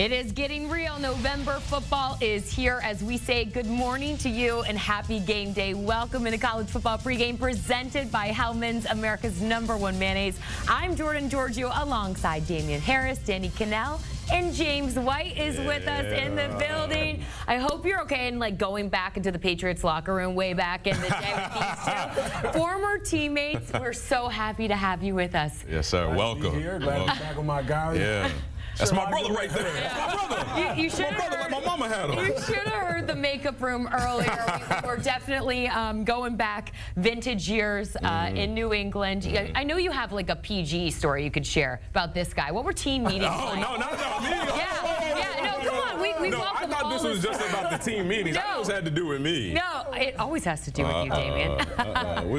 It is getting real. November football is here as we say good morning to you and happy game day. Welcome into college football pregame presented by Hellmann's, America's #1 mayonnaise. I'm Jordan Giorgio alongside Damien Harris, Danny Kanell, and James White is with us in the building. I hope you're okay and like going back into the Patriots locker room way back in the day with these two former teammates. We're so happy to have you with us. Yes, sir. Welcome. Here. Glad to be back with my guy. Yeah. That's my brother right there. That's my brother. You should have heard, like my mama had him. You should have heard the makeup room earlier. We're definitely going back vintage years in New England. I know you have like a PG story you could share about this guy. What were team meetings like? No, not about me. No, come on. We no, I thought this was just about the team meetings. No. I always had to do with me. No, it always has to do with you, Damien.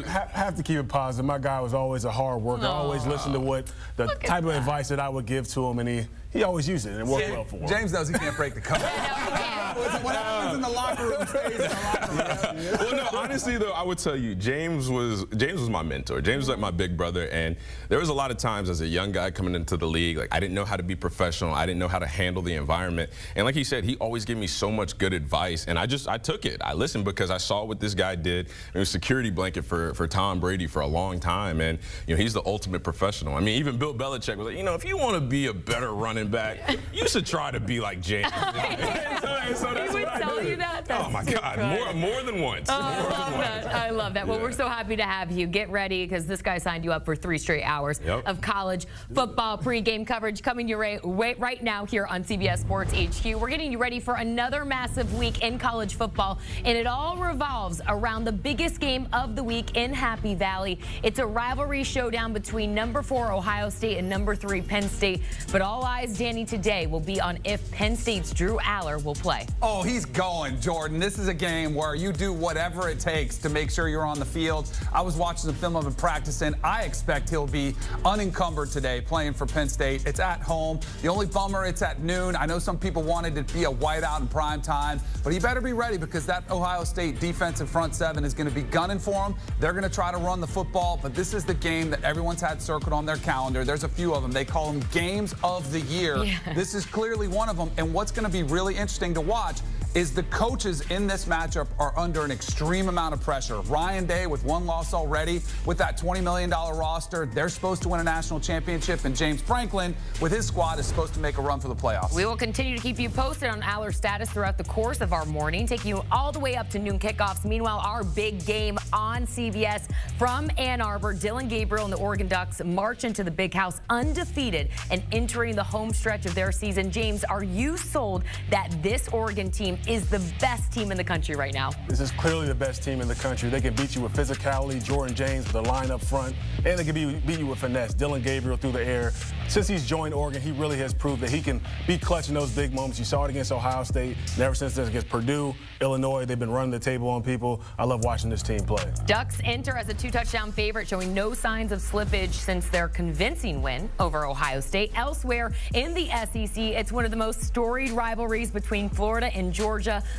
Have to keep it positive. My guy was always a hard worker. I always listened to what the type of advice that I would give to him, and he always used it, and it worked well for him. James knows he can't break the code. What happens in the locker room stays in the locker room. Well, no, honestly, though, I would tell you, James was my mentor. James was like my big brother, and there was a lot of times as a young guy coming into the league, like I didn't know how to be professional. I didn't know how to handle the environment. And like he said, he always gave me so much good advice, and I took it. I listened because I saw what this guy did. It was a security blanket for Tom Brady for a long time, and he's the ultimate professional. I mean, even Bill Belichick was like, if you want to be a better running back, you should try to be like James. So he would tell you that? That's oh, my God. More than once. Oh, I love that. Well, we're so happy to have you. Get ready because this guy signed you up for 3 straight hours of college football pregame coverage coming your way right now here on CBS Sports HQ. We're getting you ready for another massive week in college football, and it all revolves around the biggest game of the week in Happy Valley. It's a rivalry showdown between number 4 Ohio State and number 3 Penn State, but all eyes, Danny, today will be on if Penn State's Drew Aller will play. Oh, he's going, Jordan. This is a game where you do whatever it takes to make sure you're on the field. I was watching the film of him practicing. I expect he'll be unencumbered today playing for Penn State. It's at home. The only bummer, it's at noon. I know some people wanted it to be a whiteout in prime time, but he better be ready because that Ohio State defensive front 7 is going to be gunning for him. They're going to try to run the football, but this is the game that everyone's had circled on their calendar. There's a few of them. They call them games of the year. Yeah. This is clearly one of them, and what's going to be really interesting to watch is the coaches in this matchup are under an extreme amount of pressure. Ryan Day with 1 loss already with that $20 million roster. They're supposed to win a national championship, and James Franklin with his squad is supposed to make a run for the playoffs. We will continue to keep you posted on Aller's status throughout the course of our morning, taking you all the way up to noon kickoffs. Meanwhile, our big game on CBS from Ann Arbor. Dillon Gabriel and the Oregon Ducks march into the Big House undefeated and entering the home stretch of their season. James, are you sold that this Oregon team is the best team in the country right now? This is clearly the best team in the country. They can beat you with physicality, Jordan James with the line up front, and they can beat you with finesse. Dillon Gabriel through the air. Since he's joined Oregon, he really has proved that he can be clutch in those big moments. You saw it against Ohio State, and ever since then against Purdue, Illinois, they've been running the table on people. I love watching this team play. Ducks enter as a 2-touchdown favorite, showing no signs of slippage since their convincing win over Ohio State. Elsewhere in the SEC, it's one of the most storied rivalries between Florida and Georgia.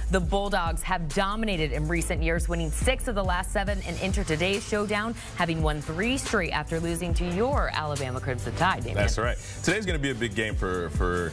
The Bulldogs have dominated in recent years, winning 6 of the last 7 and enter today's showdown, having won 3 straight after losing to your Alabama Crimson Tide, Damien. That's right. Today's going to be a big game for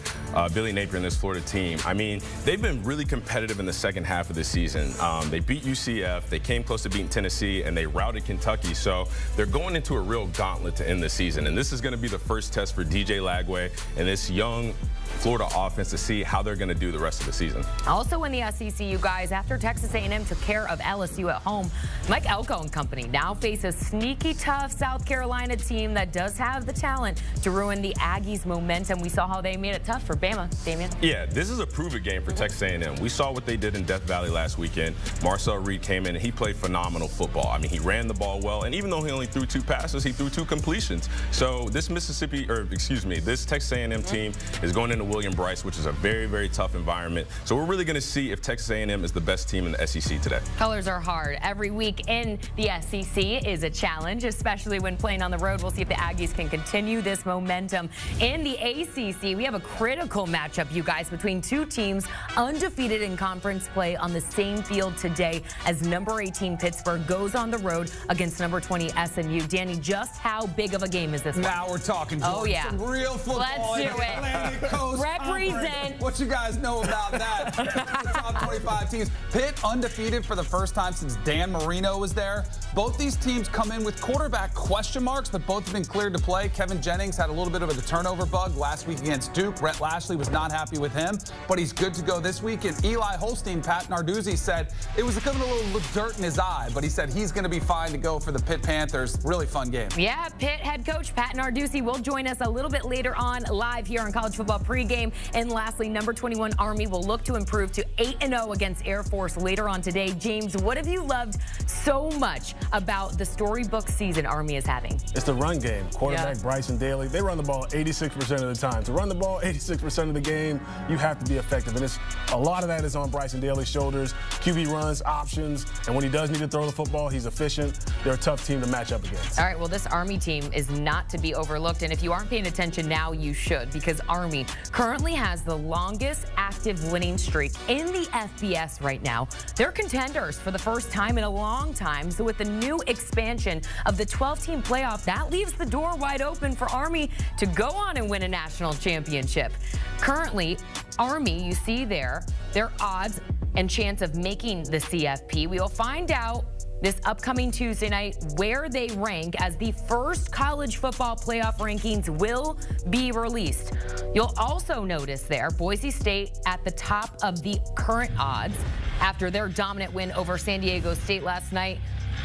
Billy Napier and this Florida team. I mean, they've been really competitive in the second half of the season. They beat UCF, they came close to beating Tennessee, and they routed Kentucky. So they're going into a real gauntlet to end the season. And this is going to be the first test for DJ Lagway and this young Florida offense to see how they're going to do the rest of the season. Also in the SEC, you guys, after Texas A&M took care of LSU at home, Mike Elko and company now face a sneaky tough South Carolina team that does have the talent to ruin the Aggies' momentum. We saw how they made it tough for Bama, Damien. Yeah, this is a prove-it game for Texas A&M. We saw what they did in Death Valley last weekend. Marcel Reed came in and he played phenomenal football. I mean, he ran the ball well, and even though he only threw 2 passes, he threw 2 completions. So this this Texas A&M team is going into William Bryce, which is a very, very tough environment. So we're really going to see if Texas A&M is the best team in the SEC today. Colors are hard. Every week in the SEC is a challenge, especially when playing on the road. We'll see if the Aggies can continue this momentum. In the ACC, we have a critical matchup, you guys, between 2 teams undefeated in conference play on the same field today as number 18 Pittsburgh goes on the road against number 20 SMU. Danny, just how big of a game is this one? Now we're talking, Jordan. Oh, yeah. Some real football. Let's do it. Atlantic Coast. Coast Represent. What you guys know about that? The top 25 teams. Pitt undefeated for the first time since Dan Marino was there. Both these teams come in with quarterback question marks, but both have been cleared to play. Kevin Jennings had a little bit of a turnover bug last week against Duke. Brett Lashley was not happy with him, but he's good to go this week. And Eli Holstein, Pat Narduzzi, said it was kind of a little dirt in his eye, but he said he's going to be fine to go for the Pitt Panthers. Really fun game. Yeah, Pitt head coach Pat Narduzzi will join us a little bit later on live here on College Football Pregame. And lastly, number 21 Army will look to improve to 8-0 against Air Force later on today. James, what have you loved so much about the storybook season Army is having? It's the run game. Quarterback Bryson Daly, they run the ball 86% of the time. To run the ball 86% of the game, you have to be effective. And a lot of that is on Bryson Daly's shoulders. QB runs, options, and when he does need to throw the football, he's efficient. They're a tough team to match up against. All right, well, this Army team is not to be overlooked. And if you aren't paying attention now, you should, because Army currently has the longest active winning streak in the FBS right now. They're contenders for the first time in a long time. So with the new expansion of the 12-team playoff, that leaves the door wide open for Army to go on and win a national championship. Currently, Army, you see there, their odds and chance of making the CFP. We will find out this upcoming Tuesday night where they rank, as the first college football playoff rankings will be released. You'll also notice there Boise State at the top of the current odds after their dominant win over San Diego State last night.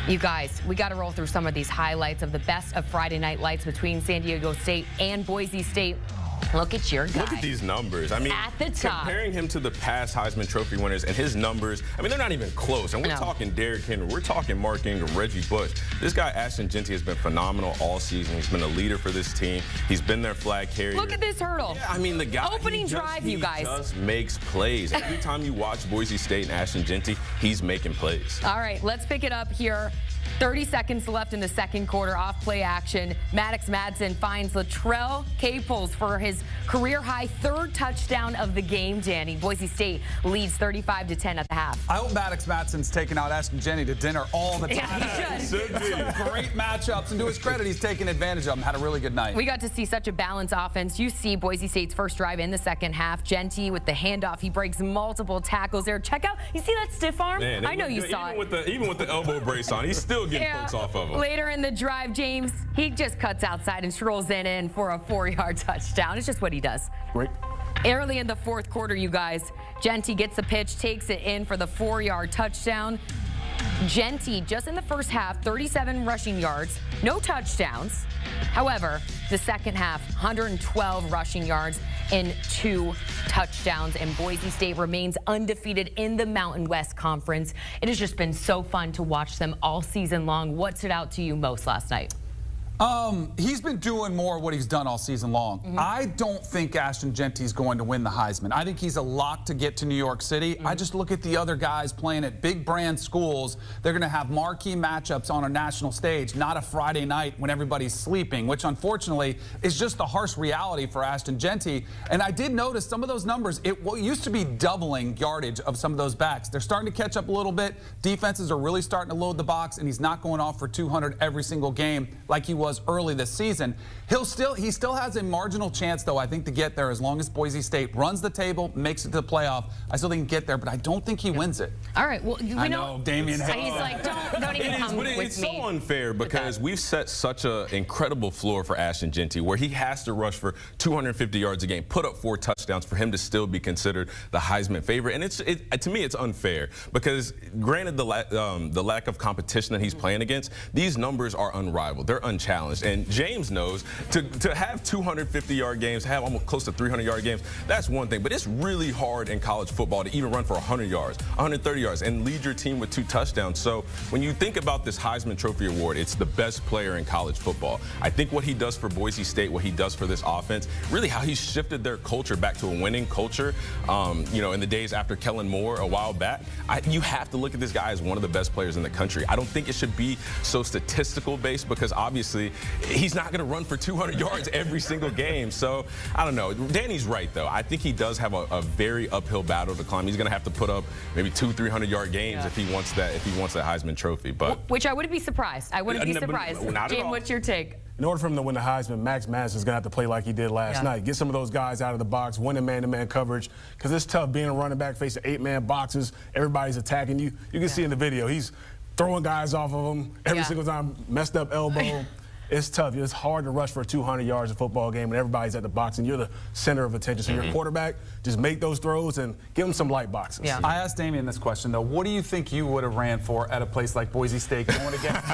You guys, we got to roll through some of these highlights of the best of Friday Night Lights between San Diego State and Boise State. Look at your guy. Look at these numbers. I mean, at the top. Comparing him to the past Heisman Trophy winners and his numbers, I mean, they're not even close. And we're talking Derrick Henry, we're talking Mark Ingram, Reggie Bush. This guy, Ashton Jeanty, has been phenomenal all season. He's been a leader for this team. He's been their flag carrier. Look at this hurdle. Yeah, I mean, the guy, opening drive, you guys. He just makes plays. Every time you watch Boise State and Ashton Jeanty, he's making plays. All right, let's pick it up here. 30 seconds left in the second quarter. Off play action. Maddox Madsen finds Latrell Caples for his career-high third touchdown of the game, Danny. Boise State leads 35-10 at the half. I hope Maddox Madsen's taking out Ashton Jeanty to dinner all the time. Yeah, he should. Some great matchups, and to his credit, he's taking advantage of them. Had a really good night. We got to see such a balanced offense. You see Boise State's first drive in the second half. Jeanty with the handoff. He breaks multiple tackles there. Check out. You see that stiff arm? Man, I know you saw it. Even with the elbow brace on, he's still getting pokes off of him. Later in the drive, James, he just cuts outside and strolls in for a 4-yard touchdown. It's just what he does. Great. Early in the fourth quarter, you guys, Jeanty gets the pitch, takes it in for the 4-yard touchdown. Jeanty, just in the first half, 37 rushing yards, no touchdowns. However, the second half, 112 rushing yards and 2 touchdowns, and Boise State remains undefeated in the Mountain West Conference. It has just been so fun to watch them all season long. What stood out to you most last night? He's been doing more of what he's done all season long. I don't think Ashton Jeanty's going to win the Heisman. I think he's a lock to get to New York City. I just look at the other guys playing at big brand schools. They're going to have marquee matchups on a national stage, not a Friday night when everybody's sleeping, which unfortunately is just the harsh reality for Ashton Jeanty. And I did notice some of those numbers. It used to be doubling yardage of some of those backs. They're starting to catch up a little bit. Defenses are really starting to load the box, and he's not going off for 200 every single game like he was early this season. He still has a marginal chance, though, I think, to get there as long as Boise State runs the table, makes it to the playoff. I still think he can get there, but I don't think he wins it. All right, well, I know Damien Harris. He's like, don't even come with me. It's so unfair because we've set such an incredible floor for Ashton Jeanty where he has to rush for 250 yards a game, put up 4 touchdowns for him to still be considered the Heisman favorite. And to me, it's unfair because, granted, the lack of competition that he's playing against, these numbers are unrivaled. They're unchallenged. And James knows to have 250-yard games, have almost close to 300-yard games, that's one thing. But it's really hard in college football to even run for 100 yards, 130 yards, and lead your team with 2 touchdowns. So when you think about this Heisman Trophy Award, it's the best player in college football. I think what he does for Boise State, what he does for this offense, really how he shifted their culture back to a winning culture, in the days after Kellen Moore a while back, you have to look at this guy as one of the best players in the country. I don't think it should be so statistical based because obviously defensively, he's not going to run for 200 yards every single game. So I don't know. Danny's right, though. I think he does have a very uphill battle to climb. He's going to have to put up maybe 200-300-yard games if he wants that Heisman Trophy. But which I wouldn't be surprised. I wouldn't be surprised. Not at all. Jim, what's your take? In order for him to win the Heisman, Max Madison's going to have to play like he did last night. Get some of those guys out of the box, winning man-to-man coverage, because it's tough being a running back facing 8-man boxes. Everybody's attacking you. You can see in the video, he's throwing guys off of him every single time, messed up elbow. It's tough. It's hard to rush for 200 yards in a football game when everybody's at the box and you're the center of attention. So your quarterback, just make those throws and give him some light boxes. Yeah. I asked Damien this question, though. What do you think you would have ran for at a place like Boise State going against?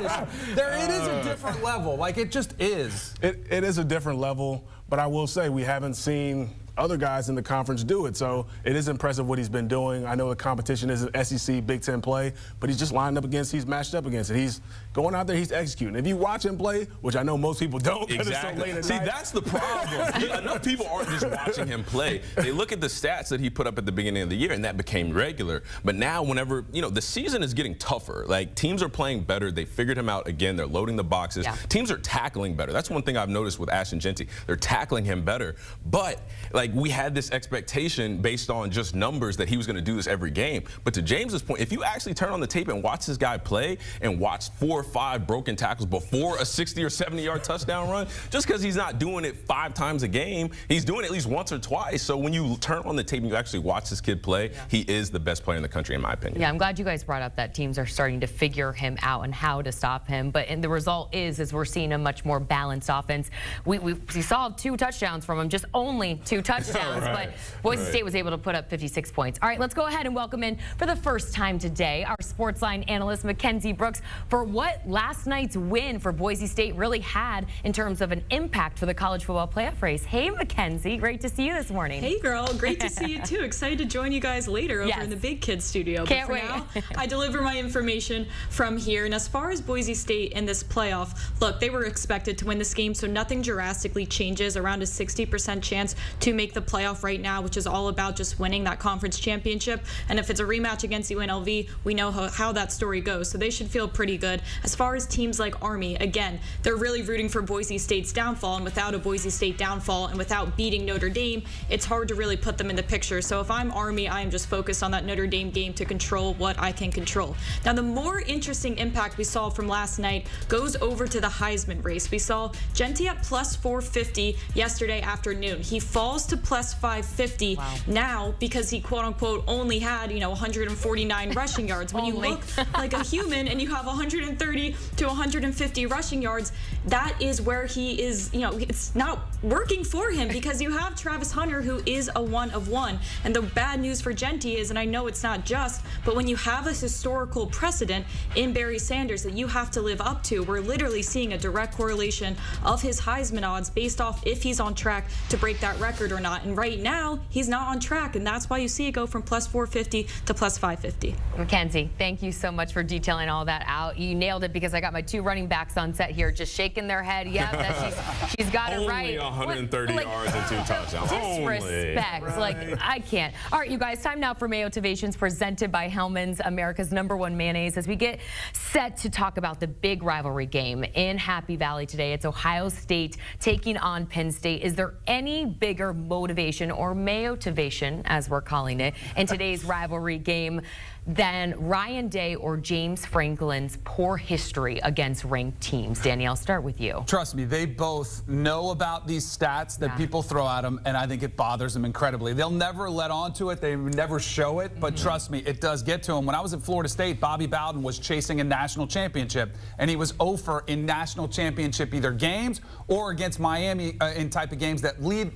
It is a different level. Like, it just is. It is a different level, but I will say we haven't seen other guys in the conference do it. So it is impressive what he's been doing. I know the competition is an SEC Big Ten play, but he's just lined up against, he's matched up against it. He's going out there, he's executing. If you watch him play, which I know most people don't because it's so late at night. See, that's the problem. Enough people aren't just watching him play. They look at the stats that he put up at the beginning of the year, and that became regular. But now whenever, the season is getting tougher. Like, teams are playing better. They figured him out again. They're loading the boxes. Teams are tackling better. That's one thing I've noticed with Ashton Genty. They're tackling him better. But, like, we had this expectation based on just numbers that he was going to do this every game. But to James's point, if you actually turn on the tape and watch this guy play and watch 4 or 5 broken tackles before a 60 or 70-yard touchdown run, just because he's not doing it 5 times a game, he's doing it at least once or twice. So when you turn on the tape and you actually watch this kid play, he is the best player in the country, in my opinion. Yeah, I'm glad you guys brought up that teams are starting to figure him out and how to stop him. But the result is we're seeing a much more balanced offense. We saw 2 touchdowns from him, just only 2 touchdowns. But Boise State was able to put up 56 points. All right, let's go ahead and welcome in for the first time today our Sportsline analyst, Mackenzie Brooks, for what last night's win for Boise State really had in terms of an impact for the college football playoff race. Hey, Mackenzie, great to see you this morning. Hey, girl, great to see you too. Excited to join you guys later over in the Big Kids studio. Can't wait. Now, I deliver my information from here. And as far as Boise State in this playoff, look, they were expected to win this game, so nothing drastically changes. Around a 60% chance to make the playoff right now, which is all about just winning that conference championship. And if it's a rematch against UNLV, we know how that story goes. So they should feel pretty good. As far as teams like Army, again, they're really rooting for Boise State's downfall. And without a Boise State downfall and without beating Notre Dame, it's hard to really put them in the picture. So if I'm Army, I am just focused on that Notre Dame game to control what I can control. Now, the more interesting impact we saw from last night goes over to the Heisman race. We saw Genty at plus 450 yesterday afternoon. He falls to plus 550 now because he, quote unquote, only had, 149 rushing yards. When you look like a human and you have 130 to 150 rushing yards, that is where he is, it's not working for him because you have Travis Hunter, who is a 1 of 1. And the bad news for Genty is, and I know it's not just, but when you have a historical precedent in Barry Sanders that you have to live up to, we're literally seeing a direct correlation of his Heisman odds based off if he's on track to break that record or not. And right now, he's not on track, and that's why you see it go from plus 450 to plus 550. Mackenzie, thank you so much for detailing all that out. You nailed it because I got my 2 running backs on set here just shaking their head. Yeah, she's got it right. Only 130 yards and 2 touchdowns. Disrespect. Like, I can't. All right, you guys, time now for Mayotivations presented by Hellmann's, America's #1 mayonnaise, as we get set to talk about the big rivalry game in Happy Valley today. It's Ohio State taking on Penn State. Is there any bigger motivation or Mayotivation, as we're calling it, in today's rivalry game than Ryan Day or James Franklin's poor history against ranked teams? Danny, I'll start with you. Trust me, they both know about these stats that people throw at them, and I think it bothers them incredibly. They'll never let on to it. They never show it, but trust me, it does get to them. When I was at Florida State, Bobby Bowden was chasing a national championship, and he was 0 in national championship either games or against Miami in type of games that lead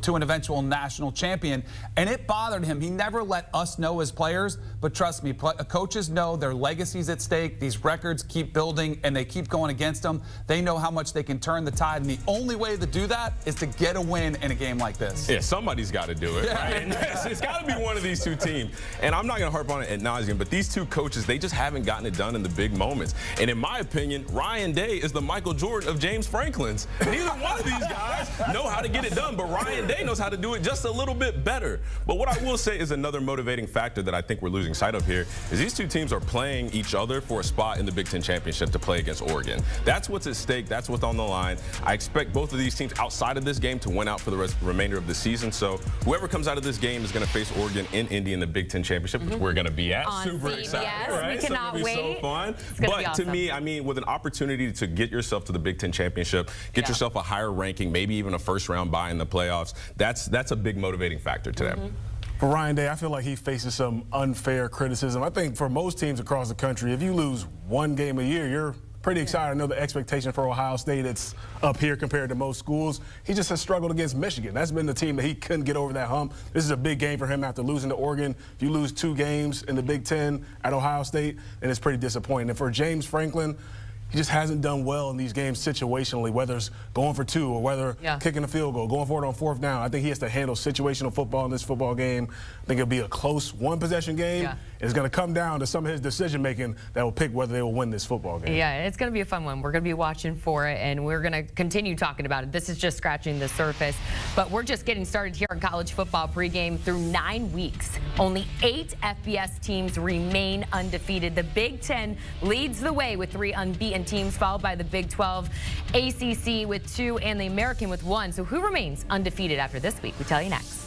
to an eventual national champion, and it bothered him. He never let us know as players, but trust me, coaches know their legacy's at stake. These records keep building, and they keep going against them. They know how much they can turn the tide, and the only way to do that is to get a win in a game like this. Yeah, somebody's got to do it, right? And it's got to be one of these 2 teams. And I'm not going to harp on it ad nauseum, but these 2 coaches, they just haven't gotten it done in the big moments. And in my opinion, Ryan Day is the Michael Jordan of James Franklin's. Neither one of these guys know how to get it done, but Ryan Day knows how to do it just a little bit better. But what I will say is another motivating factor that I think we're losing sight tight up here is these two teams are playing each other for a spot in the Big Ten Championship to play against Oregon. That's what's at stake. That's what's on the line. I expect both of these teams outside of this game to win out for the remainder of the season. So whoever comes out of this game is going to face Oregon in Indy in the Big Ten Championship, which we're going to be at. On Super CBS. excited, right? We cannot so it'll be wait. so fun. But to me, I mean, with an opportunity to get yourself to the Big Ten Championship, get yourself a higher ranking, maybe even a first-round bye in the playoffs, that's a big motivating factor to them. For Ryan Day, I feel like he faces some unfair criticism. I think for most teams across the country, if you lose one game a year, you're pretty excited. I know the expectation for Ohio State, it's up here compared to most schools. He just has struggled against Michigan. That's been the team that he couldn't get over that hump. This is a big game for him after losing to Oregon. If you lose 2 games in the Big Ten at Ohio State, then it's pretty disappointing. And for James Franklin, he just hasn't done well in these games situationally, whether it's going for 2 or whether kicking a field goal, going for it on 4th down. I think he has to handle situational football in this football game. I think it'll be a close one-possession game. Yeah. It's going to come down to some of his decision-making that will pick whether they will win this football game. Yeah, it's going to be a fun one. We're going to be watching for it, and we're going to continue talking about it. This is just scratching the surface, but we're just getting started here on college football pregame. Through 9 weeks, only 8 FBS teams remain undefeated. The Big Ten leads the way with 3 unbeaten teams, followed by the Big 12, ACC with 2, and the American with 1. So who remains undefeated after this week? We tell you next.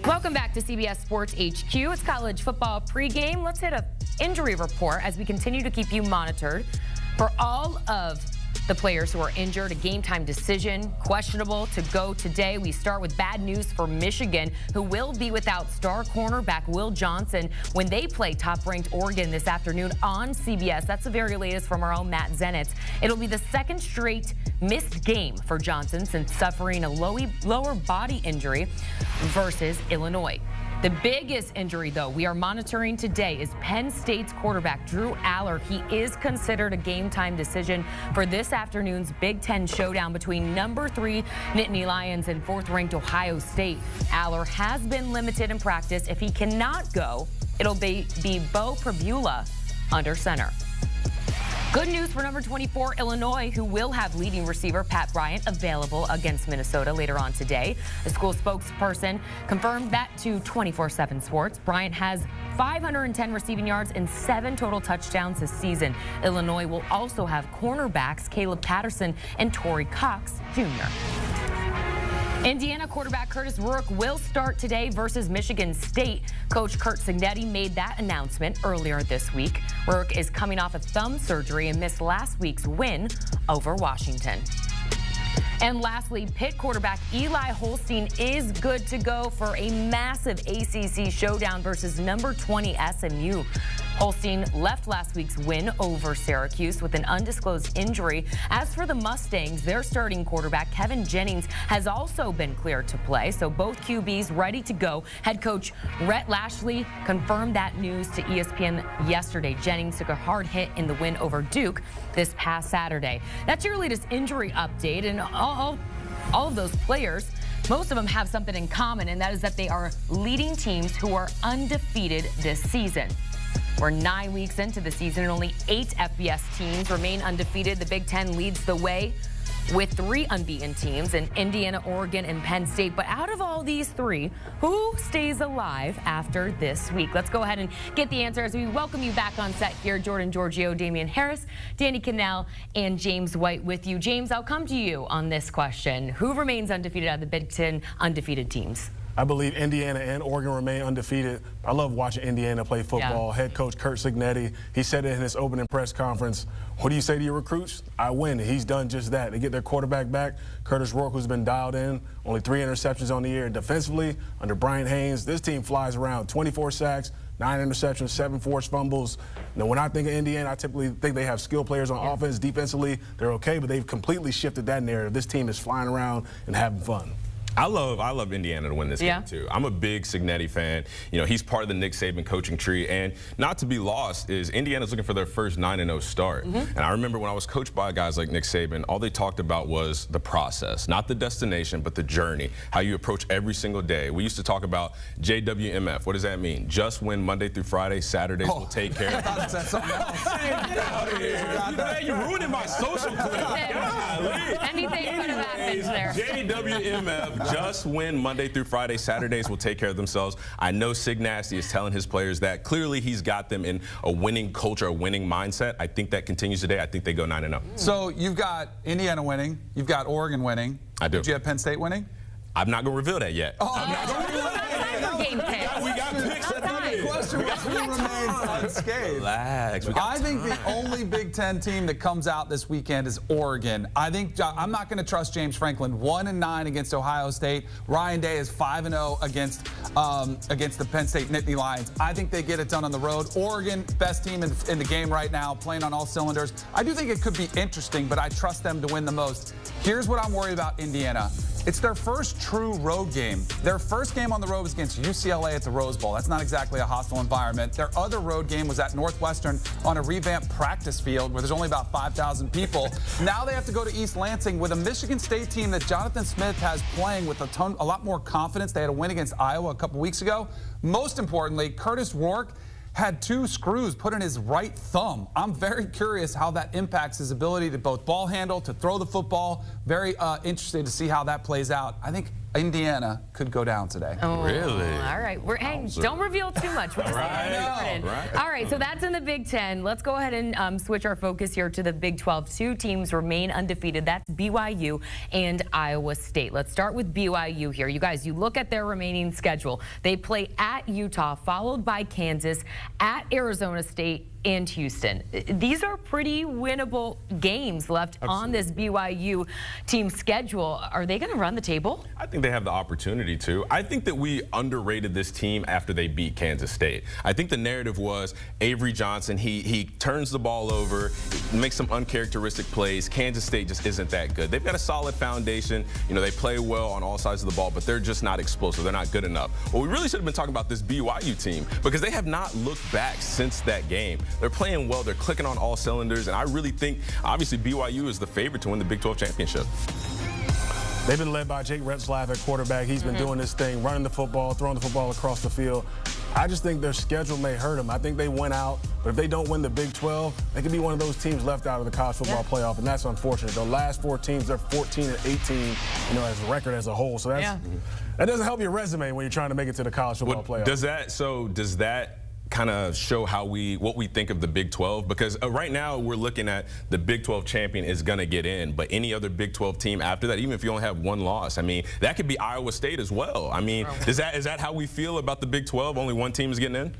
Welcome back to CBS Sports HQ. It's college football pregame. Let's hit an injury report as we continue to keep you monitored for all of the players who are injured, a game time decision, questionable to go today. We start with bad news for Michigan, who will be without star cornerback Will Johnson when they play top-ranked Oregon this afternoon on CBS. That's the very latest from our own Matt Zenitz. It'll be the second straight missed game for Johnson since suffering a lower body injury versus Illinois. The biggest injury, though, we are monitoring today is Penn State's quarterback Drew Aller. He is considered a game-time decision for this afternoon's Big Ten showdown between number 3 Nittany Lions and 4th-ranked Ohio State. Aller has been limited in practice. If he cannot go, it'll be Bo Pribula under center. Good news for number 24, Illinois, who will have leading receiver Pat Bryant available against Minnesota later on today. The school spokesperson confirmed that to 24/7 Sports. Bryant has 510 receiving yards and 7 total touchdowns this season. Illinois will also have cornerbacks Caleb Patterson and Torrey Cox Jr. Indiana quarterback Curtis Rourke will start today versus Michigan State. Coach Curt Cignetti made that announcement earlier this week. Rourke is coming off a thumb surgery and missed last week's win over Washington. And lastly, Pitt quarterback Eli Holstein is good to go for a massive ACC showdown versus number 20 SMU. Holstein left last week's win over Syracuse with an undisclosed injury. As for the Mustangs, their starting quarterback Kevin Jennings has also been cleared to play, so both QBs ready to go. Head coach Rhett Lashley confirmed that news to ESPN yesterday. Jennings took a hard hit in the win over Duke this past Saturday. That's your latest injury update, and all of those players, most of them have something in common, and that is that they are leading teams who are undefeated this season. We're 9 weeks into the season and only 8 FBS teams remain undefeated. The Big Ten leads the way with 3 unbeaten teams in Indiana, Oregon, and Penn State. But out of all these 3, who stays alive after this week? Let's go ahead and get the answer as we welcome you back on set here. Jordan Giorgio, Damien Harris, Danny Kanell, and James White with you. James, I'll come to you on this question. Who remains undefeated out of the Big Ten undefeated teams? I believe Indiana and Oregon remain undefeated. I love watching Indiana play football. Yeah. Head coach Curt Cignetti, he said it in his opening press conference, what do you say to your recruits? I win. And he's done just that. They get their quarterback back, Curtis Rourke, who's been dialed in, only 3 interceptions on the year. Defensively, under Brian Haynes, this team flies around. 24 sacks, 9 interceptions, 7 forced fumbles. Now, when I think of Indiana, I typically think they have skilled players on offense. Defensively, they're okay, but they've completely shifted that narrative. This team is flying around and having fun. I love Indiana to win this game, too. I'm a big Cignetti fan. You know, he's part of the Nick Saban coaching tree. And not to be lost is Indiana's looking for their first 9-0 start. And I remember when I was coached by guys like Nick Saban, all they talked about was the process, not the destination, but the journey, how you approach every single day. We used to talk about JWMF. What does that mean? Just win Monday through Friday. Saturdays will take care of it. That's something else. Get out of here. Man, you're ruining my social clip. Anything could have happened there. JWMF. Just win Monday through Friday. Saturdays will take care of themselves. I know Sig Nasty is telling his players that. Clearly, he's got them in a winning culture, a winning mindset. I think that continues today. I think they go 9-0. So you've got Indiana winning. You've got Oregon winning. I do. Did you have Penn State winning? I'm not going to reveal that yet. Game picks. We got picks. The question was who remains unscathed. Relax. I think the only Big Ten team that comes out this weekend is Oregon. I'm not going to trust James Franklin. 1-9 against Ohio State. Ryan Day is 5-0 against the Penn State Nittany Lions. I think they get it done on the road. Oregon, best team in the game right now, playing on all cylinders. I do think it could be interesting, but I trust them to win the most. Here's what I'm worried about Indiana. It's their first true road game. Their first game on the road was against UCLA at the Rose Bowl. That's not exactly a hostile environment. Their other road game was at Northwestern on a revamped practice field where there's only about 5,000 people. Now they have to go to East Lansing with a Michigan State team that Jonathan Smith has playing with a lot more confidence. They had a win against Iowa a couple weeks ago. Most importantly, Curtis Rourke had 2 screws put in his right thumb. I'm very curious how that impacts his ability to both ball handle, to throw the football. Very interested to see how that plays out. I think Indiana could go down today. Oh, Really? All right. Don't reveal too much. We're just Right. All right, so that's in the Big Ten. Let's go ahead and switch our focus here to the Big 12. Two teams remain undefeated. That's BYU and Iowa State. Let's start with BYU here. You guys, you look at their remaining schedule. They play at Utah, followed by Kansas, at Arizona State, and Houston. These are pretty winnable games left on this BYU team schedule. Are they going to run the table? I think they have the opportunity to. I think that we underrated this team after they beat Kansas State. I think the narrative was Avery Johnson, he turns the ball over, makes some uncharacteristic plays. Kansas State just isn't that good. They've got a solid foundation. You know, they play well on all sides of the ball, but they're just not explosive. They're not good enough. Well, we really should have been talking about this BYU team because they have not looked back since that game. They're playing well. They're clicking on all cylinders. And I really think, obviously, BYU is the favorite to win the Big 12 championship. They've been led by Jake Retzlaff at quarterback. He's been doing this thing, running the football, throwing the football across the field. I just think their schedule may hurt them. I think they went out, but if they don't win the Big 12, they could be one of those teams left out of the college football playoff, and that's unfortunate. The last 4 teams, they're 14 and 18, you know, as a record as a whole. So that's, that doesn't help your resume when you're trying to make it to the college football playoff. Does that kind of show what we think of the Big 12? Because right now we're looking at the Big 12 champion is going to get in, but any other Big 12 team after that, even if you only have one loss, I mean, that could be Iowa State as well. I mean, is that how we feel about the Big 12? Only one team is getting in?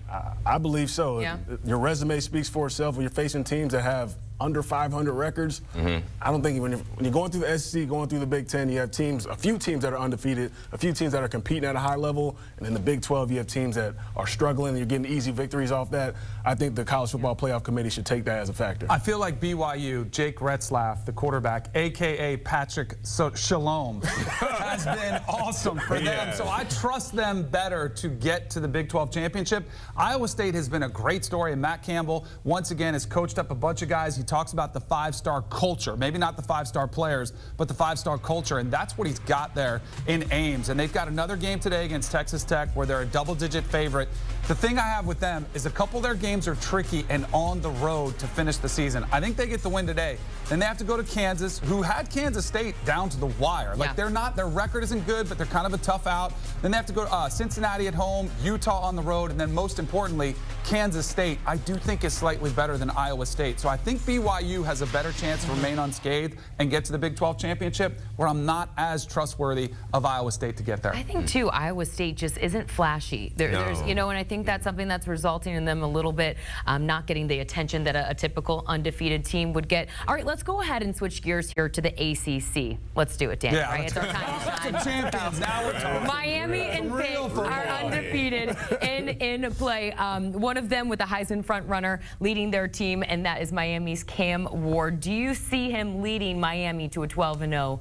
I believe so. Yeah. Your resume speaks for itself. When you're facing teams that have under 500 records, I don't think when you're going through the SEC, going through the Big Ten, you have a few teams that are undefeated, a few teams that are competing at a high level, and in the Big 12, you have teams that are struggling and you're getting easy victories off that. I think the College Football Playoff Committee should take that as a factor. I feel like BYU, Jake Retzlaff, the quarterback, a.k.a. Patrick Shalom, has been awesome for them. So I trust them better to get to the Big 12 championship. Iowa State has been a great story, and Matt Campbell, once again, has coached up a bunch of guys. He talks about the 5-star culture, maybe not the 5-star players, but the 5-star culture, and that's what he's got there in Ames. And they've got another game today against Texas Tech where they're a double-digit favorite. The thing I have with them is a couple of their games are tricky and on the road to finish the season. I think they get the win today. Then they have to go to Kansas, who had Kansas State down to the wire. Like their record isn't good, but they're kind of a tough out. Then they have to go to Cincinnati at home, Utah on the road, and then most importantly, Kansas State, I do think is slightly better than Iowa State. So I think BYU has a better chance to remain unscathed and get to the Big 12 championship, where I'm not as trustworthy of Iowa State to get there. I think, too, Iowa State just isn't flashy. There's, you know, and I think that's something that's resulting in them a little bit not getting the attention that a typical undefeated team would get. All right, let's go ahead and switch gears here to the ACC. Let's do it, Dan. Yeah, right? It's our time to shine. Champions. Now we're talking. Miami and Pitt are undefeated in play. One of them with a Heisman front runner leading their team, and that is Miami's Cam Ward. Do you see him leading Miami to a 12-0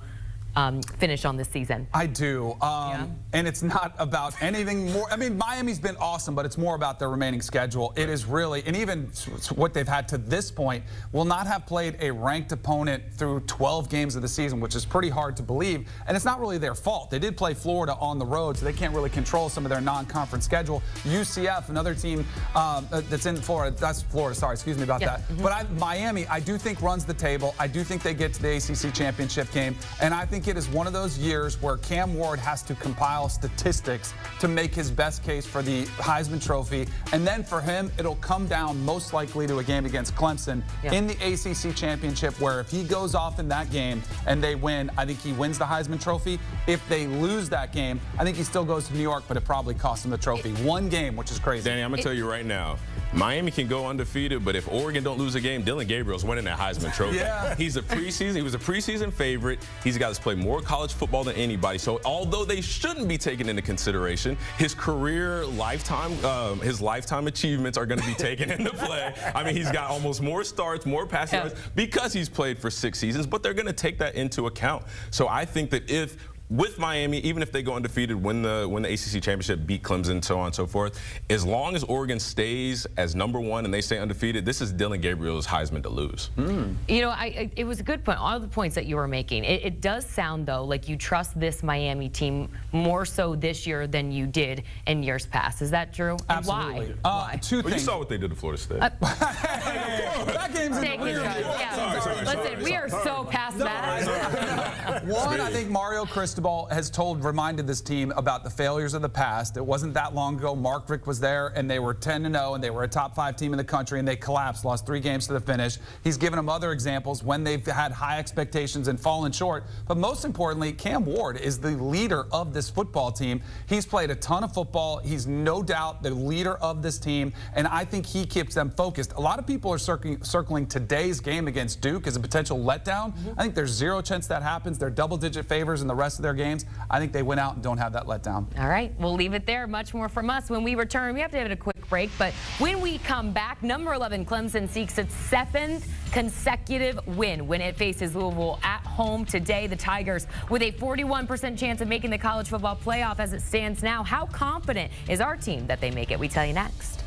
finish on this season? I do. And it's not about anything more. I mean, Miami's been awesome, but it's more about their remaining schedule. It is really, and even what they've had to this point, will not have played a ranked opponent through 12 games of the season, which is pretty hard to believe. And it's not really their fault. They did play Florida on the road, so they can't really control some of their non-conference schedule. UCF, another team that's in Florida. That's Florida, sorry, excuse me about that. But Miami, I do think runs the table. I do think they get to the ACC championship game. And I think it is one of those years where Cam Ward has to compile statistics to make his best case for the Heisman Trophy. And then for him, it'll come down most likely to a game against Clemson in the ACC championship, where if he goes off in that game and they win, I think he wins the Heisman Trophy. If they lose that game, I think he still goes to New York, but it probably costs him the trophy. One game, which is crazy. Danny, I'm going to tell you right now, Miami can go undefeated, but if Oregon don't lose a game, Dylan Gabriel's winning that Heisman Trophy. He was a preseason favorite. He's got to play more college football than anybody. So although they shouldn't be taken into consideration, his career lifetime achievements are going to be taken into play. I mean, he's got almost more starts, more passing yards because he's played for 6 seasons, but they're going to take that into account. So I think that with Miami, even if they go undefeated, win the ACC championship, beat Clemson, so on and so forth, as long as Oregon stays as #1 and they stay undefeated, this is Dylan Gabriel's Heisman to lose. You know, it was a good point. All the points that you were making. It does sound, though, like you trust this Miami team more so this year than you did in years past. Is that true? Absolutely. And why? Two Well, things. you saw what they did to Florida State. That game's in the rear view. Listen, we are so past that. One, I think Mario Cristobal has reminded this team about the failures of the past. It wasn't that long ago. Mark Richt was there, and they were 10-0, and they were a top 5 team in the country, and they collapsed, lost 3 games to the finish. He's given them other examples when they've had high expectations and fallen short. But most importantly, Cam Ward is the leader of this football team. He's played a ton of football. He's no doubt the leader of this team, and I think he keeps them focused. A lot of people are circling today's game against Duke as a potential letdown. I think there's 0 chance that happens. They're double-digit favors in the rest of their games. I think they win out and don't have that letdown. All right, we'll leave it there. Much more from us when we return. We have to have a quick break, but when we come back, number 11 Clemson seeks its 7th consecutive win when it faces Louisville at home today. The Tigers with a 41% chance of making the college football playoff as it stands now. How confident is our team that they make it? We tell you next.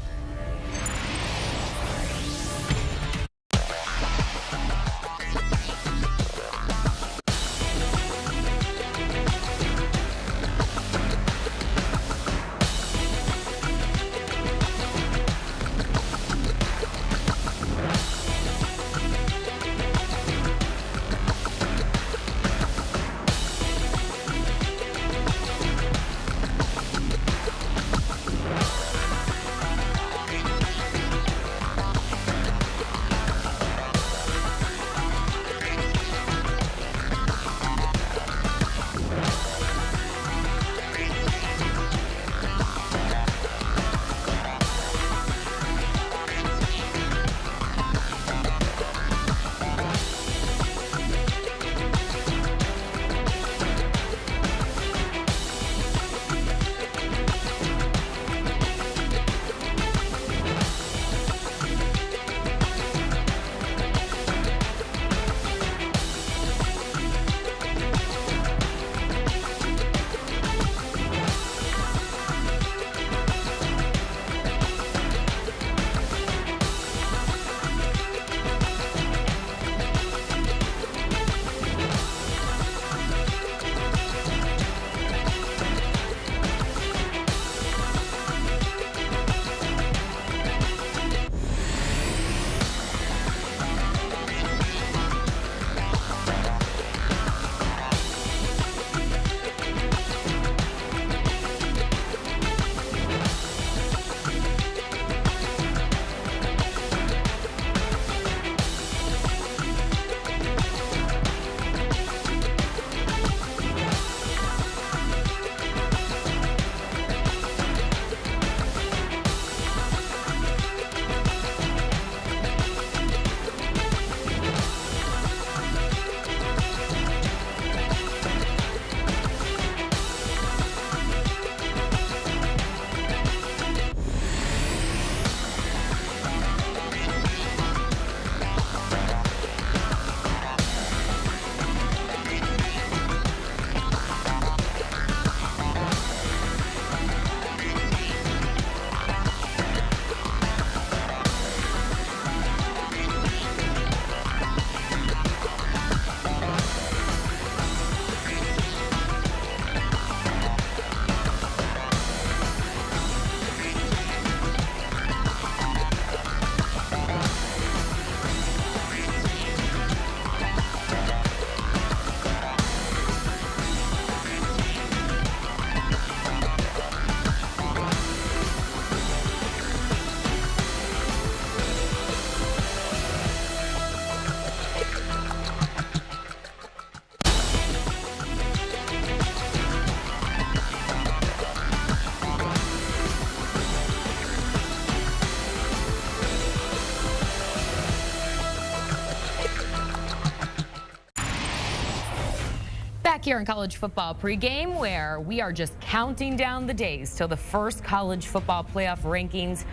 Back here in college football pregame, where we are just counting down the days till the first college football playoff rankings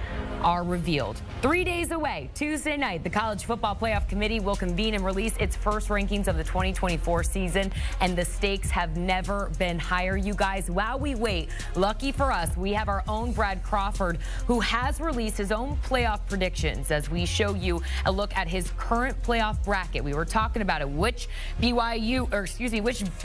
are revealed. 3 days away, Tuesday night, the College Football Playoff Committee will convene and release its first rankings of the 2024 season, and the stakes have never been higher, you guys. While we wait, lucky for us, we have our own Brad Crawford, who has released his own playoff predictions as we show you a look at his current playoff bracket. We were talking about it. Which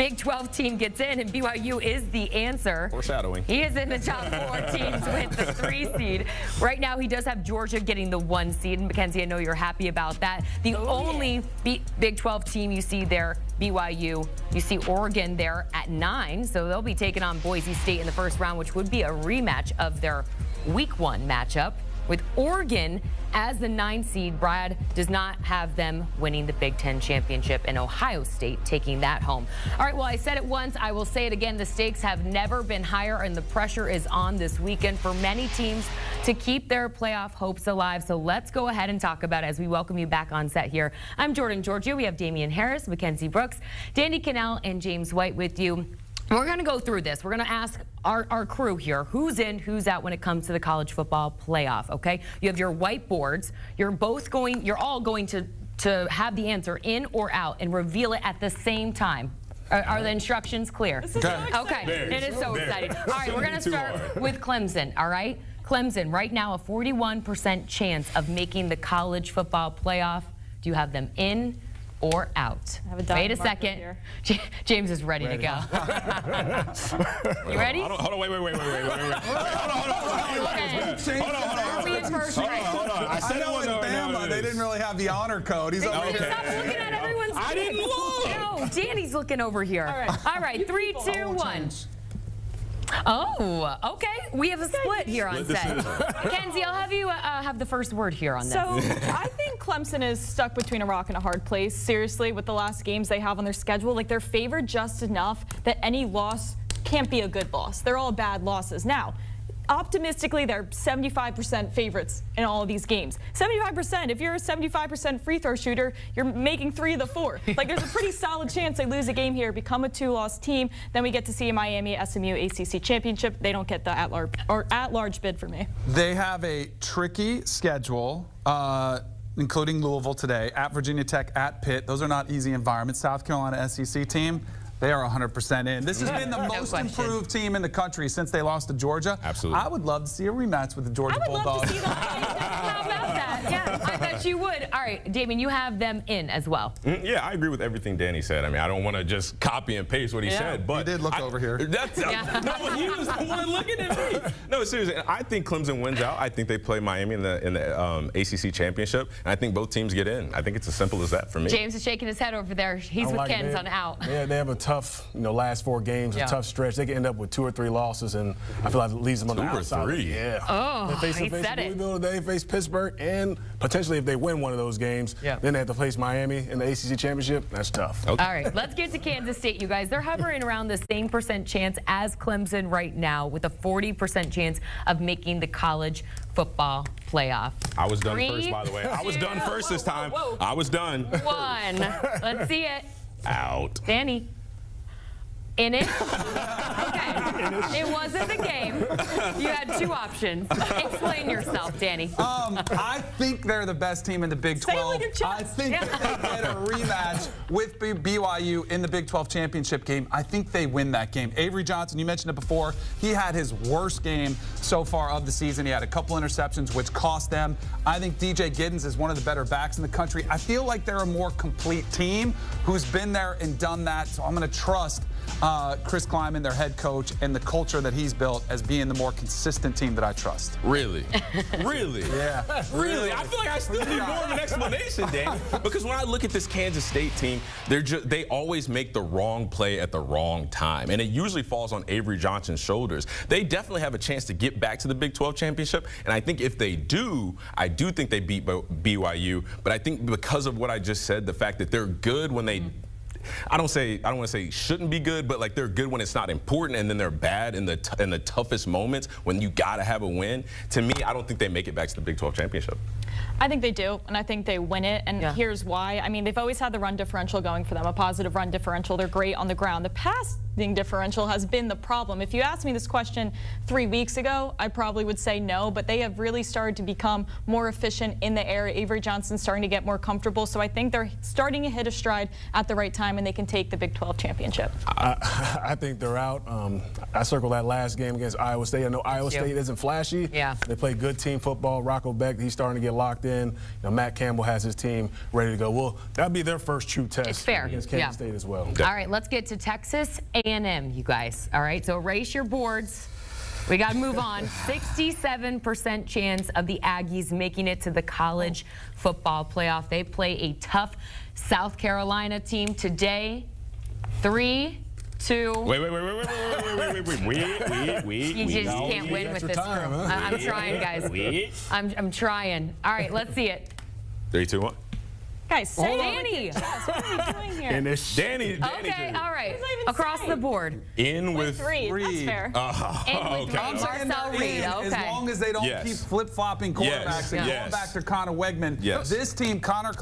Big Big 12 team gets in, and BYU is the answer. Foreshadowing. He is in the top 4 teams with the 3 seed. Right now, he does have Georgia getting the 1 seed. And Mackenzie, I know you're happy about that. The only Big 12 team you see there, BYU, you see Oregon there at 9. So they'll be taking on Boise State in the first round, which would be a rematch of their Week 1 matchup. With Oregon as the 9 seed, Brad does not have them winning the Big 10 championship, and Ohio State taking that home. All right, well, I said it once, I will say it again. The stakes have never been higher, and the pressure is on this weekend for many teams to keep their playoff hopes alive. So let's go ahead and talk about it as we welcome you back on set here. I'm Jordan Giorgio. We have Damien Harris, Mackenzie Brooks, Danny Kanell, and James White with you. We're going to go through this. We're going to ask our crew here who's in, who's out when it comes to the college football playoff, okay? You have your whiteboards. You're all going to have the answer in or out and reveal it at the same time. Are the instructions clear? This is so Okay, it is so exciting. All right, we're going to start with Clemson, all right? Clemson, right now, a 41% chance of making the college football playoff. Do you have them in or out? Wait a second. James is ready to go. You ready? Hold on, wait. Hold on. Are we in first? I said it was Bama. They didn't really have the honor code. He's over here. Stop looking at everyone's face. I didn't look. No, Danny's looking over here. All right, 3, 2, 1. Oh, okay. We have a split here on set. Mackenzie, I'll have you have the first word here on this. So I think Clemson is stuck between a rock and a hard place. Seriously, with the last games they have on their schedule, like they're favored just enough that any loss can't be a good loss. They're all bad losses. Now, optimistically, they're 75% favorites in all of these games. 75%, if you're a 75% free throw shooter, you're making 3 of the 4. Like, there's a pretty solid chance they lose a game here, become a 2-loss team. Then we get to see a Miami SMU ACC championship. They don't get the at-large bid for me. They have a tricky schedule, including Louisville today, at Virginia Tech, at Pitt. Those are not easy environments. South Carolina SEC team. They are 100% in. This has been the most improved team in the country since they lost to Georgia. Absolutely. I would love to see a rematch with the Georgia Bulldogs. I would love to see them. How about that? Yeah, I bet you would. All right, Damien, you have them in as well. Yeah, I agree with everything Danny said. I mean, I don't want to just copy and paste what he said, but he did look over here. That's no, he was the one looking at me. No, seriously, I think Clemson wins out. I think they play Miami in the ACC championship, and I think both teams get in. I think it's as simple as that for me. James is shaking his head over there. He's with Ken's on out. Yeah, they have a tough, last 4 games, a tough stretch. They can end up with 2 or 3 losses, and I feel like it leaves them on the outside. 2 or 3. Yeah. Oh, they face Louisville today, face Pittsburgh, and potentially if they win one of those games, then they have to face Miami in the ACC championship. That's tough. Okay. All right, let's get to Kansas State, you guys. They're hovering around the same % chance as Clemson right now, with a 40% chance of making the college football playoff. I was done first, by the way. I was done first this time. I was done. 1. Let's see it. Out. Danny. In it? Okay. It wasn't the game. You had 2 options. Explain yourself, Danny. I think they're the best team in the Big 12. Say it with your chest. I think if they get a rematch with BYU in the Big 12 championship game, I think they win that game. Avery Johnson, you mentioned it before, he had his worst game so far of the season. He had a couple interceptions, which cost them. I think DJ Giddens is one of the better backs in the country. I feel like they're a more complete team who's been there and done that, so I'm going to trust Chris Kleiman, their head coach, and the culture that he's built as being the more consistent team that I trust. Really? Really? Yeah. Really? I feel like I still need more of an explanation, Danny. Because when I look at this Kansas State team, they always make the wrong play at the wrong time. And it usually falls on Avery Johnson's shoulders. They definitely have a chance to get back to the Big 12 championship. And I think if they do, I do think they beat BYU. But I think because of what I just said, the fact that they're good when they I don't want to say shouldn't be good, but like they're good when it's not important, and then they're bad in the toughest moments when you got to have a win. To me, I don't think they make it back to the Big 12 championship. I think they do, and I think they win it, and here's why. I mean, they've always had the run differential going for them, a positive run differential. They're great on the ground. The past differential has been the problem. If you asked me this question 3 weeks ago, I probably would say no, but they have really started to become more efficient in the air. Avery Johnson's starting to get more comfortable, so I think they're starting to hit a stride at the right time, and they can take the Big 12 championship. I think they're out. I circled that last game against Iowa State. I know Iowa State isn't flashy. Yeah. They play good team football. Rocco Beck, he's starting to get locked in. You know, Matt Campbell has his team ready to go. Well, that'll be their first true test. It's fair. Against Kansas State as well. All right, let's get to Texas A&M, you guys. All right, so erase your boards. We got to move on. 67% chance of the Aggies making it to the college football playoff. They play a tough South Carolina team today. 3, 2. Wait. You just can't win with this crew. I'm trying, guys. I'm trying. All right, let's see it. 3, 2, 1. Guys, say Danny. What are we doing here? And it's Danny. Okay, all right. What does that even Across say? the board. In with Three. That's fair. In with okay. Marcel Reed. As Okay. long as they don't Yes. keep flip-flopping quarterbacks and Yes. going back to Connor Wegman. Yes. This team, Colin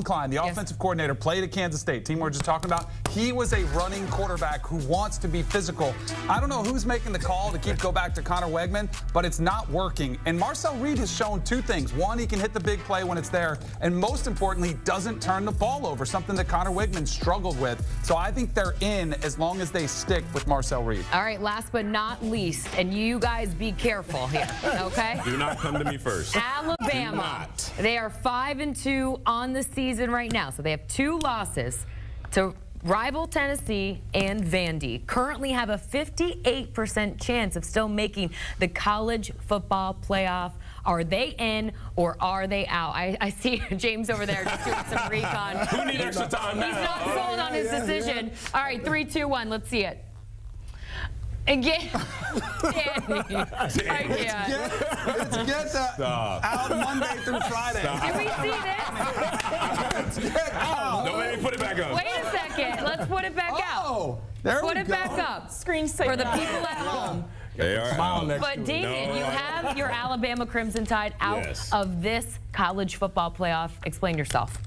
Klein, the offensive coordinator, played at Kansas State. Team we're just talking about. He was a running quarterback who wants to be physical. I don't know who's making the call to go back to Connor Wegman, but it's not working. And Marcel Reed has shown two things. One, he can hit the big play when it's there, and most importantly, doesn't turn the ball over, something that Connor Wegman struggled with. So I think they're in as long as they stick with Marcel Reed. All right, last but not least, and you guys be careful here, okay? Do not come to me first. Alabama. Do not. They are 5-2 on the season right now, so they have 2 losses to rival Tennessee and Vandy. Currently have a 58% chance of still making the college football playoff. Are they in or are they out? I see James over there just doing some recon. Who need extra time now? He's not sold on his decision. All right, 3, 2, 1. Let's see it. Again, Danny. Let's get that out Monday through Friday. Can we see this? No, let me put it back up. Wait a second. Let's put it back out. There Put we it go. back up Screen for the people at home. They are out. But David, you have your Alabama Crimson Tide out Yes. of this college football playoff. Explain yourself.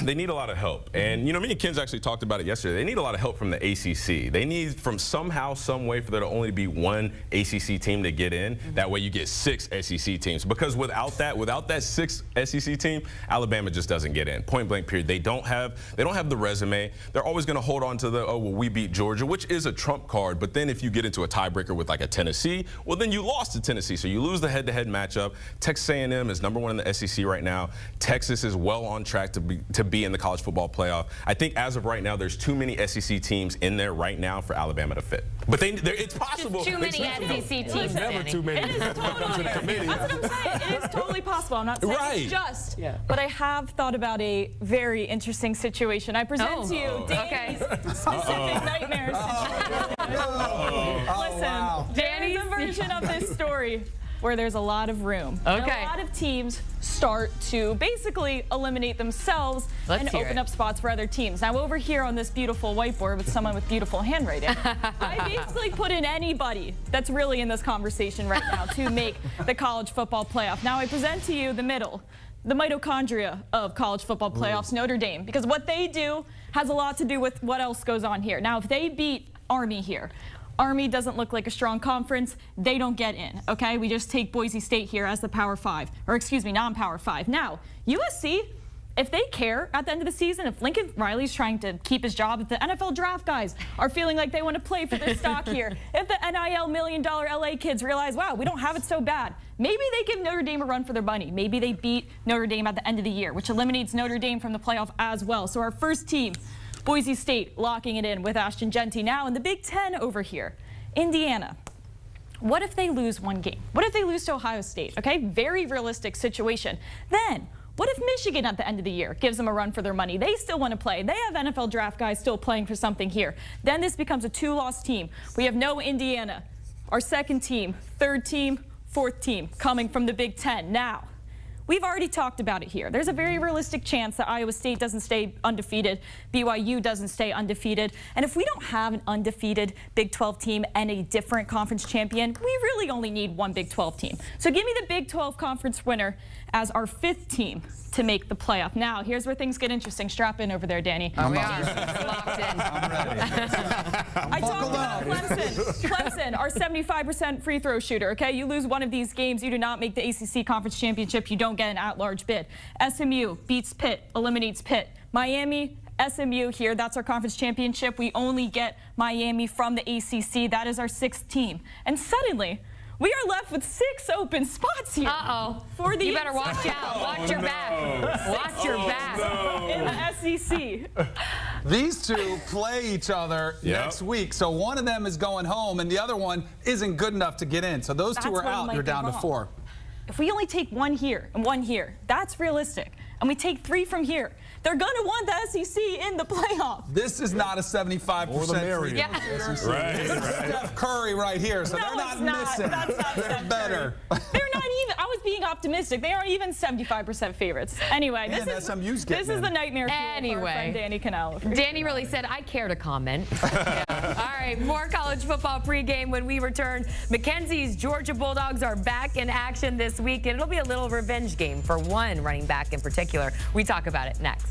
They need a lot of help. And, you know, me and Ken's actually talked about it yesterday. They need a lot of help from the ACC. They need from somehow, some way for there to only be one ACC team to get in. That way you get 6 SEC teams. Because without that 6 SEC team, Alabama just doesn't get in. Point blank period. They don't have the resume. They're always going to hold on to the, oh, well, we beat Georgia, which is a trump card. But then if you get into a tiebreaker with like a Tennessee, well, then you lost to Tennessee. So you lose the head-to-head matchup. Texas A&M is #1 in the SEC right now. Texas is well on track to be in the college football playoff. I think as of right now, there's too many SEC teams in there right now for Alabama to fit. But it's possible. Just too many SEC teams. never too many. It is totally, that's what I'm saying. It is totally possible. I'm not saying Right. it's just. But I have thought about a very interesting situation. I present to you Danny's specific nightmare situation. Listen, Danny's a version of this story where there's a lot of room. And Okay. a lot of teams start to basically eliminate themselves Let's and hear open it. up spots for other teams. Now over here on this beautiful whiteboard with someone with beautiful handwriting, I basically put in anybody that's really in this conversation right now to make the college football playoff. Now I present to you the middle, the mitochondria of college football playoffs, Notre Dame, because what they do has a lot to do with what else goes on here. Now if they beat Army here, Army doesn't look like a strong conference. They don't get in, okay? We just take Boise State here as the Power 5, or excuse me, non-Power 5. Now, USC, if they care at the end of the season, if Lincoln Riley's trying to keep his job, if the NFL draft guys are feeling like they want to play for their stock here, if the NIL $1 million LA kids realize, wow, we don't have it so bad, maybe they give Notre Dame a run for their money. Maybe they beat Notre Dame at the end of the year, which eliminates Notre Dame from the playoff as well. So our first team, Boise State, locking it in with Ashton Genty. Now in the Big Ten over here, Indiana. What if they lose one game? What if they lose to Ohio State? Okay, very realistic situation. Then, what if Michigan at the end of the year gives them a run for their money? They still want to play. They have NFL draft guys still playing for something here. Then this becomes a 2-loss team. We have no Indiana. Our second team, third team, fourth team coming from the Big Ten. Now, we've already talked about it here. There's a very realistic chance that Iowa State doesn't stay undefeated, BYU doesn't stay undefeated, and if we don't have an undefeated Big 12 team and a different conference champion, we really only need one Big 12 team. So give me the Big 12 conference winner as our 5th team to make the playoff. Now, here's where things get interesting. Strap in over there, Danny. Oh, we are. We're locked in. I'm ready. I talked about Clemson. Clemson, our 75% free throw shooter, okay? You lose one of these games, you do not make the ACC Conference Championship, you don't get an at-large bid. SMU beats Pitt, eliminates Pitt. Miami, SMU here, that's our conference championship. We only get Miami from the ACC. That is our 6th team. And suddenly, we are left with 6 open spots here. Uh-oh. For the You better watch out. Watch your back. Watch your back. in the SEC. These two play each other next week, so one of them is going home and the other one isn't good enough to get in. So those two are out. You're down to 4. If we only take 1 here and 1 here, that's realistic. And we take 3 from here, they're going to want the SEC in the playoff. This is not a 75% Or the merrier. Yeah. Right. Steph Curry right here, so No, they're not it's not. missing. That's not They're Steph better. They're not even, I was being optimistic. They aren't even 75% favorites. Anyway, And SMU's getting this is in. the nightmare fuel for our Anyway. friend Danny Kanell. Danny really said, I care to comment. Yeah. All right, more college football pregame when we return. Mackenzie's Georgia Bulldogs are back in action this week, and it'll be a little revenge game for one running back in particular. We talk about it next.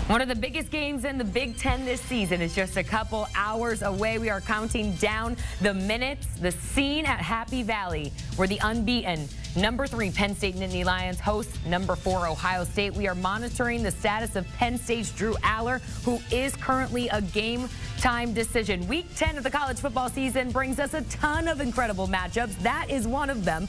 One of the biggest games in the Big Ten this season is just a couple hours away. We are counting down the minutes. The scene at Happy Valley, where the unbeaten #3 Penn State Nittany Lions host #4 Ohio State. We are monitoring the status of Penn State's Drew Aller, who is currently a game-time decision. Week 10 of the college football season brings us a ton of incredible matchups. That is one of them.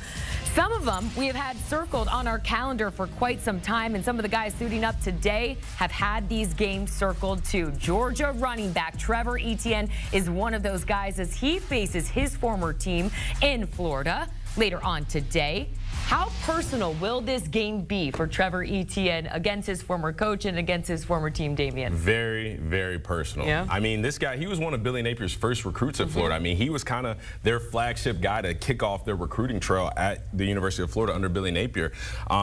Some of them we have had circled on our calendar for quite some time, and some of the guys suiting up today have had these games circled too. Georgia running back Trevor Etienne is one of those guys as he faces his former team in Florida later on today. How personal will this game be for Trevor Etienne against his former coach and against his former team, Damien? Very, very personal. Yeah. I mean, this guy, he was one of Billy Napier's first recruits at Florida. I mean, he was kind of their flagship guy to kick off their recruiting trail at the University of Florida under Billy Napier.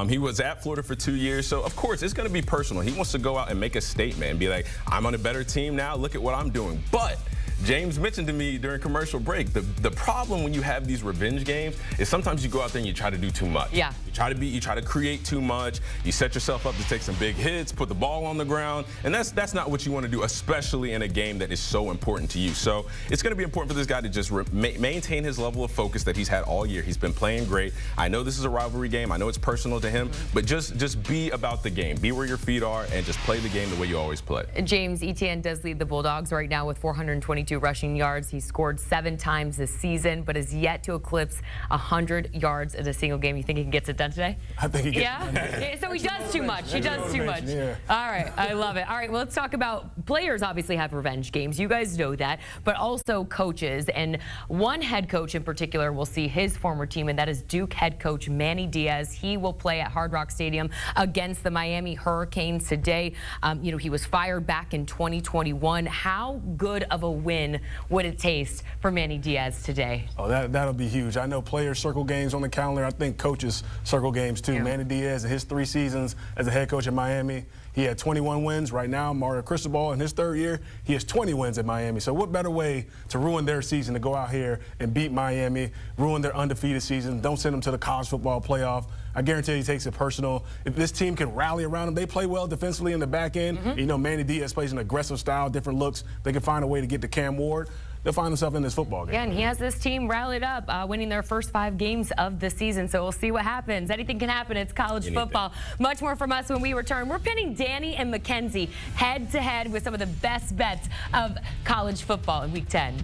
He was at Florida for 2 years, so of course it's going to be personal. He wants to go out and make a statement and be like, I'm on a better team now, look at what I'm doing. But James mentioned to me during commercial break, the problem when you have these revenge games is sometimes you go out there and you try to do too much. Yeah. You try to create too much. You set yourself up to take some big hits, put the ball on the ground, and that's not what you want to do, especially in a game that is so important to you. So it's going to be important for this guy to just maintain his level of focus that he's had all year. He's been playing great. I know this is a rivalry game. I know it's personal to him, but just be about the game. Be where your feet are and just play the game the way you always play. James, Etienne does lead the Bulldogs right now with 422 rushing yards. He's scored 7 times this season, but has yet to eclipse 100 yards in a single game. You think he gets it done today? I think he gets Yeah? So he does too much. He does too much. Yeah. All right. I love it. All right. Well, let's talk about players obviously have revenge games. You guys know that, but also coaches. And one head coach in particular will see his former team, and that is Duke head coach Manny Diaz. He will play at Hard Rock Stadium against the Miami Hurricanes today. He was fired back in 2021. How good of a win would it taste for Manny Diaz today? Oh, that'll be huge. I know players circle games on the calendar. I think coaches circle games too. Yeah. Manny Diaz in his 3 seasons as a head coach at Miami, he had 21 wins. Right now, Mario Cristobal in his 3rd year, he has 20 wins at Miami. So what better way to ruin their season to go out here and beat Miami, ruin their undefeated season, don't send them to the college football playoff. I guarantee he takes it personal. If this team can rally around him, they play well defensively in the back end. You know, Manny Diaz plays an aggressive style, different looks. They can find a way to get to Cam Ward. They'll find themselves in this football game. Yeah, and he has this team rallied up, winning their first 5 games of the season. So we'll see what happens. Anything can happen. It's college football. Much more from us when we return. We're pinning Danny and Mackenzie head-to-head with some of the best bets of college football in Week 10.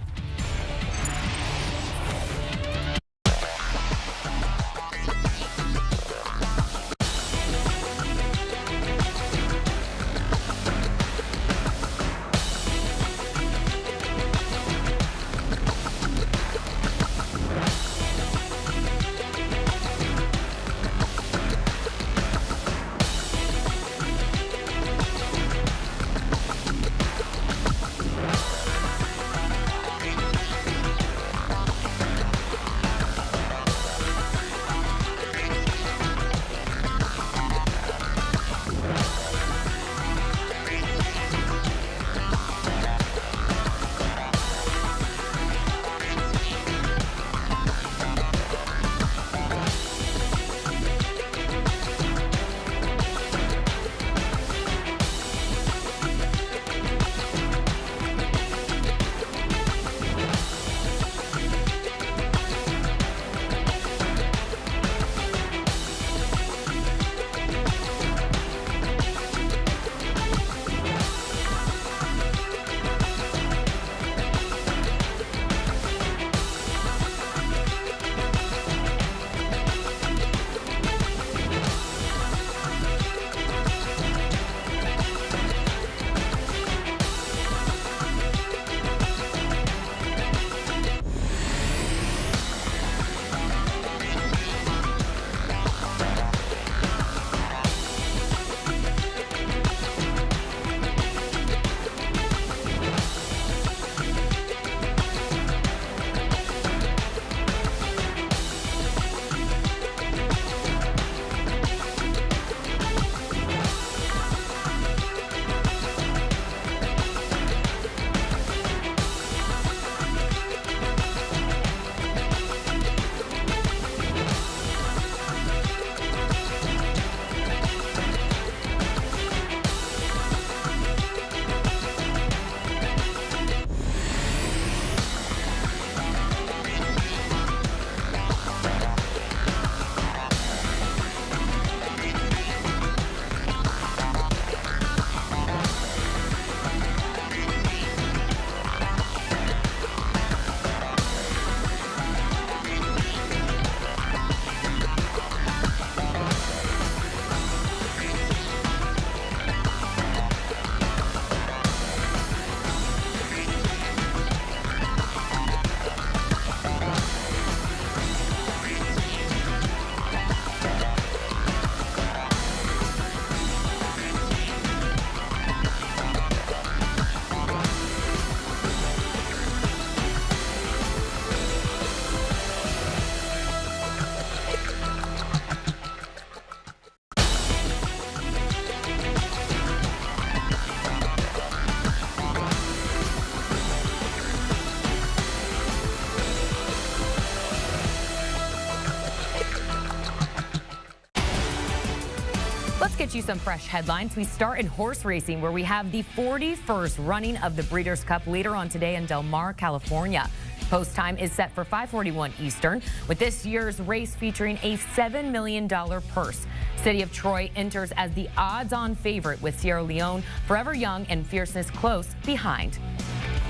get you some fresh headlines. We start in horse racing, where we have the 41st running of the Breeders' Cup later on today in Del Mar, California. Post time is set for 5:41 Eastern, with this year's race featuring a $7 million purse. City of Troy enters as the odds-on favorite, with Sierra Leone, Forever Young, and Fierceness close behind.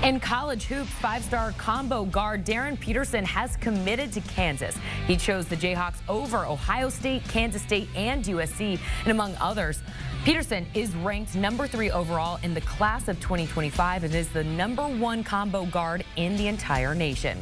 In college hoops, five-star combo guard Darren Peterson has committed to Kansas. He chose the Jayhawks over Ohio State, Kansas State, and USC, and among others. Peterson is ranked number 3 overall in the class of 2025 and is the number 1 combo guard in the entire nation.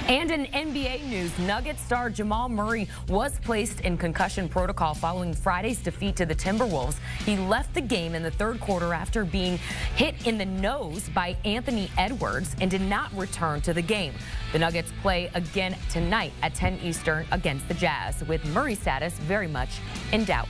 And in NBA news, Nuggets star Jamal Murray was placed in concussion protocol following Friday's defeat to the Timberwolves. He left the game in the third quarter after being hit in the nose by Anthony Edwards and did not return to the game. The Nuggets play again tonight at 10 Eastern against the Jazz, with Murray's status very much in doubt.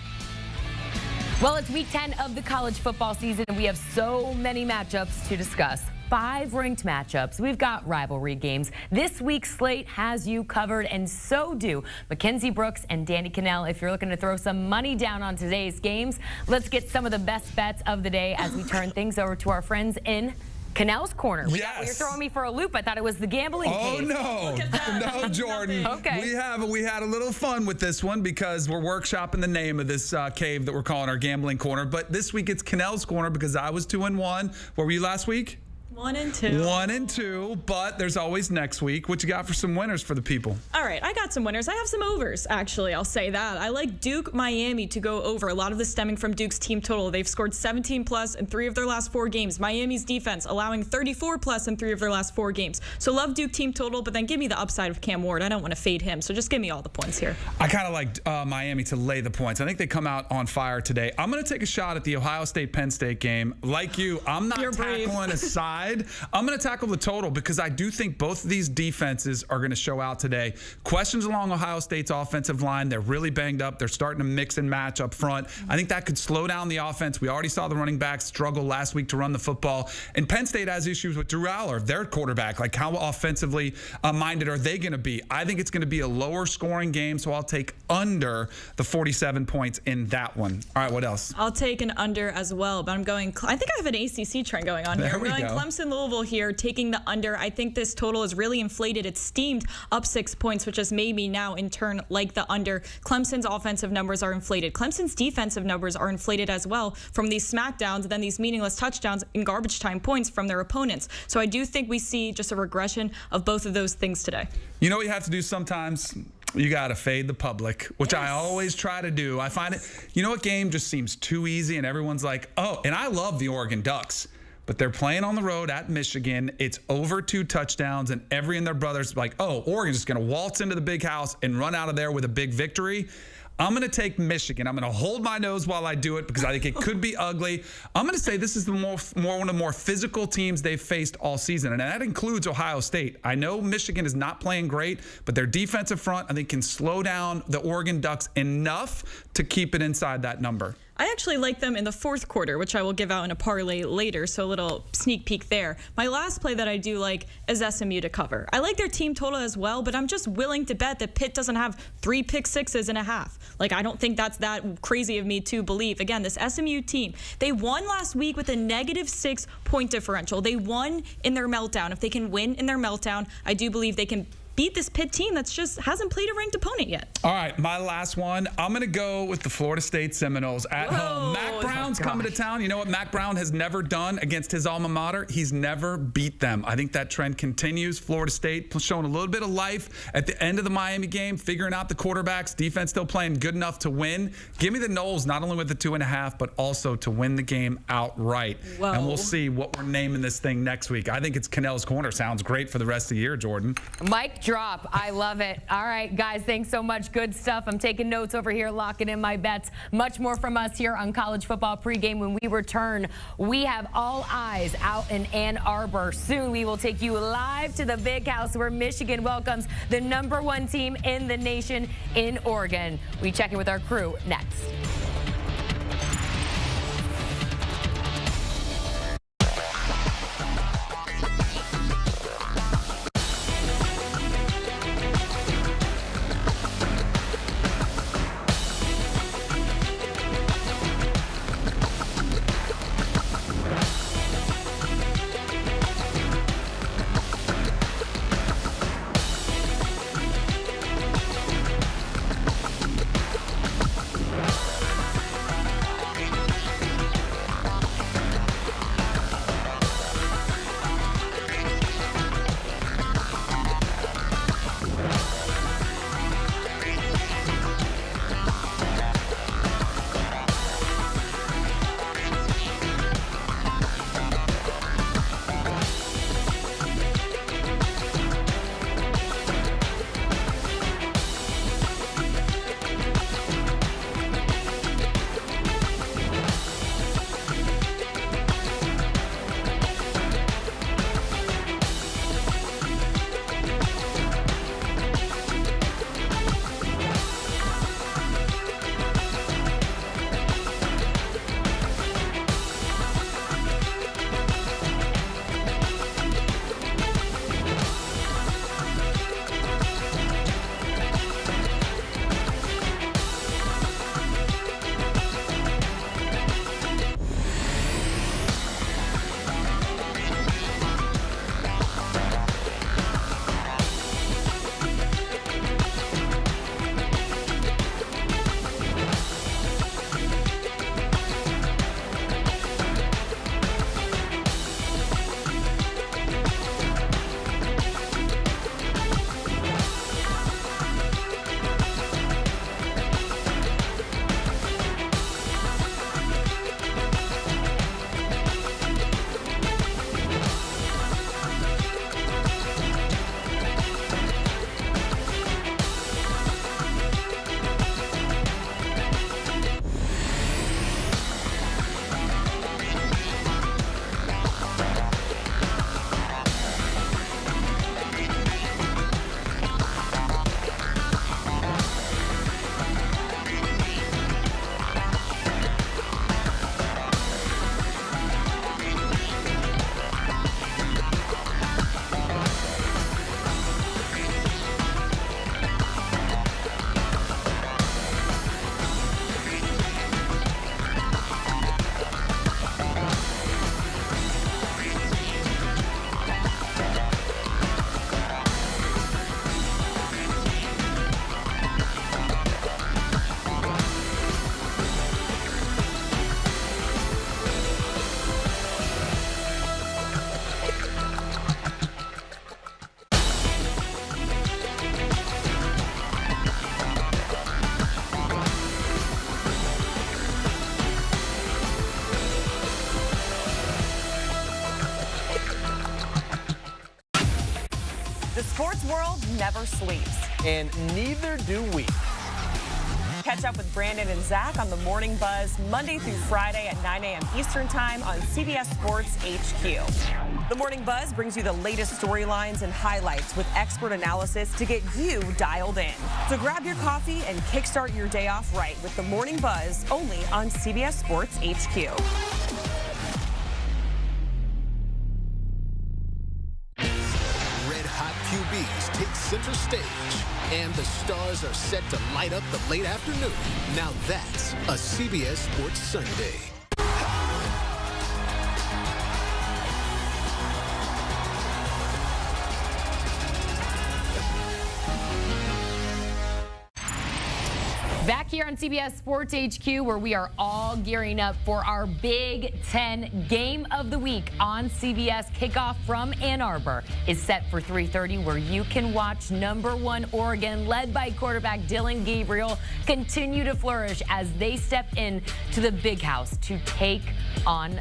Well, it's week 10 of the college football season, and we have so many matchups to discuss. 5 ranked matchups. We've got rivalry games. This week's slate has you covered, and so do Mackenzie Brooks and Danny Kanell. If you're looking to throw some money down on today's games, let's get some of the best bets of the day as we turn things over to our friends in Kanell's Corner. Yes. You're throwing me for a loop. I thought it was the gambling case. Oh, no, Jordan. Okay. We had a little fun with this one because we're workshopping the name of this cave that we're calling our gambling corner. But this week it's Kanell's Corner because I was 2-1. Where were you last week? 1-2. 1-2, but there's always next week. What you got for some winners for the people? All right, I got some winners. I have some overs, actually. I'll say that. I like Duke Miami to go over. A lot of this stemming from Duke's team total. They've scored 17+ in 3 of their last 4 games. Miami's defense allowing 34+ in 3 of their last 4 games. So love Duke team total, but then give me the upside of Cam Ward. I don't want to fade him, so just give me all the points here. I kind of like Miami to lay the points. I think they come out on fire today. I'm going to take a shot at the Ohio State-Penn State game. Like you, I'm not tackling a side. I'm going to tackle the total because I do think both of these defenses are going to show out today. Questions along Ohio State's offensive line. They're really banged up. They're starting to mix and match up front. I think that could slow down the offense. We already saw the running backs struggle last week to run the football. And Penn State has issues with Drew Aller, their quarterback. Like, how offensively minded are they going to be? I think it's going to be a lower scoring game, so I'll take under the 47 points in that one. All right, what else? I'll take an under as well, but I think I have an ACC trend going on here. There we I'm going go. Clemson-Louisville here, taking the under. I think this total is really inflated. It's steamed up 6 points, which has made me now in turn like the under. Clemson's offensive numbers are inflated. Clemson's defensive numbers are inflated as well from these smackdowns and then these meaningless touchdowns in garbage time points from their opponents. So I do think we see just a regression of both of those things today. You know what you have to do sometimes? You got to fade the public, which I always try to do. I find it, you know what game just seems too easy and everyone's like, oh, and I love the Oregon Ducks. But they're playing on the road at Michigan. It's over 2 touchdowns, and every and their brother's like, oh, Oregon's just going to waltz into the big house and run out of there with a big victory. I'm going to take Michigan. I'm going to hold my nose while I do it because I think it could be ugly. I'm going to say this is the one of the more physical teams they've faced all season, and that includes Ohio State. I know Michigan is not playing great, but their defensive front, I think, can slow down the Oregon Ducks enough to keep it inside that number. I actually like them in the 4th quarter, which I will give out in a parlay later, so a little sneak peek there. My last play that I do like is SMU to cover. I like their team total as well, but I'm just willing to bet that Pitt doesn't have 3 pick sixes and a half. Like, I don't think that's that crazy of me to believe. Again, this SMU team, they won last week with a -6 point differential. They won in their meltdown. If they can win in their meltdown, I do believe they can beat this Pitt team that's just hasn't played a ranked opponent yet. All right, my last one. I'm going to go with the Florida State Seminoles at home. Mac Brown's coming to town. You know what Mac Brown has never done against his alma mater? He's never beat them. I think that trend continues. Florida State showing a little bit of life at the end of the Miami game, figuring out the quarterbacks. Defense still playing good enough to win. Give me the Noles, not only with the 2.5, but also to win the game outright. Whoa. And we'll see what we're naming this thing next week. I think it's Kanell's Corner. Sounds great for the rest of the year, Jordan. Mike drop. I love it. All right, guys, thanks so much. Good stuff. I'm taking notes over here, locking in my bets. Much more from us here on College Football Pregame. When we return, we have all eyes out in Ann Arbor. Soon we will take you live to the Big House where Michigan welcomes the #1 team in the nation in Oregon. We check in with our crew next. sports world never sleeps. And neither do we. Catch up with Brandon and Zach on the Morning Buzz Monday through Friday at 9 a.m. Eastern Time on CBS Sports HQ. The Morning Buzz brings you the latest storylines and highlights with expert analysis to get you dialed in. So grab your coffee and kickstart your day off right with the Morning Buzz only on CBS Sports HQ. QBs take center stage, and the stars are set to light up the late afternoon. Now that's a CBS Sports Sunday. Back here on CBS Sports HQ, where we are all gearing up for our Big Ten Game of the Week on CBS. Kickoff from Ann Arbor is set for 3:30, where you can watch #1 Oregon, led by quarterback Dillon Gabriel, continue to flourish as they step in to the Big House to take on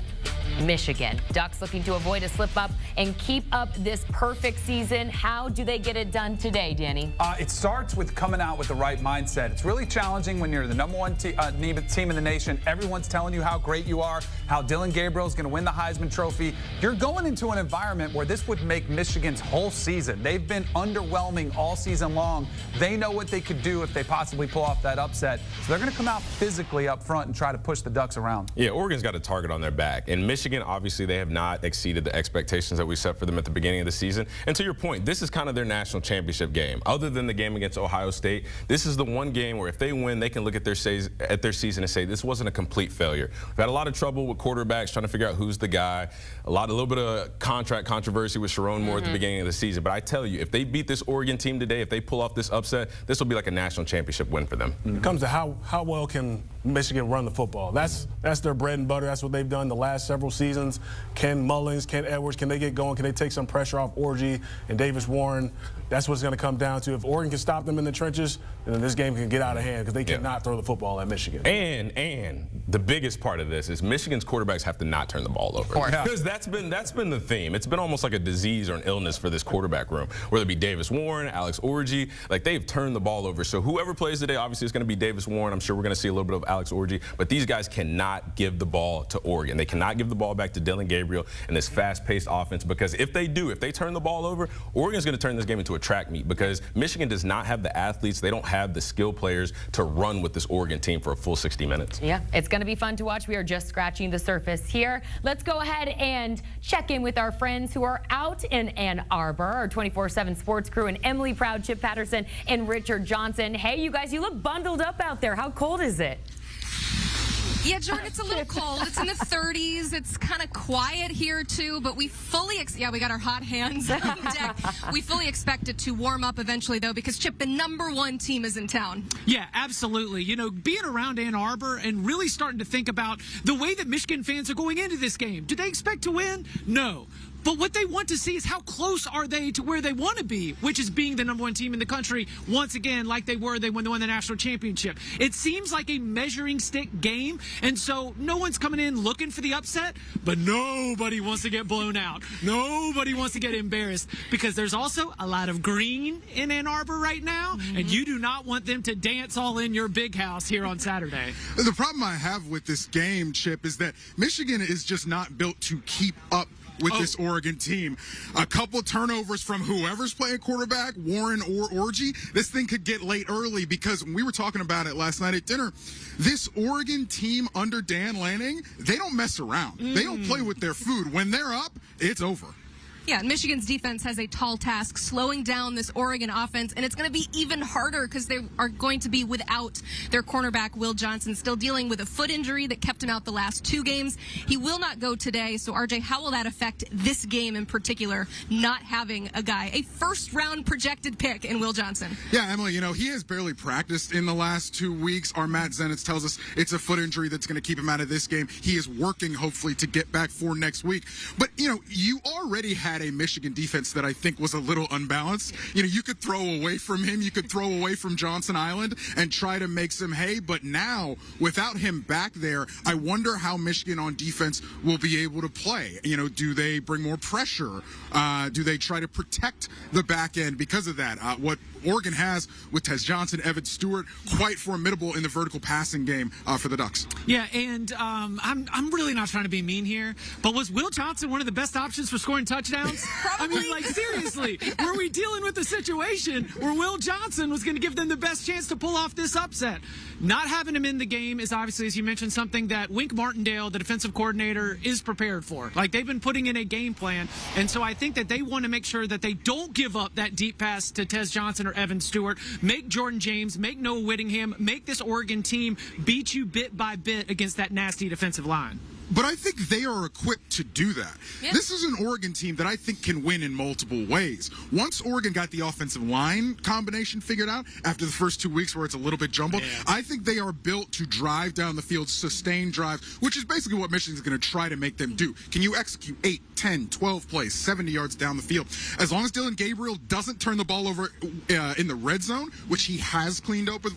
Michigan. Ducks looking to avoid a slip-up and keep up this perfect season. How do they get it done today, Danny? It starts with coming out with the right mindset. It's really challenging when you're the #1 team in the nation. Everyone's telling you how great you are, how Dillon Gabriel is going to win the Heisman Trophy. You're going into an environment where this would make Michigan's whole season. They've been underwhelming all season long. They know what they could do if they possibly pull off that upset. So they're going to come out physically up front and try to push the Ducks around. Yeah, Oregon's got a target on their back. And Michigan, obviously, they have not exceeded the expectations that we set for them at the beginning of the season. And to your point, this is kind of their national championship game. Other than the game against Ohio State, this is the one game where if they win, they can look at their season and say, this wasn't a complete failure. We've had a lot of trouble with quarterbacks trying to figure out who's the guy. A little bit of contract controversy with Sharon Moore at the beginning of the season. But I tell you, if they beat this Oregon team today, if they pull off this upset, this will be like a national championship win for them. It comes to how well can Michigan run the football. That's their bread and butter. That's what they've done the last several seasons. Can Mullins, can Edwards, can they get going? Can they take some pressure off Orji and Davis Warren? That's what it's going to come down to. If Oregon can stop them in the trenches, then this game can get out of hand because they cannot throw the football at Michigan. And the biggest part of this is Michigan's quarterbacks have to not turn the ball over. Because that's been the theme. It's been almost like a disease or an illness for this quarterback room, whether it be Davis Warren, Alex Orji. Like, they've turned the ball over. So whoever plays today, obviously it's going to be Davis Warren. I'm sure we're going to see a little bit of Alex Orji. But these guys cannot give the ball to Oregon. They cannot give the ball back to Dillon Gabriel in this fast-paced offense, because if they turn the ball over, Oregon's going to turn this game into a track meet, because Michigan does not have the athletes, they don't have the skill players to run with this Oregon team for a full 60 minutes. Yeah, it's going to be fun to watch. We are just scratching the surface here. Let's go ahead and check in with our friends who are out in Ann Arbor, our 24/7 sports crew, and Emily Proud, Chip Patterson, and Richard Johnson. Hey, you guys, you look bundled up out there. How cold is it? Yeah, Jordan, it's a little cold. It's in the 30s. It's kind of quiet here, too, but we fully, we got our hot hands on deck. We fully expect it to warm up eventually, though, because, Chip, the #1 team is in town. Yeah, absolutely. You know, being around Ann Arbor and really starting to think about the way that Michigan fans are going into this game. Do they expect to win? No. But what they want to see is how close are they to where they want to be, which is being the #1 team in the country once again, like they were when they won the national championship. It seems like a measuring stick game, and so no one's coming in looking for the upset, but nobody wants to get blown out. Nobody wants to get embarrassed, because there's also a lot of green in Ann Arbor right now, and you do not want them to dance all in your big house here on Saturday. The problem I have with this game, Chip, is that Michigan is just not built to keep up with this Oregon team. A couple turnovers from whoever's playing quarterback, Warren or Orji, this thing could get late early, because when we were talking about it last night at dinner, this Oregon team under Dan Lanning, they don't mess around. They don't play with their food. When they're up, it's over. Yeah, Michigan's defense has a tall task slowing down this Oregon offense, and it's going to be even harder because they are going to be without their cornerback, Will Johnson, still dealing with a foot injury that kept him out the last 2 games. He will not go today. So, RJ, how will that affect this game in particular, not having a guy, a first-round projected pick in Will Johnson? Yeah, Emily, you know, he has barely practiced in the last 2 weeks. Our Matt Zenitz tells us it's a foot injury that's going to keep him out of this game. He is working, hopefully, to get back for next week. But, you know, you already had had a Michigan defense that I think was a little unbalanced. You know, you could throw away from him, you could throw away from Johnson Island and try to make some hay, but now without him back there, I wonder how Michigan on defense will be able to play. You know, do they bring more pressure? Do they try to protect the back end because of that? What Oregon has with Tez Johnson, Evan Stewart, quite formidable in the vertical passing game for the Ducks. Yeah, and I'm really not trying to be mean here, but was Will Johnson one of the best options for scoring touchdowns? I mean, like, seriously, were we dealing with a situation where Will Johnson was going to give them the best chance to pull off this upset? Not having him in the game is obviously, as you mentioned, something that Wink Martindale, the defensive coordinator, is prepared for. Like, they've been putting in a game plan, and so I think that they want to make sure that they don't give up that deep pass to Tez Johnson or Evan Stewart, make Jordan James, make Noah Whittingham, make this Oregon team beat you bit by bit against that nasty defensive line. But I think they are equipped to do that. Yeah. This is an Oregon team that I think can win in multiple ways. Once Oregon got the offensive line combination figured out after the first 2 weeks where it's a little bit jumbled, I think they are built to drive down the field, sustain drive, which is basically what Michigan's going to try to make them do. Can you execute 8, 10, 12 plays, 70 yards down the field? As long as Dylan Gabriel doesn't turn the ball over in the red zone, which he has cleaned up with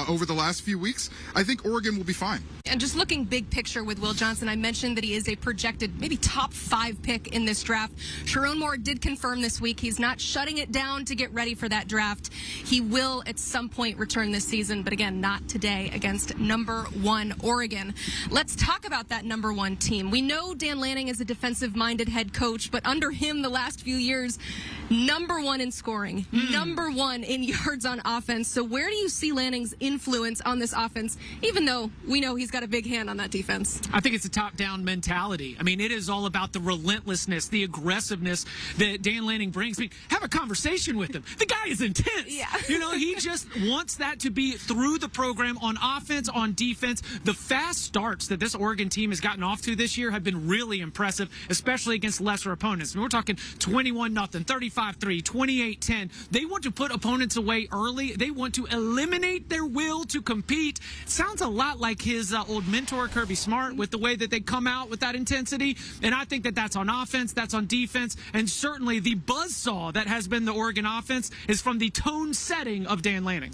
over the last few weeks, I think Oregon will be fine. And just looking big picture with Will Johnson, I mentioned that he is a projected maybe top 5 pick in this draft. Sharon Moore did confirm this week he's not shutting it down to get ready for that draft. He will at some point return this season, but again, not today against number 1 Oregon. Let's talk about that number 1 team. We know Dan Lanning is a defensive-minded head coach, but under him the last few years, number 1 in scoring, number 1 in yards on offense. So where do you see Lanning's influence on this offense, even though we know he's got a big hand on that defense? I think it's a top-down mentality. I mean, it is all about the relentlessness, the aggressiveness that Dan Lanning brings. I mean, have a conversation with him. The guy is intense. Yeah. You know, he just wants that to be through the program on offense, on defense. The fast starts that this Oregon team has gotten off to this year have been really impressive, especially against lesser opponents. I mean, we're talking 21-0, 35-3, 28-10. They want to put opponents away early. They want to eliminate their will to compete. Sounds a lot like his old mentor, Kirby Smart, with the way that they come out with that intensity. And I think that that's on offense, that's on defense, and certainly the buzzsaw that has been the Oregon offense is from the tone setting of Dan Lanning.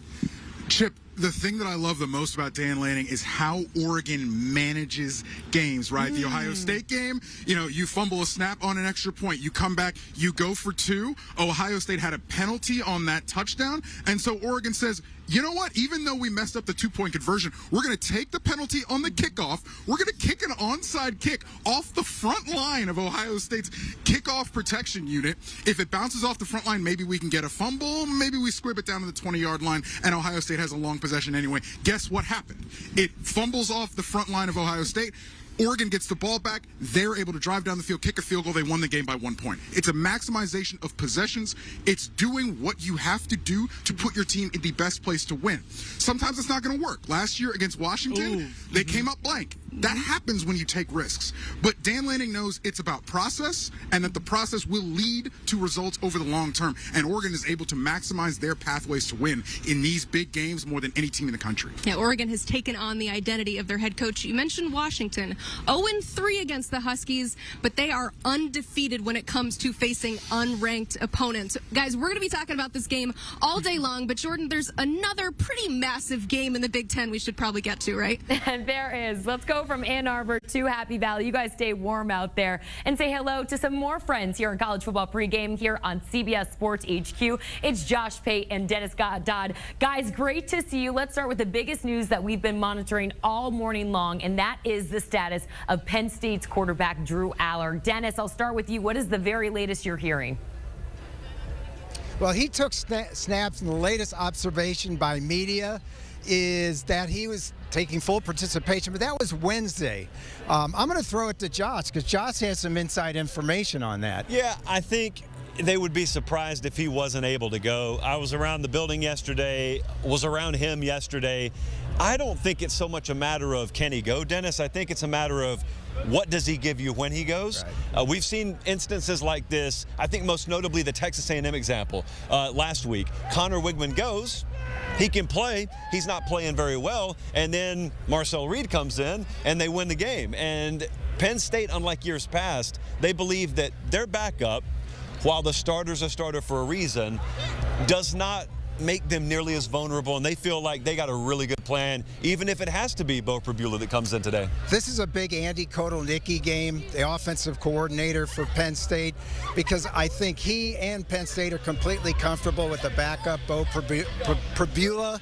Chip, the thing that I love the most about Dan Lanning is how Oregon manages games, right? The Ohio State game, you know, you fumble a snap on an extra point. You come back, you go for 2. Ohio State had a penalty on that touchdown. And so Oregon says, you know what? Even though we messed up the 2-point conversion, we're going to take the penalty on the kickoff. We're going to kick an onside kick off the front line of Ohio State's kickoff protection unit. If it bounces off the front line, maybe we can get a fumble. Maybe we squib it down to the 20-yard line, and Ohio State has a long possession anyway. Guess what happened? It fumbles off the front line of Ohio State. Oregon gets the ball back. They're able to drive down the field, kick a field goal. They won the game by 1 point. It's a maximization of possessions. It's doing what you have to do to put your team in the best place to win. Sometimes it's not going to work. Last year against Washington, they came up blank. That happens when you take risks. But Dan Lanning knows it's about process and that the process will lead to results over the long term. And Oregon is able to maximize their pathways to win in these big games more than any team in the country. Yeah, Oregon has taken on the identity of their head coach. You mentioned Washington. 0-3 against the Huskies, but they are undefeated when it comes to facing unranked opponents. Guys, we're going to be talking about this game all day long, but Jordan, there's another pretty massive game in the Big Ten we should probably get to, right? And there is. Let's go from Ann Arbor to Happy Valley. You guys stay warm out there and say hello to some more friends here in college football pregame here on CBS Sports HQ. It's Josh Pate and Dennis Dodd. Guys, great to see you. Let's start with the biggest news that we've been monitoring all morning long, and that is the status of Penn State's quarterback Drew Aller. Dennis, I'll start with you. What is the very latest you're hearing? Well, he took snaps, and the latest observation by media is that he was taking full participation, but that was Wednesday. I'm going to throw it to Josh because Josh has some inside information on that. Yeah, I think they would be surprised if he wasn't able to go. I was around the building yesterday, was around him yesterday. I don't think it's so much a matter of can he go, Dennis. I think it's a matter of what does he give you when he goes? Right. We've seen instances like this, I think most notably the Texas A&M example last week. Connor Wigman goes, he can play, he's not playing very well, and then Marcel Reed comes in and they win the game. And Penn State, unlike years past, they believe that their backup while the starter's a starter for a reason, does not make them nearly as vulnerable, and they feel like they got a really good plan, even if it has to be Bo Prabula that comes in today. This is a big Andy Kotelnicki game, the offensive coordinator for Penn State, because I think he and Penn State are completely comfortable with the backup Bo Prabula.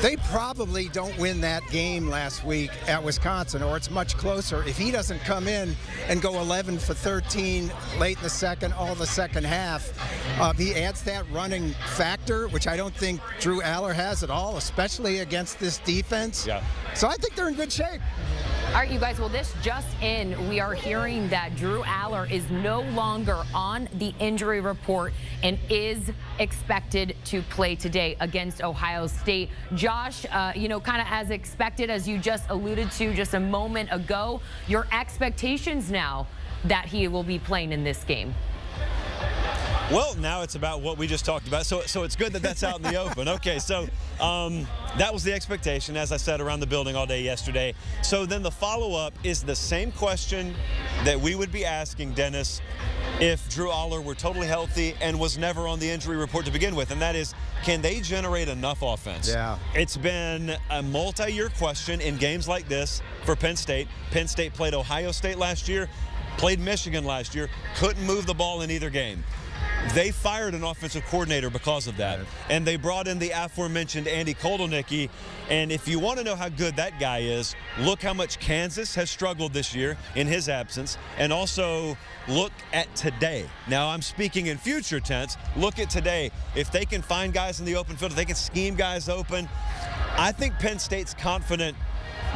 They probably don't win that game last week at Wisconsin, or it's much closer if he doesn't come in and go 11 for 13 late in the second, all the second half. He adds that running factor, which I don't think Drew Aller has at all, especially against this defense. Yeah. So I think they're in good shape. All right, you guys, well, this just in, we are hearing that Drew Aller is no longer on the injury report and is expected to play today against Ohio State. Josh, kind of as expected, as you just alluded to just a moment ago, your expectations now that he will be playing in this game? Well, now it's about what we just talked about, so it's good that that's out in the open. Okay, so that was the expectation, as I said, around the building all day yesterday. So then the follow-up is the same question that we would be asking, Dennis, if Drew Aller were totally healthy and was never on the injury report to begin with, and that is, can they generate enough offense? Yeah. It's been a multi-year question in games like this for Penn State. Penn State played Ohio State last year, played Michigan last year, couldn't move the ball in either game. They fired an offensive coordinator because of that, and they brought in the aforementioned Andy Kotelnicki. And if you want to know how good that guy is, look how much Kansas has struggled this year in his absence, and also look at today. Now, I'm speaking in future tense. Look at today. If they can find guys in the open field, if they can scheme guys open, I think Penn State's confident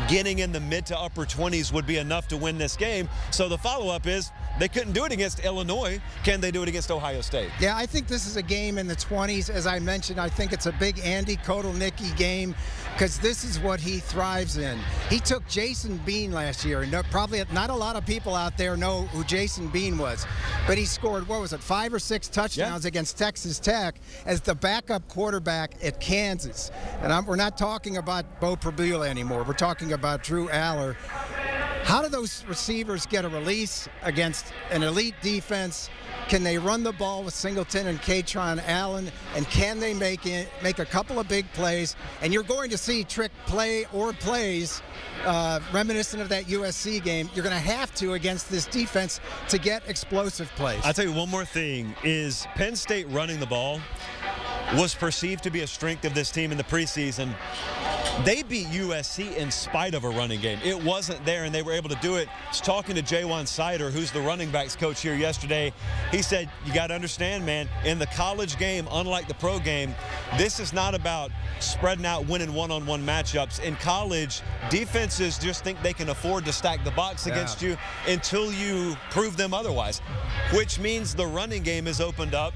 getting in the mid to upper 20s would be enough to win this game. So the follow-up is, they couldn't do it against Illinois. Can they do it against Ohio State? Yeah, I think this is a game in the 20s. As I mentioned, I think it's a big Andy Kotelnicki game because this is what he thrives in. He took Jason Bean last year, and probably not a lot of people out there know who Jason Bean was, but he scored, 5 or 6 touchdowns against Texas Tech as the backup quarterback at Kansas. And we're not talking about Bo Prabula anymore. We're talking about Drew Aller. How do those receivers get a release against an elite defense? Can they run the ball with Singleton and Katron Allen? And can they make a couple of big plays? And you're going to see trick play or plays reminiscent of that USC game. You're going to have to against this defense to get explosive plays. I'll tell you one more thing is Penn State running the ball was perceived to be a strength of this team in the preseason. They beat USC in spite of a running game. It wasn't there, and they were able to do it. I was talking to Jaywan Sider, who's the running backs coach here yesterday. He said, you got to understand, man, in the college game, unlike the pro game, this is not about spreading out winning one-on-one matchups. In college, defenses just think they can afford to stack the box against you until you prove them otherwise, which means the running game is opened up,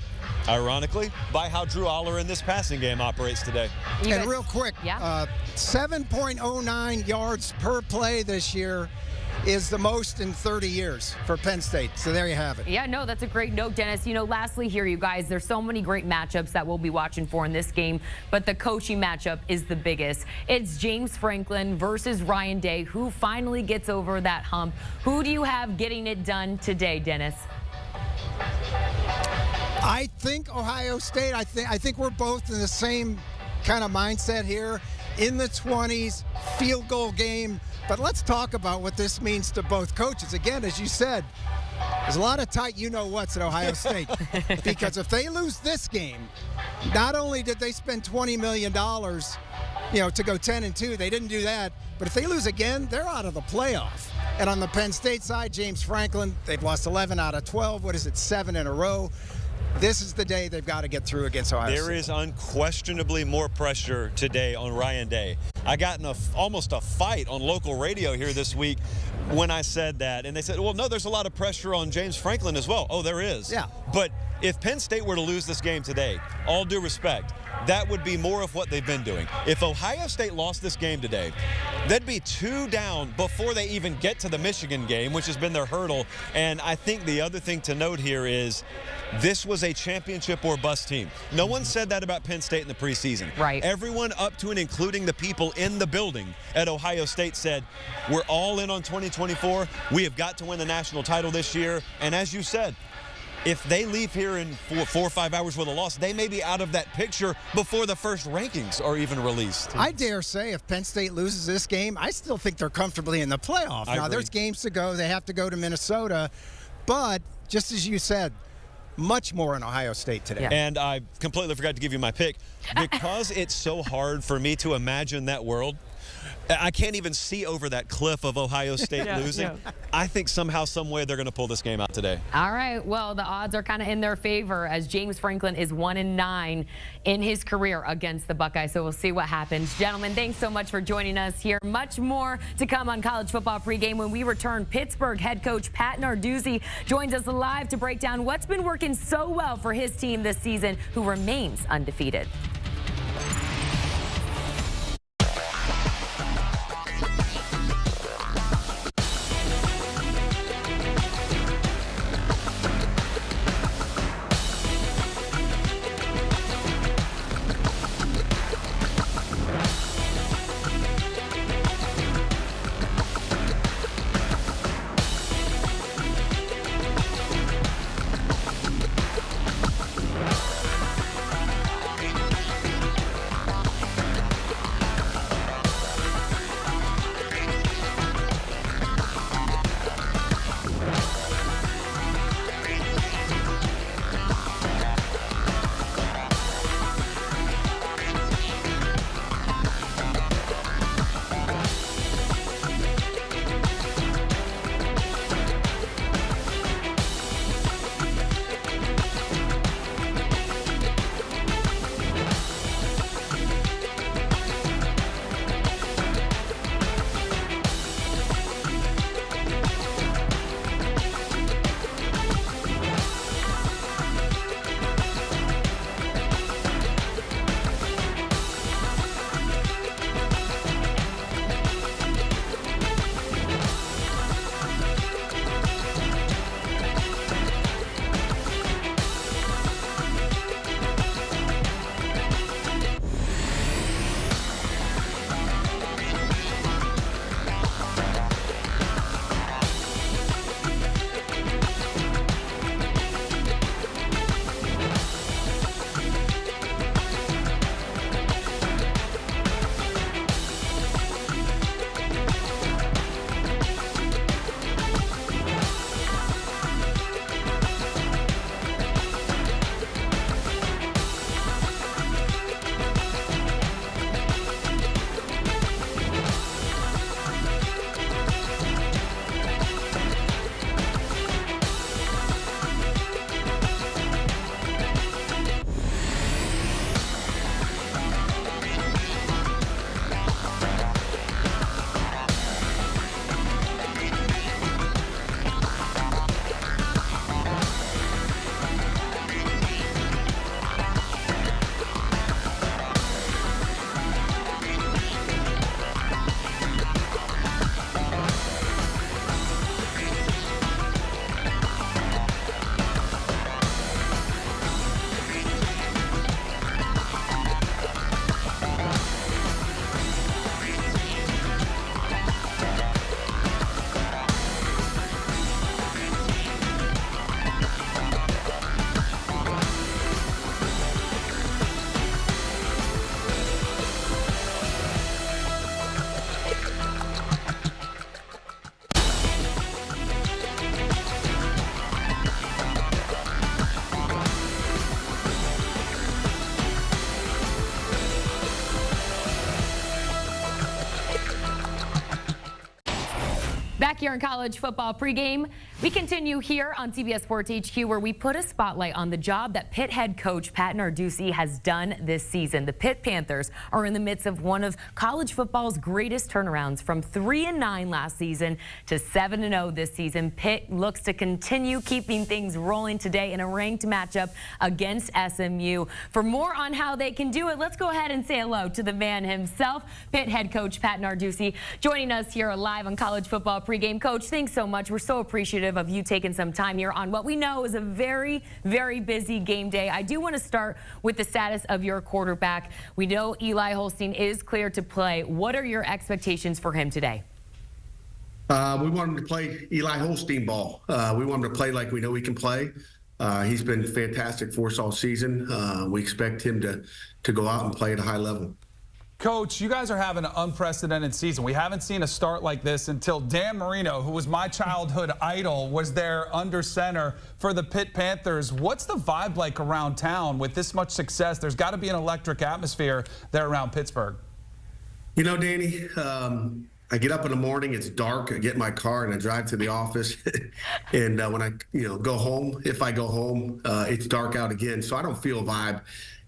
ironically, by how Drew Aller in this passing game operates today. And real quick, 7.09 yards per play this year is the most in 30 years for Penn State. So there you have it. Yeah, no, that's a great note, Dennis. Lastly here, you guys, there's so many great matchups that we'll be watching for in this game, but the coaching matchup is the biggest. It's James Franklin versus Ryan Day. Who finally gets over that hump? Who do you have getting it done today, Dennis? I think Ohio State. I think we're both in the same kind of mindset here. In the 20s, field goal game. But let's talk about what this means to both coaches. Again, as you said, there's a lot of tight you-know-whats at Ohio State. Because if they lose this game, not only did they spend $20 million, to go 10-2, they didn't do that. But if they lose again, they're out of the playoff. And on the Penn State side, James Franklin, they've lost 11 out of 12. 7 in a row? This is the day they've got to get through against Ohio State. There is unquestionably more pressure today on Ryan Day. I got in almost a fight on local radio here this week when I said that. And they said, well, no, there's a lot of pressure on James Franklin as well. Oh, there is. Yeah. But if Penn State were to lose this game today, all due respect, that would be more of what they've been doing. If Ohio State lost this game today, they'd be 2 down before they even get to the Michigan game, which has been their hurdle. And I think the other thing to note here is this was a championship or bust team. No one said that about Penn State in the preseason. Right. Everyone up to and including the people in the building at Ohio State said, we're all in on 2024. We have got to win the national title this year. And as you said, if they leave here in 4 or 5 hours with a loss, they may be out of that picture before the first rankings are even released. I dare say if Penn State loses this game, I still think they're comfortably in the playoff. Now, there's games to go. They have to go to Minnesota. But just as you said, much more in Ohio State today. Yeah. And I completely forgot to give you my pick. Because it's so hard for me to imagine that world, I can't even see over that cliff of Ohio State losing. I think somehow, some way, they're going to pull this game out today. All right. Well, the odds are kind of in their favor as James Franklin is 1-9 in his career against the Buckeyes. So we'll see what happens. Gentlemen, thanks so much for joining us here. Much more to come on College Football Pregame when we return. Pittsburgh head coach Pat Narduzzi joins us live to break down what's been working so well for his team this season, who remains undefeated. Back here in College Football Pregame, we continue here on CBS Sports HQ, where we put a spotlight on the job that Pitt head coach Pat Narduzzi has done this season. The Pitt Panthers are in the midst of one of college football's greatest turnarounds, from 3-9 last season to 7-0 this season. Pitt looks to continue keeping things rolling today in a ranked matchup against SMU. For more on how they can do it, let's go ahead and say hello to the man himself, Pitt head coach Pat Narduzzi, joining us here live on College Football Pregame. Coach, thanks so much. We're so appreciative of you taking some time here on what we know is a very, very busy game day. I do want to start with the status of your quarterback. We know Eli Holstein is clear to play. What are your expectations for him today? We want him to play Eli Holstein ball. We want him to play like we know he can play. He's been fantastic for us all season. We expect him to go out and play at a high level. Coach, you guys are having an unprecedented season. We haven't seen a start like this until Dan Marino, who was my childhood idol, was there under center for the Pitt Panthers. What's the vibe like around town with this much success? There's got to be an electric atmosphere there around Pittsburgh. You know, Danny, I get up in the morning, it's dark, I get in my car and I drive to the office. And when I go home, if I go home, it's dark out again. So I don't feel a vibe.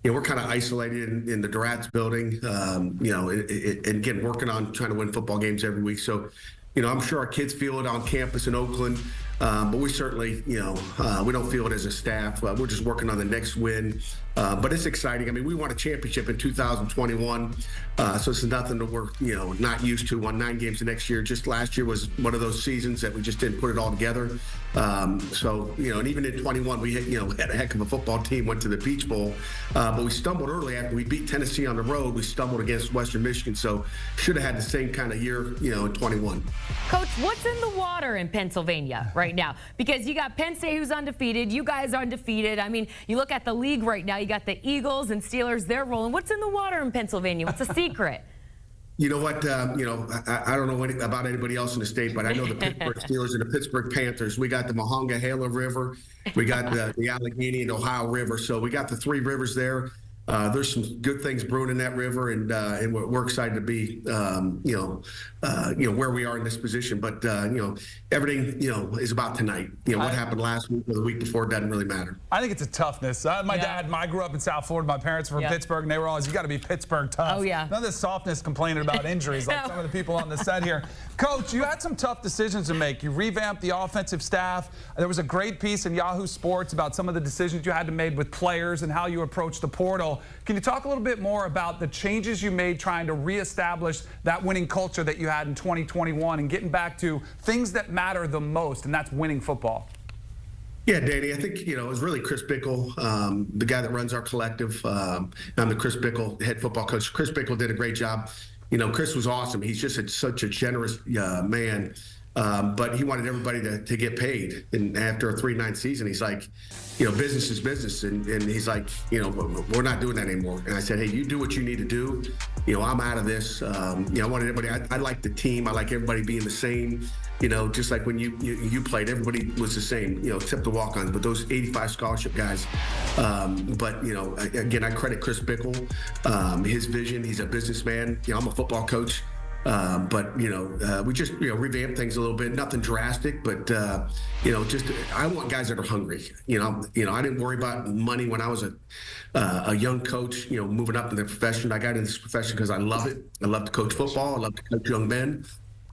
We're kind of isolated in the Durant's building, and again, working on trying to win football games every week. So, I'm sure our kids feel it on campus in Oakland, but we certainly, we don't feel it as a staff. We're just working on the next win. But it's exciting. I mean, we won a championship in 2021, so this is nothing that we're, not used to. Won 9 games the next year. Just last year was one of those seasons that we just didn't put it all together. So, and even in 21, we had a heck of a football team, went to the Peach Bowl, but we stumbled early after we beat Tennessee on the road. We stumbled against Western Michigan, so should have had the same kind of year, in 21. Coach, what's in the water in Pennsylvania right now? Because you got Penn State, who's undefeated. You guys are undefeated. I mean, you look at the league right now. You got the Eagles and Steelers. They're rolling. What's in the water in Pennsylvania? What's the secret? You know what? I don't know about anybody else in the state, but I know the Pittsburgh Steelers and the Pittsburgh Panthers. We got the Monongahela River. We got the Allegheny and Ohio River. So we got the 3 rivers there. There's some good things brewing in that river, and we're excited to be, where we are in this position. But everything, is about tonight. What happened last week or the week before doesn't really matter. I think it's a toughness. I grew up in South Florida. My parents were from Pittsburgh, and they were always, you got to be Pittsburgh tough. Oh, yeah. None of this softness complaining about injuries like some of the people on the set here. Coach, you had some tough decisions to make. You revamped the offensive staff. There was a great piece in Yahoo Sports about some of the decisions you had to make with players and how you approached the portal. Can you talk a little bit more about the changes you made trying to reestablish that winning culture that you had in 2021 and getting back to things that matter the most, and that's winning football? Yeah, Danny, I think, it was really Chris Bickle, the guy that runs our collective. I'm the Chris Bickle head football coach. Chris Bickle did a great job. Chris was awesome. He's just such a generous man. But he wanted everybody to get paid. And after a 3-9 season, he's like, business is business. And he's like, we're not doing that anymore. And I said, hey, you do what you need to do. I'm out of this. I wanted everybody, I like the team. I like everybody being the same. Just like when you played, everybody was the same, except the walk-ons, but those 85 scholarship guys. But, again, I credit Chris Bickle, his vision. He's a businessman. I'm a football coach. But we just revamped things a little bit. Nothing drastic, but just I want guys that are hungry. I didn't worry about money when I was a young coach. Moving up in the profession, I got into this profession because I love it. I love to coach football. I love to coach young men.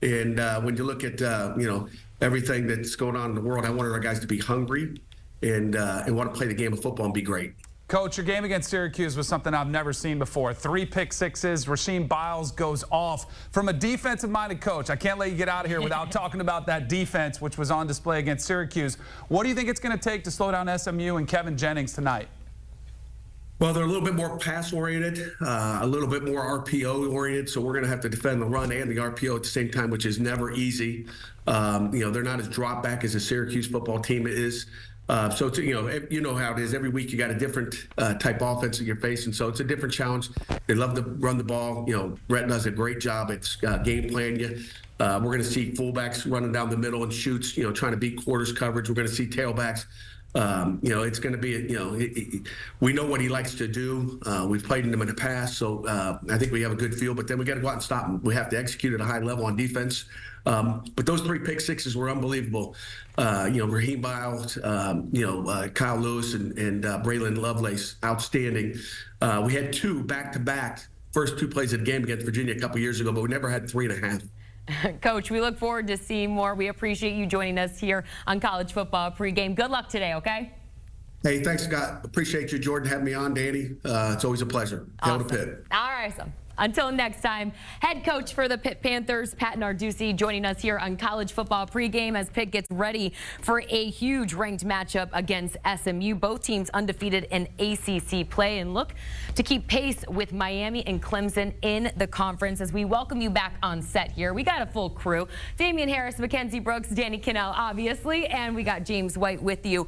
And when you look at everything that's going on in the world, I wanted our guys to be hungry and want to play the game of football and be great. Coach, your game against Syracuse was something I've never seen before. 3 pick sixes. Rasheem Biles goes off. From a defensive-minded coach, I can't let you get out of here without talking about that defense, which was on display against Syracuse. What do you think it's going to take to slow down SMU and Kevin Jennings tonight? Well, they're a little bit more pass-oriented, a little bit more RPO-oriented, so we're going to have to defend the run and the RPO at the same time, which is never easy. They're not as drop-back as the Syracuse football team is. So it's, you know how it is. Every week you got a different type of offense that you're facing, so it's a different challenge. They love to run the ball. Brett does a great job at game planning you. We're going to see fullbacks running down the middle and shoots, trying to beat quarters coverage. We're going to see tailbacks. It's going to be, we know what he likes to do. We've played him in the past, so I think we have a good feel. But then we got to go out and stop him. We have to execute at a high level on defense. But those 3 pick sixes were unbelievable. Raheem Biles, Kyle Lewis, and Braylon Lovelace, outstanding. We had 2 back-to-back first 2 plays of the game against Virginia a couple years ago, but we never had 3.5. Coach, we look forward to seeing more. We appreciate you joining us here on College Football Pregame. Good luck today, okay? Hey, thanks, Scott. Appreciate you, Jordan, having me on, Danny. It's always a pleasure. Awesome. Hail to Pitt. All right, Until next time, head coach for the Pitt Panthers, Pat Narduzzi, joining us here on College Football Pregame as Pitt gets ready for a huge ranked matchup against SMU. Both teams undefeated in ACC play and look to keep pace with Miami and Clemson in the conference. As we welcome you back on set here, we got a full crew. Damien Harris, Mackenzie Brooks, Danny Kanell, obviously, and we got James White with you.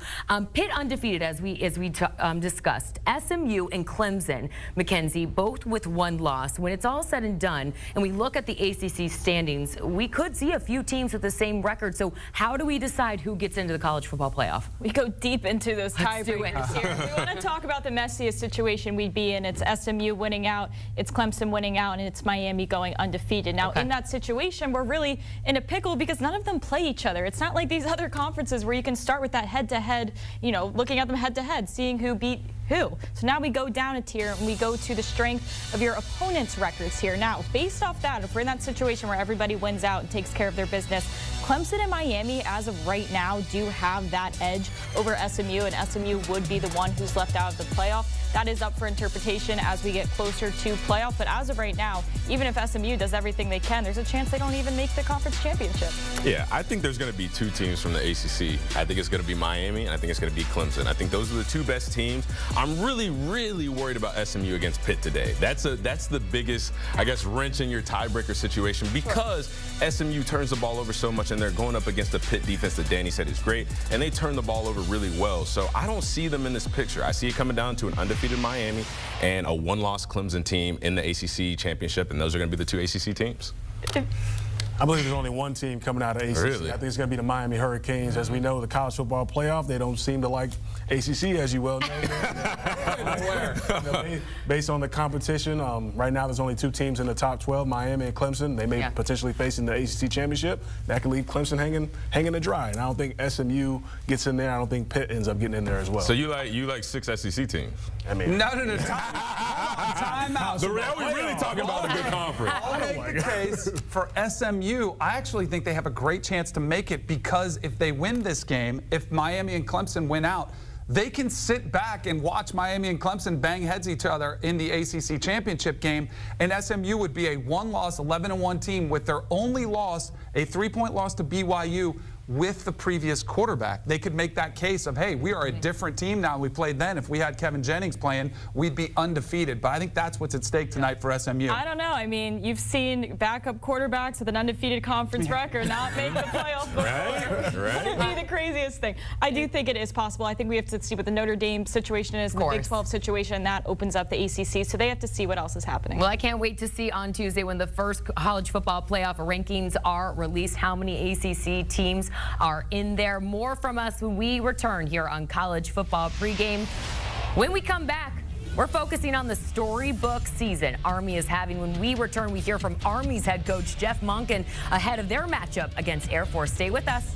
Pitt undefeated, as we discussed. SMU and Clemson, Mackenzie, both with one loss. When it's all said and done, and we look at the ACC standings, we could see a few teams with the same record. So how do we decide who gets into the college football playoff? We go deep into those tiebreakers here. We want to talk about the messiest situation we'd be in. It's SMU winning out, it's Clemson winning out, and it's Miami going undefeated. Now, in that situation, we're really in a pickle because none of them play each other. It's not like these other conferences where you can start with that head-to-head, you know, looking at them head-to-head, seeing who beat who. So now we go down a tier and we go to the strength of your opponent's records here. Now, based off that, if we're in that situation where everybody wins out and takes care of their business, Clemson and Miami, as of right now, do have that edge over SMU, and SMU would be the one who's left out of the playoff. That is up for interpretation as we get closer to playoff. But as of right now, even if SMU does everything they can, there's a chance they don't even make the conference championship. Yeah, I think there's going to be two teams from the ACC. I think it's going to be Miami, and I think it's going to be Clemson. I think those are the two best teams. I'm really, really worried about SMU against Pitt today. That's the biggest, I guess, wrench in your tiebreaker situation because SMU turns the ball over so much, and they're going up against a Pitt defense that Danny said is great, and they turn the ball over really well. So I don't see them in this picture. I see it coming down to an undefeated Miami and a one-loss Clemson team in the ACC championship, and those are going to be the two ACC teams. I believe there's only one team coming out of ACC. Really? I think it's going to be the Miami Hurricanes. As we know, the college football playoff, they don't seem to like ACC, as you well know. Based on the competition, right now there's only two teams in the top 12, Miami and Clemson. They may potentially face in the ACC championship. That could leave Clemson hanging to dry. And I don't think SMU gets in there. I don't think Pitt ends up getting in there as well. So you like 6 SEC teams? I mean, no. Time out. So now we're really talking about a good conference. I'll make the case for SMU. I actually think they have a great chance to make it because if they win this game, if Miami and Clemson win out, they can sit back and watch Miami and Clemson bang heads each other in the ACC championship game, and SMU would be a one-loss, 11-1 team with their only loss, a 3-point loss to BYU, with the previous quarterback. They could make that case of, hey, we are a different team now. We played then. If we had Kevin Jennings playing, we'd be undefeated. But I think that's what's at stake tonight for SMU. I don't know. I mean, you've seen backup quarterbacks with an undefeated conference record not make the playoff before. Right. Wouldn't be the craziest thing. I do think it is possible. I think we have to see what the Notre Dame situation is, the Big 12 situation. That opens up the ACC, so they have to see what else is happening. Well, I can't wait to see on Tuesday when the first college football playoff rankings are released how many ACC teams are in there. More from us when we return here on College Football Pregame. When we come back, we're focusing on the storybook season Army is having. When we return, we hear from Army's head coach Jeff Monken ahead of their matchup against Air Force. Stay with us.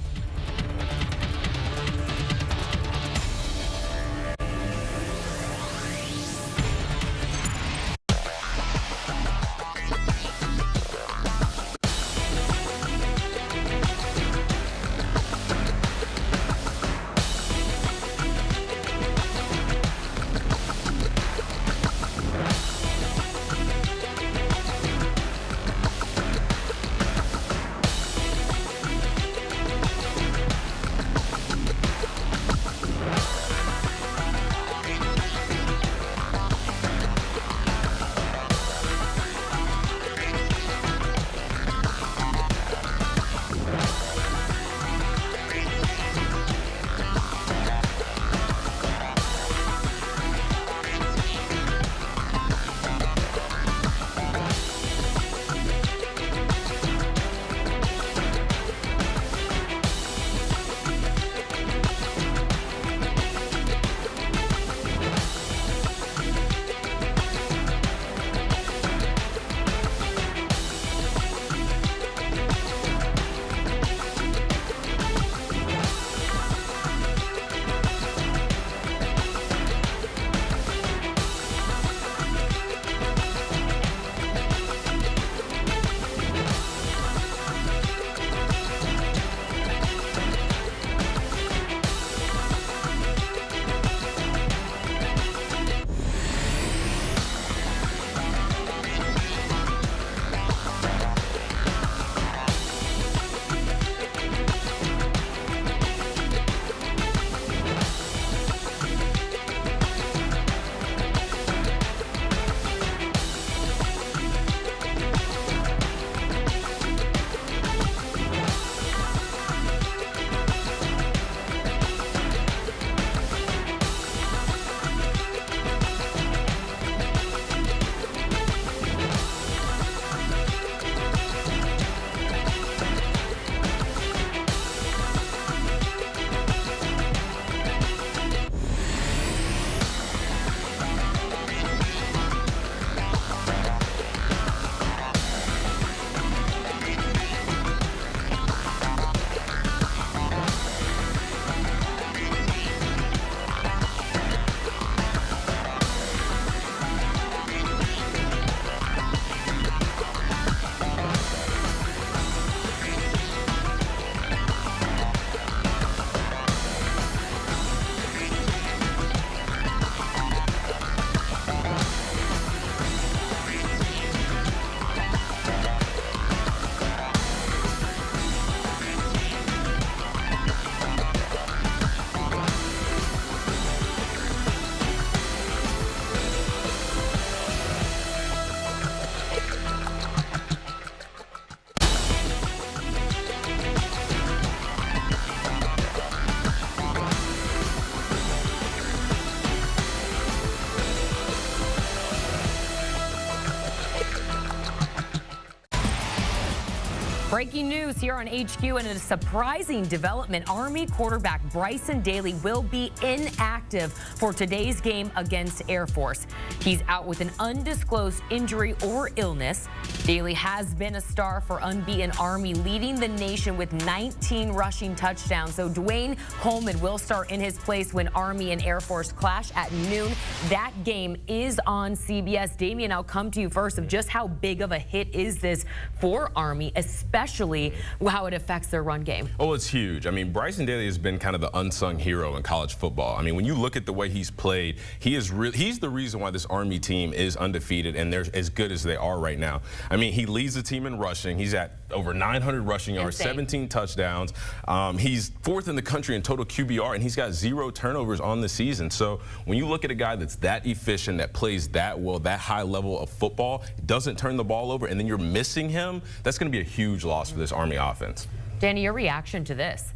Breaking news here on HQ, and a surprising development. Army quarterback Bryson Daly will be inactive for today's game against Air Force. He's out with an undisclosed injury or illness. Daly has been a star for unbeaten Army, leading the nation with 19 rushing touchdowns. So Dwayne Coleman will start in his place when Army and Air Force clash at noon. That game is on CBS. Damien, I'll come to you first of just how big of a hit is this for Army, especially how it affects their run game. Oh, it's huge. I mean, Bryson Daly has been kind of the unsung hero in college football. I mean, when you look at the way he's played, he's the reason why this Army team is undefeated and they're as good as they are right now. I mean, he leads the team in rushing. He's at over 900 rushing yards, 17 touchdowns. He's fourth in the country in total QBR, and he's got 0 turnovers on the season. So when you look at a guy that's that efficient, that plays that well, that high level of football, doesn't turn the ball over, and then you're missing him, that's going to be a huge loss for this Army offense. Danny, your reaction to this?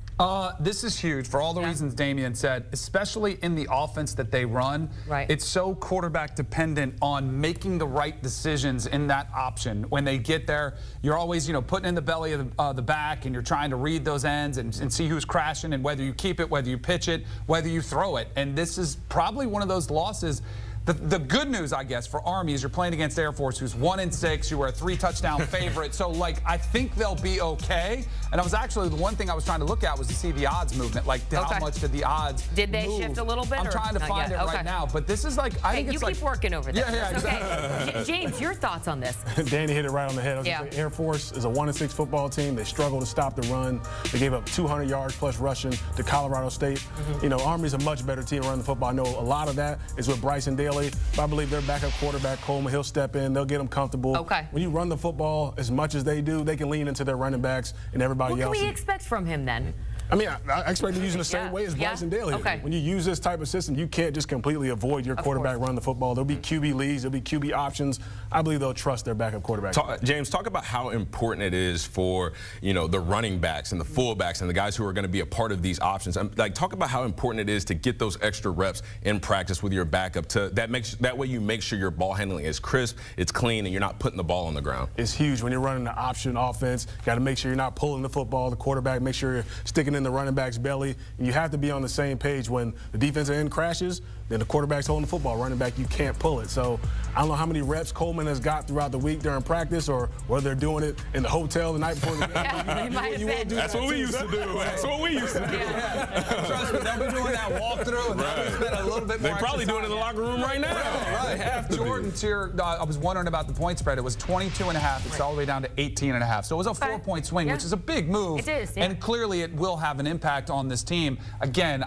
This is huge for all the reasons Damien said, especially in the offense that they run. Right. It's so quarterback dependent on making the right decisions in that option. When they get there, you're always, putting in the belly of the back, and you're trying to read those ends and see who's crashing, and whether you keep it, whether you pitch it, whether you throw it. And this is probably one of those losses. The good news, I guess, for Army is you're playing against Air Force, who's 1-6. You were a 3-touchdown favorite. So, I think they'll be okay. And I was actually, the one thing I was trying to look at was to see the odds movement. How much did the odds Did they move? shift a little bit? I'm trying to find it right now. But this is I think it's you keep working over there. Yeah, exactly. Okay. James, your thoughts on this? Danny hit it right on the head. I was gonna say, Air Force is a 1-6 football team. They struggle to stop the run. They gave up 200 yards plus rushing to Colorado State. Army's a much better team to run the football. I know a lot of that is with Bryson Daly. But I believe their backup quarterback, Coleman, he'll step in. They'll get them comfortable. Okay. When you run the football as much as they do, they can lean into their running backs and everybody else. What can we expect from him then? I mean, I expect him using the same way as Bryson Daly. Okay. When you use this type of system, you can't just completely avoid your quarterback running the football. There'll be QB leads, there'll be QB options. I believe they'll trust their backup quarterback. James, talk about how important it is for, the running backs and the fullbacks and the guys who are going to be a part of these options. Talk about how important it is to get those extra reps in practice with your backup. That way you make sure your ball handling is crisp, it's clean, and you're not putting the ball on the ground. It's huge when you're running the option offense. You got to make sure you're not pulling the football, the quarterback, make sure you're sticking in the running back's belly. And you have to be on the same page. When the defensive end crashes, then the quarterback's holding the football. Running back, you can't pull it. So I don't know how many reps Coleman has got throughout the week during practice, or whether they're doing it in the hotel the night before the game. That's what we used to do. That's what we used to do. Trust me, they'll be doing that walkthrough, and they'll spend a little bit more. They're probably doing it in the locker room right now. Right. They have to Jordan, I was wondering about the point spread. It was 22.5. It's all the way down to 18.5. So it was a 4-point swing, which is a big move. It is, and clearly it will have an impact on this team. Again,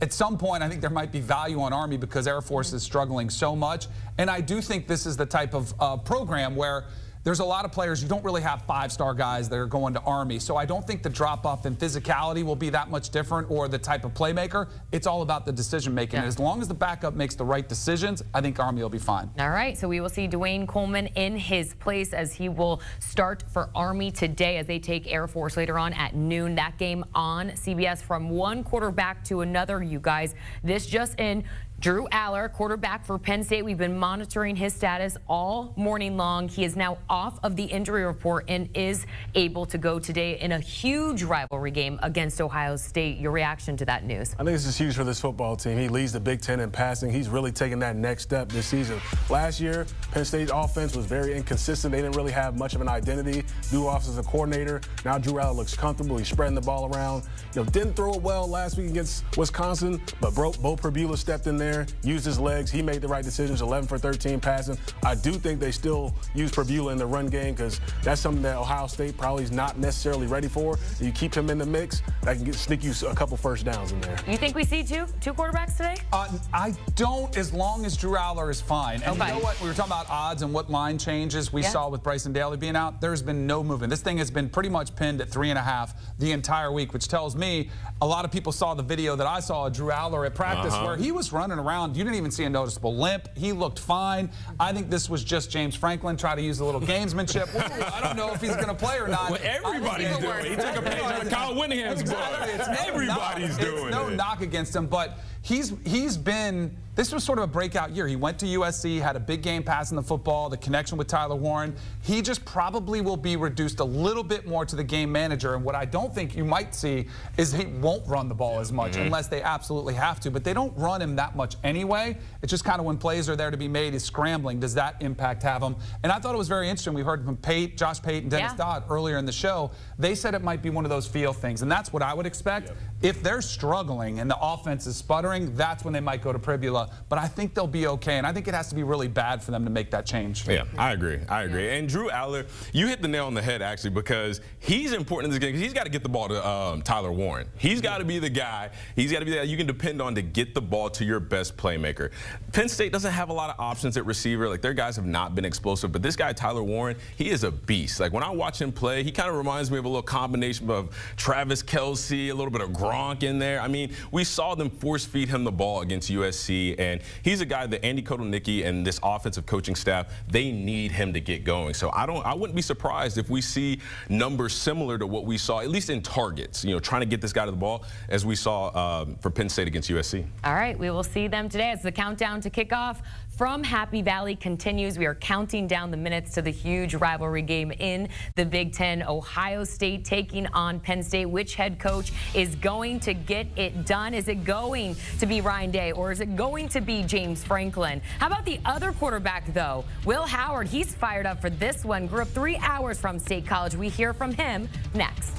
at some point, I think there might be value on Army because Air Force is struggling so much. And I do think this is the type of program where there's a lot of players. You don't really have 5-star guys that are going to Army. So I don't think the drop-off in physicality will be that much different, or the type of playmaker. It's all about the decision-making. And as long as the backup makes the right decisions, I think Army will be fine. All right, so we will see Dwayne Coleman in his place as he will start for Army today as they take Air Force later on at noon. That game on CBS. From one quarterback to another, you guys. This just in. Drew Aller, quarterback for Penn State. We've been monitoring his status all morning long. He is now off of the injury report and is able to go today in a huge rivalry game against Ohio State. Your reaction to that news? I think this is huge for this football team. He leads the Big Ten in passing. He's really taken that next step this season. Last year, Penn State's offense was very inconsistent. They didn't really have much of an identity. New offensive coordinator. Now Drew Aller looks comfortable. He's spreading the ball around. Didn't throw it well last week against Wisconsin, but Bo Perbula stepped in there, used his legs. He made the right decisions, 11 for 13 passing. I do think they still use Perbula in the run game because that's something that Ohio State probably is not necessarily ready for. You keep him in the mix, that can sneak you a couple first downs in there. You think we see two quarterbacks today? I don't, as long as Drew Aller is fine. And okay. You know what? We were talking about odds and what line changes we saw with Bryson Daly being out. There's been no movement. This thing has been pretty much pinned at 3.5 the entire week, which tells me a lot of people saw the video that I saw of Drew Aller at practice where he was running around. You didn't even see a noticeable limp. He looked fine. I think this was just James Franklin trying to use a little gamesmanship. I don't know if he's going to play or not. Well, everybody's doing it. He took a page out of Kyle Whittingham's book. Everybody's doing it. It's no knock against him, but This was sort of a breakout year. He went to USC, had a big game passing the football, the connection with Tyler Warren. He just probably will be reduced a little bit more to the game manager. And what I don't think you might see is he won't run the ball as much unless they absolutely have to. But they don't run him that much anyway. It's just kind of when plays are there to be made, he's scrambling. Does that impact have him? And I thought it was very interesting. We heard from Josh Pate and Dennis Dodd earlier in the show. They said it might be one of those feel things. And that's what I would expect. If they're struggling and the offense is sputtering, that's when they might go to Pribula. But I think they'll be okay, and I think it has to be really bad for them to make that change. Yeah, I agree. And Drew Aller, you hit the nail on the head, actually, because he's important in this game because he's got to get the ball to Tyler Warren. He's got to be the guy. He's got to be the guy you can depend on to get the ball to your best playmaker. Penn State doesn't have a lot of options at receiver. Like, their guys have not been explosive, but this guy, Tyler Warren, he is a beast. Like, when I watch him play, he kind of reminds me of a little combination of Travis Kelce, a little bit of Gronk in there. I mean, we saw them force feed him the ball against USC, and he's a guy that Andy Kotelnicki and this offensive coaching staff, they need him to get going. So I wouldn't be surprised if we see numbers similar to what we saw, at least in targets, trying to get this guy to the ball, as we saw for Penn State against USC. All right, we will see them today as the countdown to kickoff from Happy Valley continues. We are counting down the minutes to the huge rivalry game in the Big Ten. Ohio State taking on Penn State. Which head coach is going to get it done? Is it going to be Ryan Day, or is it going to be James Franklin? How about the other quarterback, though? Will Howard, he's fired up for this one. Grew up 3 hours from State College. We hear from him next.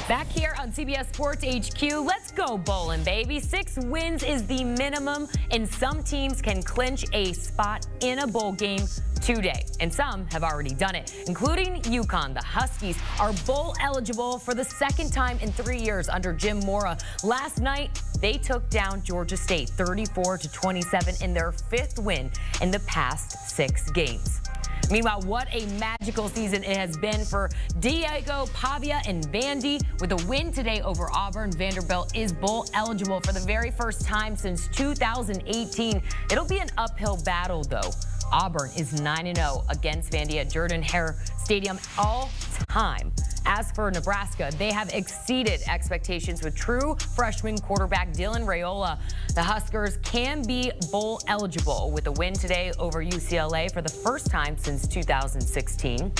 Back here on CBS Sports HQ, let's go bowling, baby. 6 wins is the minimum, and some teams can clinch a spot in a bowl game today, and some have already done it, including UConn. The Huskies are bowl eligible for the second time in 3 years under Jim Mora. Last night, they took down Georgia State 34-27 in their 5th win in the past 6 games. Meanwhile, what a magical season it has been for Diego Pavia and Vandy. With a win today over Auburn, Vanderbilt is bowl eligible for the very first time since 2018. It'll be an uphill battle, though. Auburn is 9-0 against Vandy at Jordan-Hare Stadium all time. As for Nebraska, they have exceeded expectations with true freshman quarterback Dylan Raiola. The Huskers can be bowl eligible with a win today over UCLA for the first time since 2016.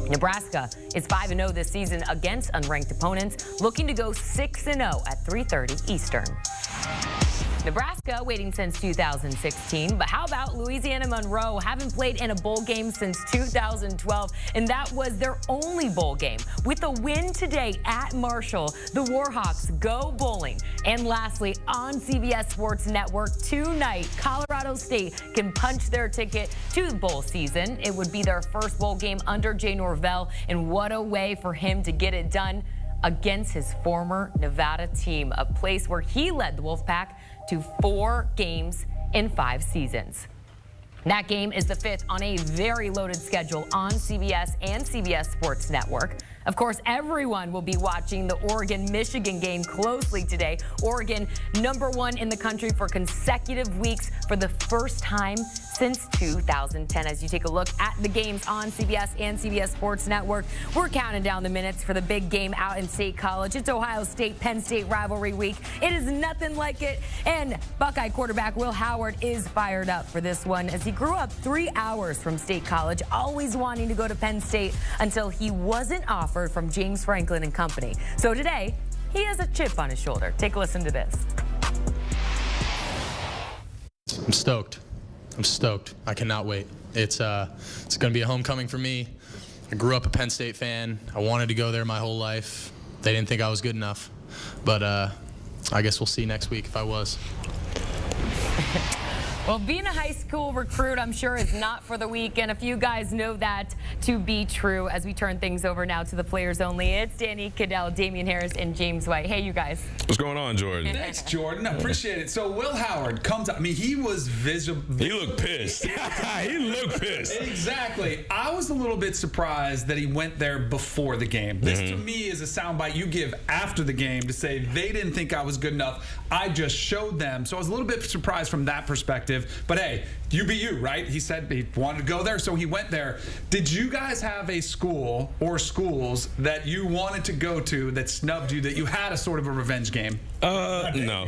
Nebraska is 5-0 this season against unranked opponents, looking to go 6-0 at 3:30 Eastern. Nebraska waiting since 2016, but how about Louisiana Monroe? Haven't played in a bowl game since 2012, and that was their only bowl game. With a win today at Marshall, the Warhawks go bowling. And lastly, on CBS Sports Network tonight, Colorado State can punch their ticket to the bowl season. It would be their first bowl game under Jay Norvell, and what a way for him to get it done against his former Nevada team, a place where he led the Wolfpack to 4 games in 5 seasons. That game is the 5th on a very loaded schedule on CBS and CBS Sports Network. Of course, everyone will be watching the Oregon-Michigan game closely today. Oregon, #1 in the country for consecutive weeks for the first time since 2010. As you take a look at the games on CBS and CBS Sports Network, we're counting down the minutes for the big game out in State College. It's Ohio State-Penn State rivalry week. It is nothing like it, and Buckeye quarterback Will Howard is fired up for this one as he grew up 3 hours from State College, always wanting to go to Penn State until he wasn't offered from James Franklin and company. So today, he has a chip on his shoulder. Take a listen to this. I'm stoked. I cannot wait. It's going to be a homecoming for me. I grew up a Penn State fan. I wanted to go there my whole life. They didn't think I was good enough. But I guess we'll see next week if I was. Well, being a high school recruit, I'm sure, is not for the weak, and a few guys know that to be true. As we turn things over now to the players only, it's Danny Kanell, Damien Harris, and James White. Hey, you guys. What's going on, Jordan? Thanks, Jordan. I appreciate it. So Will Howard comes up. I mean, he was visible. He looked pissed. He looked pissed. Exactly. I was a little bit surprised that he went there before the game. This, to me, is a soundbite you give after the game to say they didn't think I was good enough. I just showed them. So I was a little bit surprised from that perspective. But hey, you be you, right? He said he wanted to go there, so he went there. Did you guys have a school or schools that you wanted to go to that snubbed you, that you had a sort of a revenge game? No. I mean, no.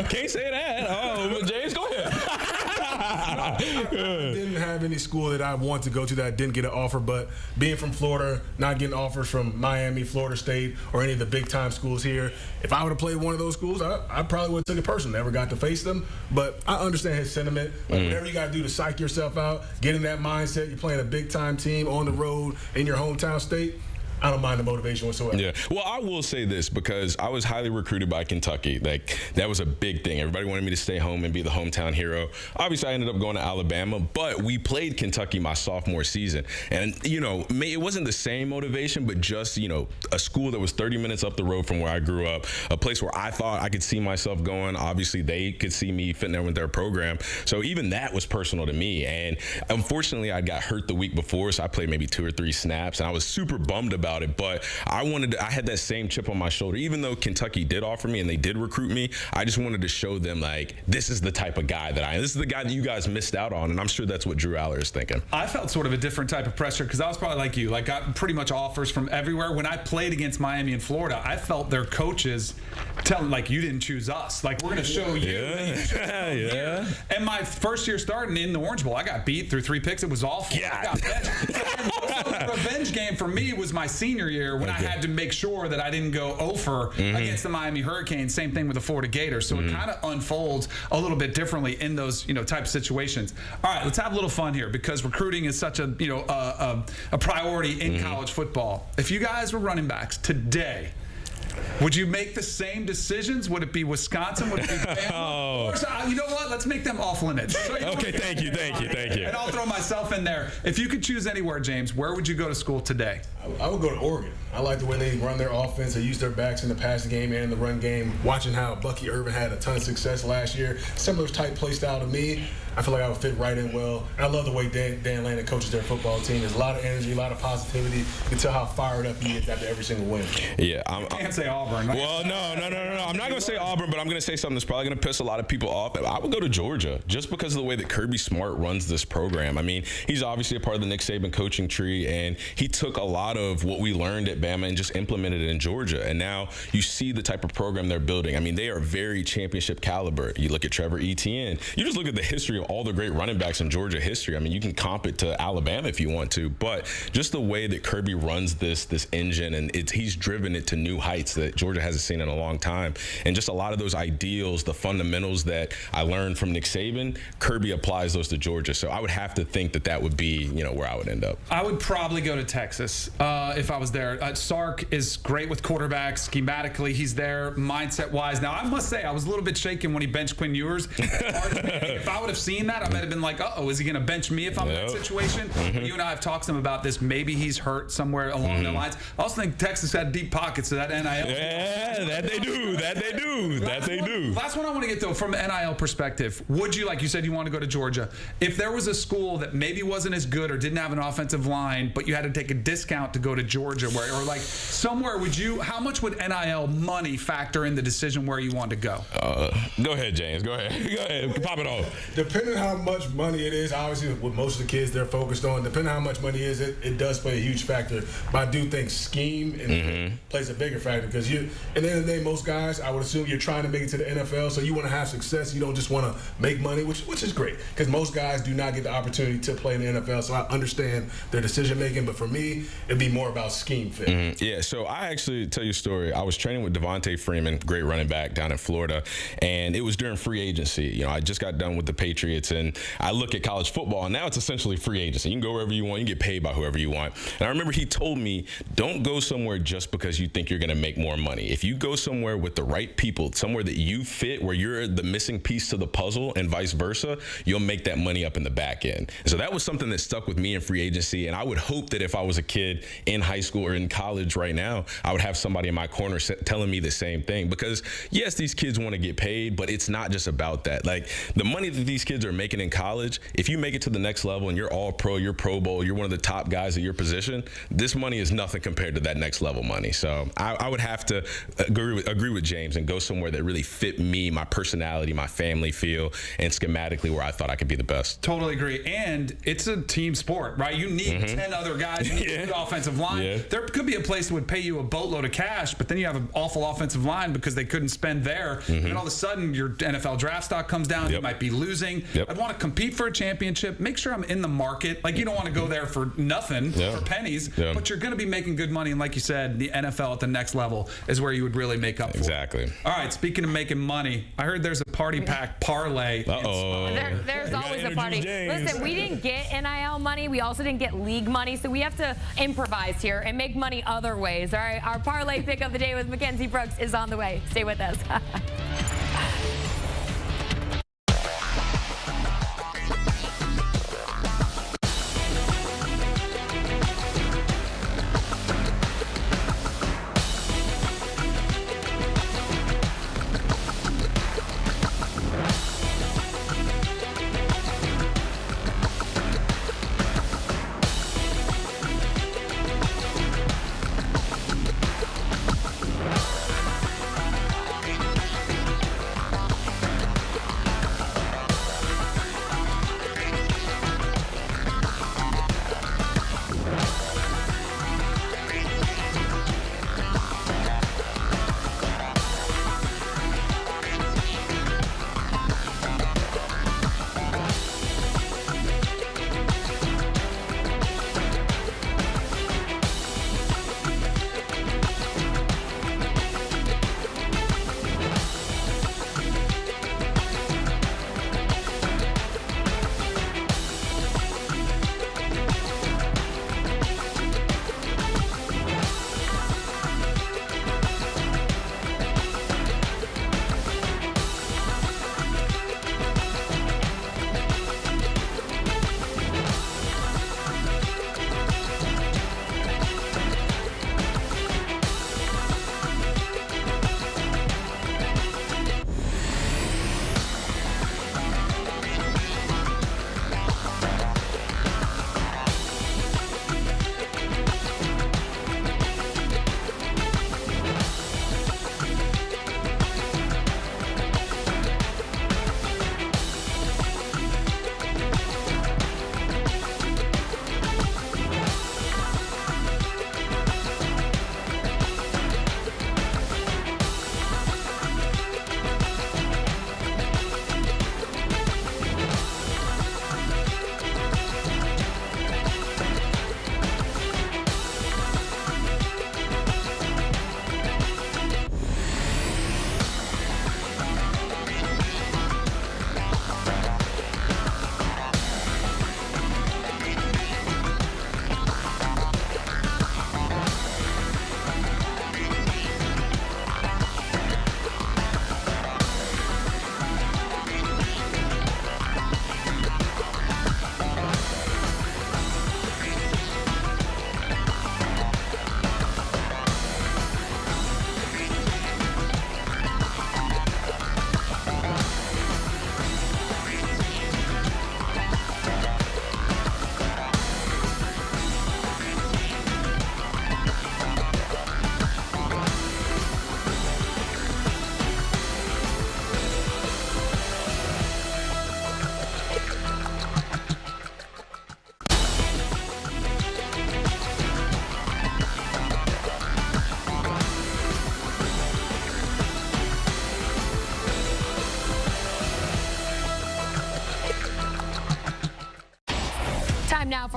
Can't say that. Oh, James, go ahead. I didn't have any school that I wanted to go to that I didn't get an offer, but being from Florida, not getting offers from Miami, Florida State, or any of the big-time schools here, if I would have played one of those schools, I probably would have took it personally. Never got to face them, but I understand his sentiment. Like, whatever you got to do to psych yourself out, get in that mindset, you're playing a big-time team on the road in your hometown state, I don't mind the motivation whatsoever. Yeah. Well, I will say this, because I was highly recruited by Kentucky. Like, that was a big thing. Everybody wanted me to stay home and be the hometown hero. Obviously, I ended up going to Alabama, but we played Kentucky my sophomore season. And, you know, it wasn't the same motivation, but just, you know, a school that was 30 minutes up the road from where I grew up, a place where I thought I could see myself going. Obviously, they could see me fitting there with their program. So even that was personal to me. And unfortunately, I got hurt the week before, so I played maybe 2 or 3 snaps, and I was super bummed about it, but I had that same chip on my shoulder. Even though Kentucky did offer me and they did recruit me, I just wanted to show them, like, this is the type of guy that I am. This is the guy that you guys missed out on, and I'm sure that's what Drew Aller is thinking. I felt sort of a different type of pressure because I was probably like you, like, got pretty much offers from everywhere. When I played against Miami and Florida, I felt their coaches telling, like, you didn't choose us. Like, we're going to show you. Yeah. And my first year starting in the Orange Bowl, I got beat through 3 picks. It was awful. Yeah. I got benched. The revenge game for me was my senior year when I had to make sure that I didn't go over against the Miami Hurricanes. Same thing with the Florida Gators. So it kind of unfolds a little bit differently in those type of situations. All right, let's have a little fun here because recruiting is such a a priority in college football. If you guys were running backs today, would you make the same decisions? Would it be Wisconsin? Would it be Bama? Or, you know what? Let's make them off limits. Okay, thank you. And I'll throw myself in there. If you could choose anywhere, James, where would you go to school today? I would go to Oregon. I like the way they run their offense. They use their backs in the passing game and in the run game. Watching how Bucky Irvin had a ton of success last year. Similar type play style to me. I feel like I would fit right in well. And I love the way Dan Lanning coaches their football team. There's a lot of energy, a lot of positivity. You can tell how fired up he is after every single win. Yeah, I can't say Auburn. Right? Well, no. I'm not going to say Auburn, but I'm going to say something that's probably going to piss a lot of people off. I would go to Georgia just because of the way that Kirby Smart runs this program. I mean, he's obviously a part of the Nick Saban coaching tree, and he took a lot of what we learned at Bama and just implemented it in Georgia. And now you see the type of program they're building. I mean, they are very championship caliber. You look at Trevor Etienne. You just look at the history of all the great running backs in Georgia history. I mean, you can comp it to Alabama if you want to, but just the way that Kirby runs this engine, and he's driven it to new heights that Georgia hasn't seen in a long time. And just a lot of those ideals, the fundamentals that I learned from Nick Saban, Kirby applies those to Georgia. So I would have to think that would be, where I would end up. I would probably go to Texas if I was there. Sark is great with quarterbacks. Schematically, he's there. Mindset-wise, now I must say I was a little bit shaken when he benched Quinn Ewers. If I would have seen that, I might have been like, uh-oh, is he going to bench me if I'm in that situation? You and I have talked to him about this. Maybe he's hurt somewhere along the lines. I also think Texas had deep pockets to that NIL. Yeah, that they do. Last one I want to get to from an NIL perspective. Would you, like you said, you want to go to Georgia? If there was a school that maybe wasn't as good or didn't have an offensive line, but you had to take a discount to go to Georgia, or like somewhere, how much would NIL money factor in the decision where you want to go? Go ahead, James. Go ahead. Pop it off. Depending on how much money it is, obviously with most of the kids they're focused on, depending on how much money it is, it does play a huge factor. But I do think scheme and plays a bigger factor because at the end of the day, most guys, I would assume you're trying to make it to the NFL, so you want to have success. You don't just want to make money, which is great because most guys do not get the opportunity to play in the NFL. So I understand their decision making, but for me, it'd be more about scheme fit. Yeah, so I actually tell you a story. I was training with Devontae Freeman, great running back down in Florida, and it was during free agency. I just got done with the Patriots, and I look at college football, and now it's essentially free agency. You can go wherever you want. You can get paid by whoever you want. And I remember he told me, don't go somewhere just because you think you're going to make more money. If you go somewhere with the right people, somewhere that you fit, where you're the missing piece to the puzzle and vice versa, you'll make that money up in the back end. And so that was something that stuck with me in free agency, and I would hope that if I was a kid in high school or in college right now, I would have somebody in my corner telling me the same thing. Because yes, these kids want to get paid, but it's not just about that. Like the money that these kids are making in college, if you make it to the next level and you're all pro, you're Pro Bowl, you're one of the top guys at your position, this money is nothing compared to that next level money. So I would have to agree with James and go somewhere that really fit me, my personality, my family feel, and schematically where I thought I could be the best. Totally agree. And it's a team sport, right? You need 10 other guys. You need a good offensive line. There could be a place that would pay you a boatload of cash, but then you have an awful offensive line because they couldn't spend there. And all of a sudden, your NFL draft stock comes down. You might be losing. I'd want to compete for a championship. Make sure I'm in the market. Like, you don't want to go there for nothing, for pennies, but you're going to be making good money. And like you said, the NFL at the next level is where you would really make up for it. All right, speaking of making money, I heard there's a party pack parlay. There's always a party. Listen, we didn't get NIL money. We also didn't get league money, so we have to improvise here and make money other ways. All right, our parlay pick of the day with Mackenzie Brooks is on the way. Stay with us.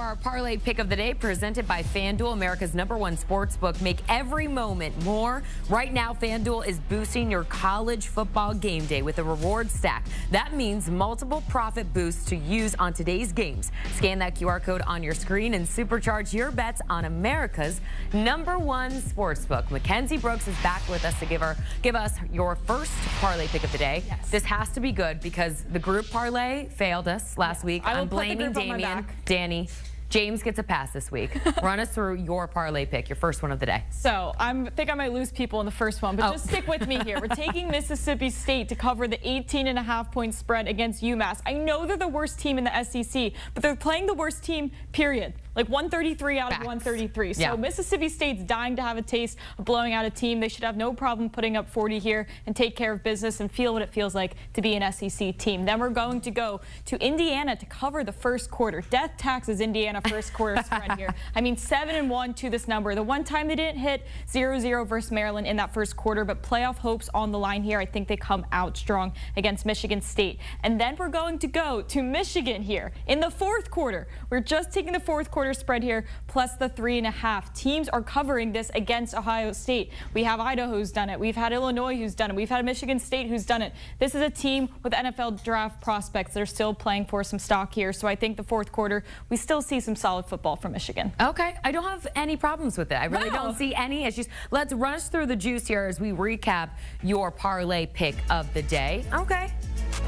our parlay pick of the day, presented by FanDuel, America's #1 sportsbook. Make every moment more. Right now, FanDuel is boosting your college football game day with a reward stack. That means multiple profit boosts to use on today's games. Scan that QR code on your screen and supercharge your bets on America's #1 sportsbook. Mackenzie Brooks is back with us to give us your first parlay pick of the day. Yes. This has to be good because the group parlay failed us last week. I will I'm blaming put the group on my Damien. back. Danny. James gets a pass this week. Run us through your parlay pick, your first one of the day. So I think I might lose people in the first one, but just stick with me here. We're taking Mississippi State to cover the 18.5-point spread against UMass. I know they're the worst team in the SEC, but they're playing the worst team, period. Like 133 out of 133. So Mississippi State's dying to have a taste of blowing out a team. They should have no problem putting up 40 here and take care of business and feel what it feels like to be an SEC team. Then we're going to go to Indiana to cover the first quarter. Death taxes Indiana first quarter spread here. I mean, 7-1 to this number. The one time they didn't hit 0-0 versus Maryland in that first quarter, but playoff hopes on the line here. I think they come out strong against Michigan State. And then we're going to go to Michigan here in the fourth quarter. We're just taking the fourth quarter spread here plus the 3.5. Teams are covering this against Ohio State. We have Idaho who's done it. We've had Illinois who's done it. We've had Michigan State who's done it. This is a team with NFL draft prospects that are still playing for some stock here. So I think the fourth quarter, we still see some solid football from Michigan. Okay, I don't have any problems with it. I really don't see any issues. Let's run us through the juice here as we recap your parlay pick of the day. Okay.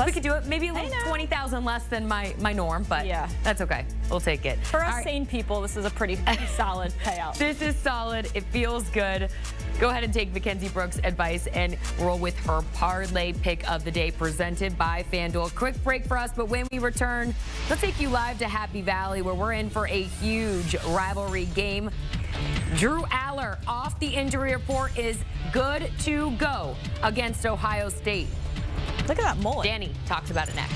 We could do it. Maybe a little 20,000 less than my norm, but that's okay. We'll take it. For us sane people, this is a pretty solid payout. This is solid. It feels good. Go ahead and take Mackenzie Brooks' advice and roll with her parlay pick of the day presented by FanDuel. Quick break for us, but when we return, let's take you live to Happy Valley where we're in for a huge rivalry game. Drew Aller off the injury report is good to go against Ohio State. Look at that mullet. Danny talks about it next.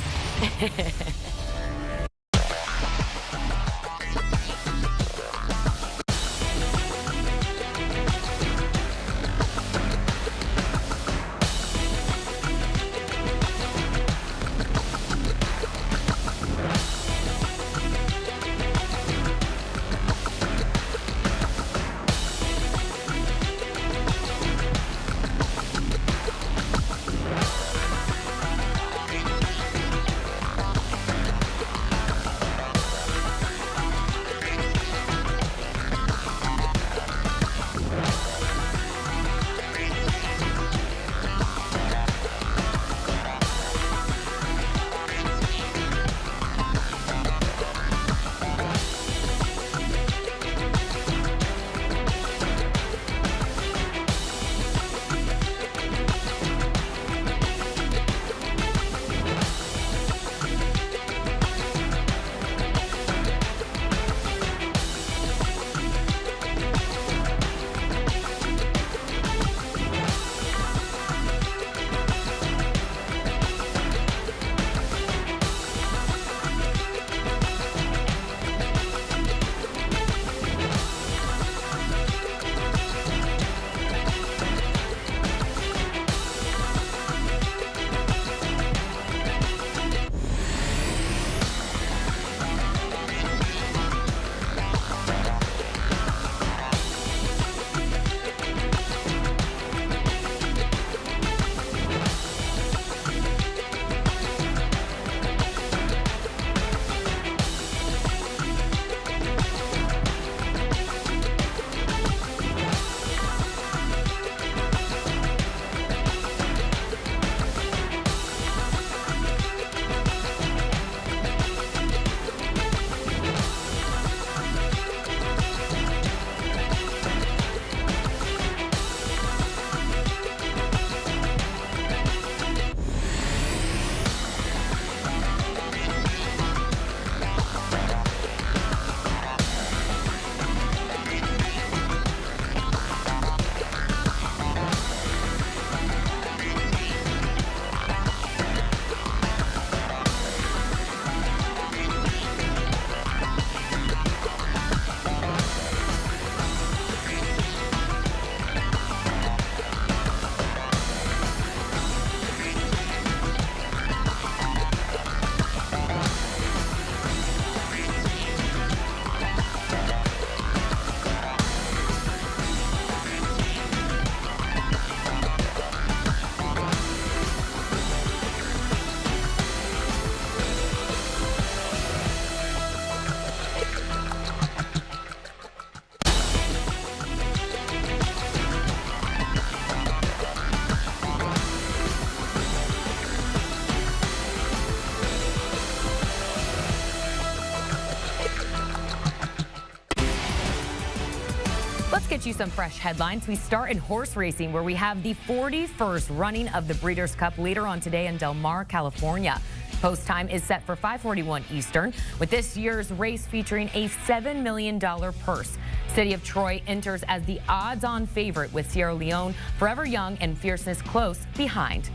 get you some fresh headlines. We start in horse racing, where we have the 41st running of the Breeders' Cup later on today in Del Mar, California. Post time is set for 5:41 Eastern, with this year's race featuring a $7 million purse. City of Troy enters as the odds-on favorite, with Sierra Leone, Forever Young, and Fierceness close behind.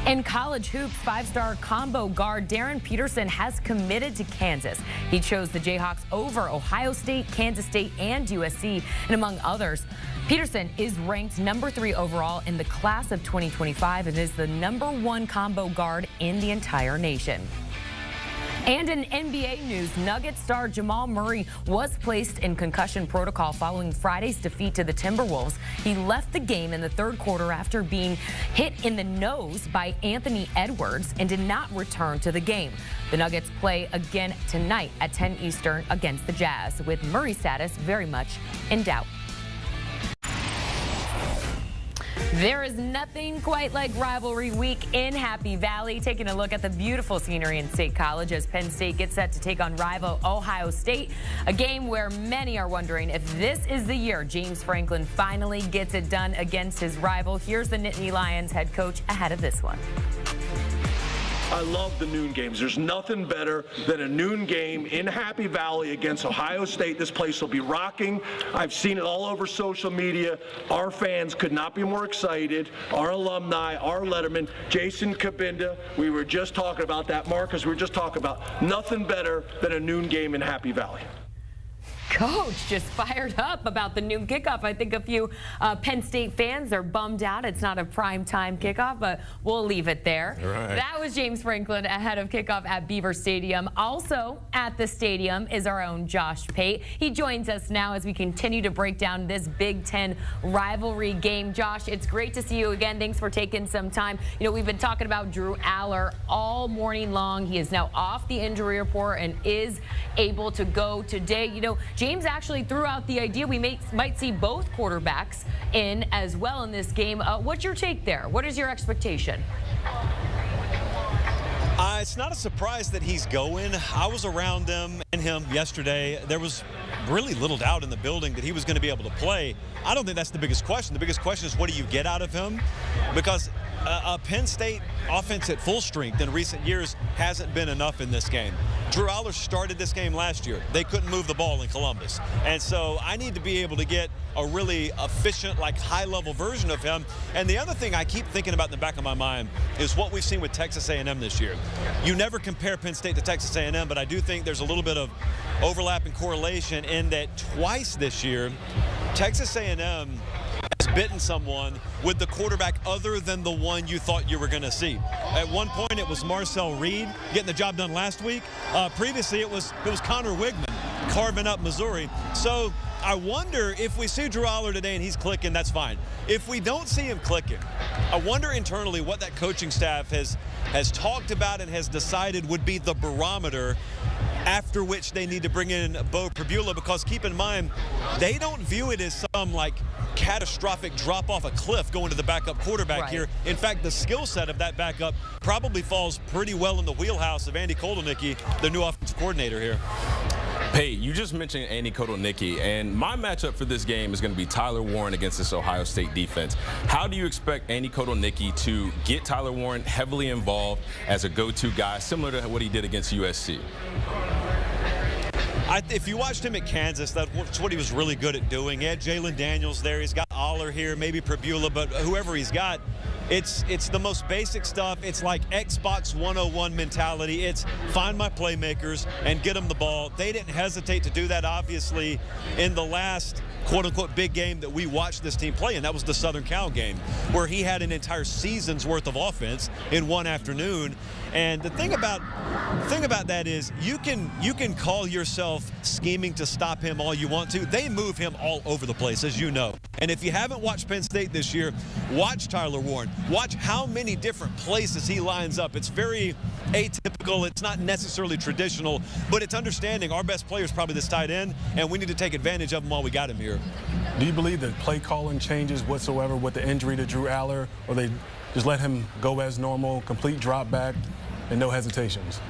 In college hoops, five-star combo guard Darren Peterson has committed to Kansas. He chose the Jayhawks over Ohio State, Kansas State, and USC, and among others. Peterson is ranked number 3 overall in the class of 2025 and is the number 1 combo guard in the entire nation. And in NBA news, Nuggets star Jamal Murray was placed in concussion protocol following Friday's defeat to the Timberwolves. He left the game in the third quarter after being hit in the nose by Anthony Edwards and did not return to the game. The Nuggets play again tonight at 10 Eastern against the Jazz, with Murray's status very much in doubt. There is nothing quite like rivalry week in Happy Valley. Taking a look at the beautiful scenery in State College as Penn State gets set to take on rival Ohio State, a game where many are wondering if this is the year James Franklin finally gets it done against his rival. Here's the Nittany Lions head coach ahead of this one. I love the noon games. There's nothing better than a noon game in Happy Valley against Ohio State. This place will be rocking. I've seen it all over social media. Our fans could not be more excited. Our alumni, our letterman, Jason Kabinda. We were just talking about that, Marcus. We were just talking about nothing better than a noon game in Happy Valley. Coach just fired up about the noon kickoff. I think a few Penn State fans are bummed out. It's not a prime time kickoff, but we'll leave it there. Right. That was James Franklin ahead of kickoff at Beaver Stadium. Also at the stadium is our own Josh Pate. He joins us now as we continue to break down this Big Ten rivalry game. Josh, it's great to see you again. Thanks for taking some time. You know, we've been talking about Drew Aller all morning long. He is now off the injury report and is able to go today. You know, James actually threw out the idea we might see both quarterbacks in as well in this game. What's your take there? What is your expectation? It's not a surprise that he's going. I was around them and him yesterday. There was really little doubt in the building that he was going to be able to play. I don't think that's the biggest question. The biggest question is, what do you get out of him? Because a Penn State offense at full strength in recent years hasn't been enough in this game. Drew Aller started this game last year. They couldn't move the ball in Columbus. And so I need to be able to get a really efficient, like high-level version of him. And the other thing I keep thinking about in the back of my mind is what we've seen with Texas A&M this year. You never compare Penn State to Texas A&M, but I do think there's a little bit of overlap and correlation in that twice this year, Texas A&M has bitten someone with the quarterback other than the one you thought you were going to see. At one point, it was Marcel Reed getting the job done last week. Previously, it was Connor Wigman carving up Missouri. So I wonder if we see Drew Aller today and he's clicking, that's fine. If we don't see him clicking, I wonder internally what that coaching staff has talked about and has decided would be the barometer after which they need to bring in Bo Pribula, because keep in mind, they don't view it as some like catastrophic drop off a cliff going to the backup quarterback here. In fact, the skill set of that backup probably falls pretty well in the wheelhouse of Andy Kotelnicki, the new offensive coordinator here. Hey, you just mentioned Andy Kotelnicki, and my matchup for this game is going to be Tyler Warren against this Ohio State defense. How do you expect Andy Kotelnicki to get Tyler Warren heavily involved as a go-to guy, similar to what he did against USC? If you watched him at Kansas, that's what he was really good at doing. He had Jalen Daniels there. He's got Aller here, maybe Pribula, but whoever he's got, it's the most basic stuff. It's like Xbox 101 mentality. It's find my playmakers and get them the ball. They didn't hesitate to do that, obviously, in the last quote-unquote big game that we watched this team play, and that was the Southern Cal game, where he had an entire season's worth of offense in one afternoon. And the thing about that is you can call yourself scheming to stop him all you want to. They move him all over the place, as you know. And if you haven't watched Penn State this year, watch Tyler Warren. Watch how many different places he lines up. It's very atypical. It's not necessarily traditional, but it's understanding our best player is probably this tight end, and we need to take advantage of him while we got him here. Do you believe that play calling changes whatsoever with the injury to Drew Aller, or they just let him go as normal, complete drop back, and no hesitations?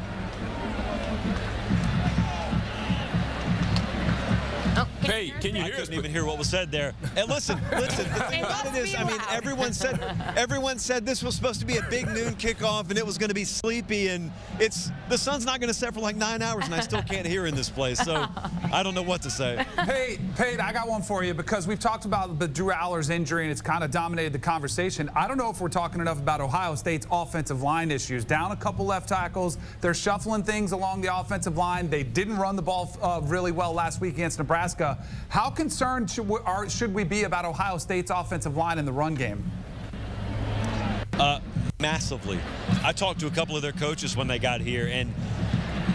Hey, can you hear us? I couldn't even hear what was said there. And listen, the thing about it is, I mean, everyone said this was supposed to be a big noon kickoff and it was going to be sleepy, and the sun's not going to set for like 9 hours, and I still can't hear in this place, so I don't know what to say. Hey, Pate, I got one for you, because we've talked about the Drew Aller's injury and it's kind of dominated the conversation. I don't know if we're talking enough about Ohio State's offensive line issues. Down a couple left tackles, they're shuffling things along the offensive line. They didn't run the ball really well last week against Nebraska. How concerned should we be about Ohio State's offensive line in the run game? Massively. I talked to a couple of their coaches when they got here, and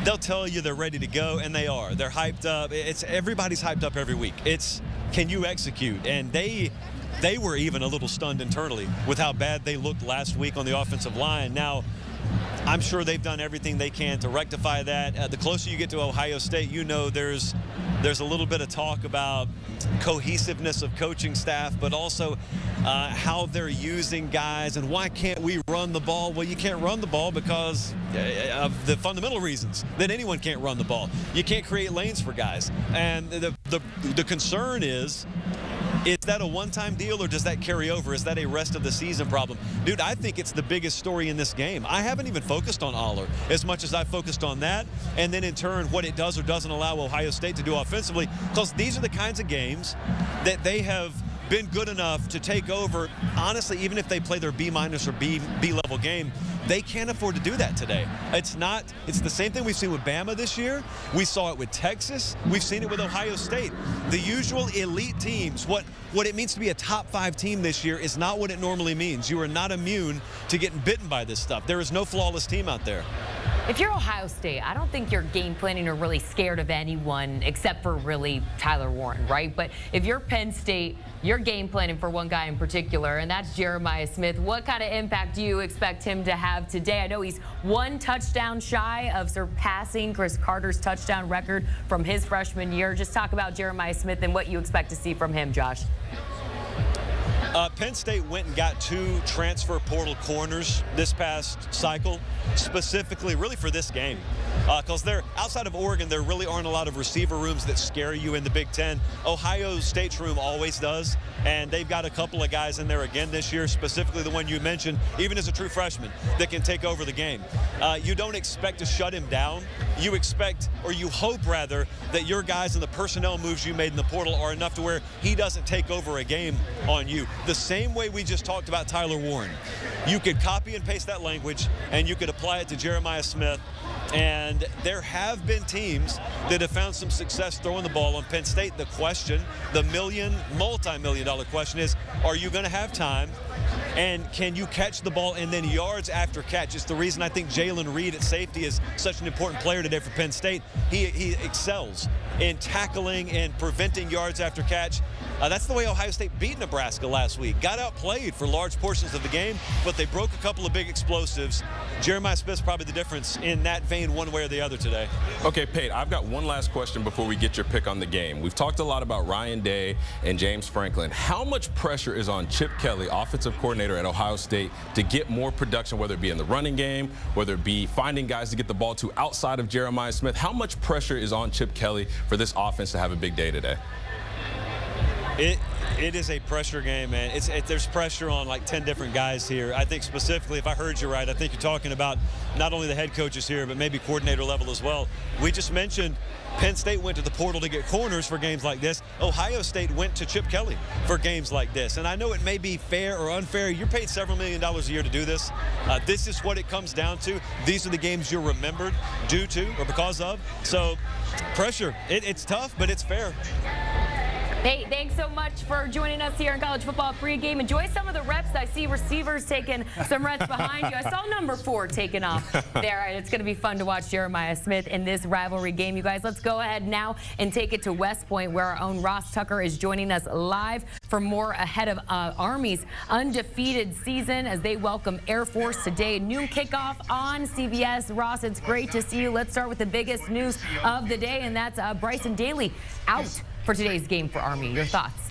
they'll tell you they're ready to go, and they are. They're hyped up. Everybody's hyped up every week. It's, can you execute? And they were even a little stunned internally with how bad they looked last week on the offensive line. Now, I'm sure they've done everything they can to rectify that. The closer you get to Ohio State, you know there's a little bit of talk about cohesiveness of coaching staff, but also how they're using guys and why can't we run the ball? Well, you can't run the ball because of the fundamental reasons that anyone can't run the ball. You can't create lanes for guys. And the concern is that a one-time deal, or does that carry over? Is that a rest of the season problem? Dude, I think it's the biggest story in this game. I haven't even focused on Aller as much as I focused on that, and then in turn what it does or doesn't allow Ohio State to do offensively, because these are the kinds of games that they have been good enough to take over. Honestly, even if they play their B- or B level game, they can't afford to do that today. It's the same thing we've seen with Bama this year. We saw it with Texas. We've seen it with Ohio State. The usual elite teams, what it means to be a top 5 team this year is not what it normally means. You are not immune to getting bitten by this stuff. There is no flawless team out there. If you're Ohio State, I don't think you're game planning or really scared of anyone except for really Tyler Warren, right? But if you're Penn State, you're game planning for one guy in particular, and that's Jeremiah Smith. What kind of impact do you expect him to have today? I know he's 1 touchdown shy of surpassing Chris Carter's touchdown record from his freshman year. Just talk about Jeremiah Smith and what you expect to see from him, Josh. Penn State went and got 2 transfer portal corners this past cycle, specifically really for this game. Because they're outside of Oregon, there really aren't a lot of receiver rooms that scare you in the Big Ten. Ohio State's room always does, and they've got a couple of guys in there again this year, specifically the one you mentioned, even as a true freshman, that can take over the game. You don't expect to shut him down. You expect, or you hope rather, that your guys and the personnel moves you made in the portal are enough to where he doesn't take over a game on you. The same way we just talked about Tyler Warren. You could copy and paste that language, and you could apply it to Jeremiah Smith. And there have been teams that have found some success throwing the ball on Penn State. The question, the multi-million-dollar question is, are you going to have time? And can you catch the ball and then yards after catch? It's the reason I think Jalen Reed at safety is such an important player today for Penn State. He excels in tackling and preventing yards after catch. That's the way Ohio State beat Nebraska last week. Got outplayed for large portions of the game, but they broke a couple of big explosives. Jeremiah Smith's probably the difference in that vein one way or the other today. Okay, Pate, I've got one last question before we get your pick on the game. We've talked a lot about Ryan Day and James Franklin. How much pressure is on Chip Kelly, offensive coordinator at Ohio State, to get more production, whether it be in the running game, whether it be finding guys to get the ball to outside of Jeremiah Smith? How much pressure is on Chip Kelly for this offense to have a big day today? It is a pressure game, man. There's pressure on like 10 different guys here. I think specifically, if I heard you right, I think you're talking about not only the head coaches here, but maybe coordinator level as well. We just mentioned Penn State went to the portal to get corners for games like this. Ohio State went to Chip Kelly for games like this. And I know it may be fair or unfair. You're paid several $1 million a year to do this. This is what it comes down to. These are the games you're remembered due to or because of. So pressure, it's tough, but it's fair. Hey, thanks so much for joining us here in College Football Pregame. Enjoy some of the reps. I see receivers taking some reps behind you. I saw number 4 taking off there. It's going to be fun to watch Jeremiah Smith in this rivalry game. You guys, let's go ahead now and take it to West Point, where our own Ross Tucker is joining us live for more ahead of Army's undefeated season as they welcome Air Force today. Noon kickoff on CBS. Ross, it's great to see you. Let's start with the biggest news of the day, and that's Bryson Daly out for today's game for Army. Your thoughts?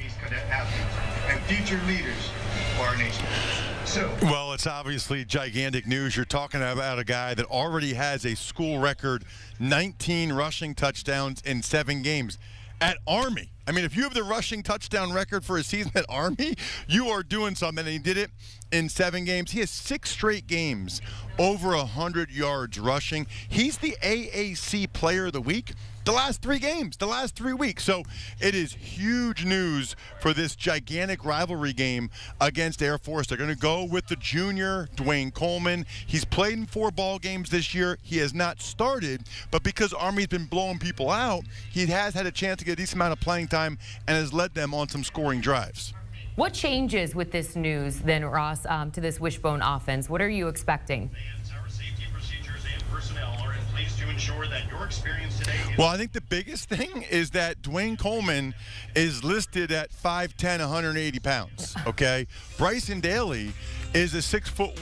And future leaders for our nation. Well, it's obviously gigantic news. You're talking about a guy that already has a school record 19 rushing touchdowns in 7 games at Army. I mean, if you have the rushing touchdown record for a season at Army, you are doing something. And he did it in 7 games. He has 6 straight games over 100 yards rushing. He's the AAC Player of the Week the last 3 games, the last 3 weeks. So it is huge news for this gigantic rivalry game against Air Force. They're going to go with the junior, Dwayne Coleman. He's played in 4 ball games this year. He has not started, but because Army's been blowing people out, he has had a chance to get a decent amount of playing time and has led them on some scoring drives. What changes with this news then, Ross, to this wishbone offense? What are you expecting? Our safety procedures and personnel are in place to ensure that your experience today is... Well, I think the biggest thing is that Dwayne Coleman is listed at 5'10", 180 pounds, okay? Bryson Daly is a 6'1",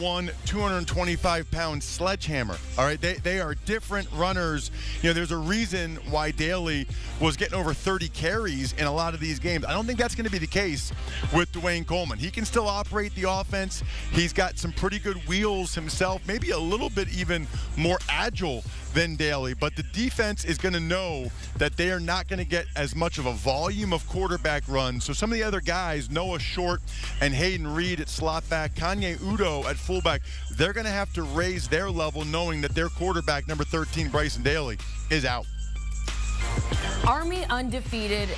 225-pound sledgehammer. All right, they are different runners. You know, there's a reason why Daly was getting over 30 carries in a lot of these games. I don't think that's going to be the case with Dwayne Coleman. He can still operate the offense. He's got some pretty good wheels himself, maybe a little bit even more agile than Daly, but the defense is going to know that they are not going to get as much of a volume of quarterback runs. So some of the other guys, Noah Short and Hayden Reed at slot back, Kanye Udo at fullback, they're going to have to raise their level knowing that their quarterback, number 13, Bryson Daly, is out. Army undefeated,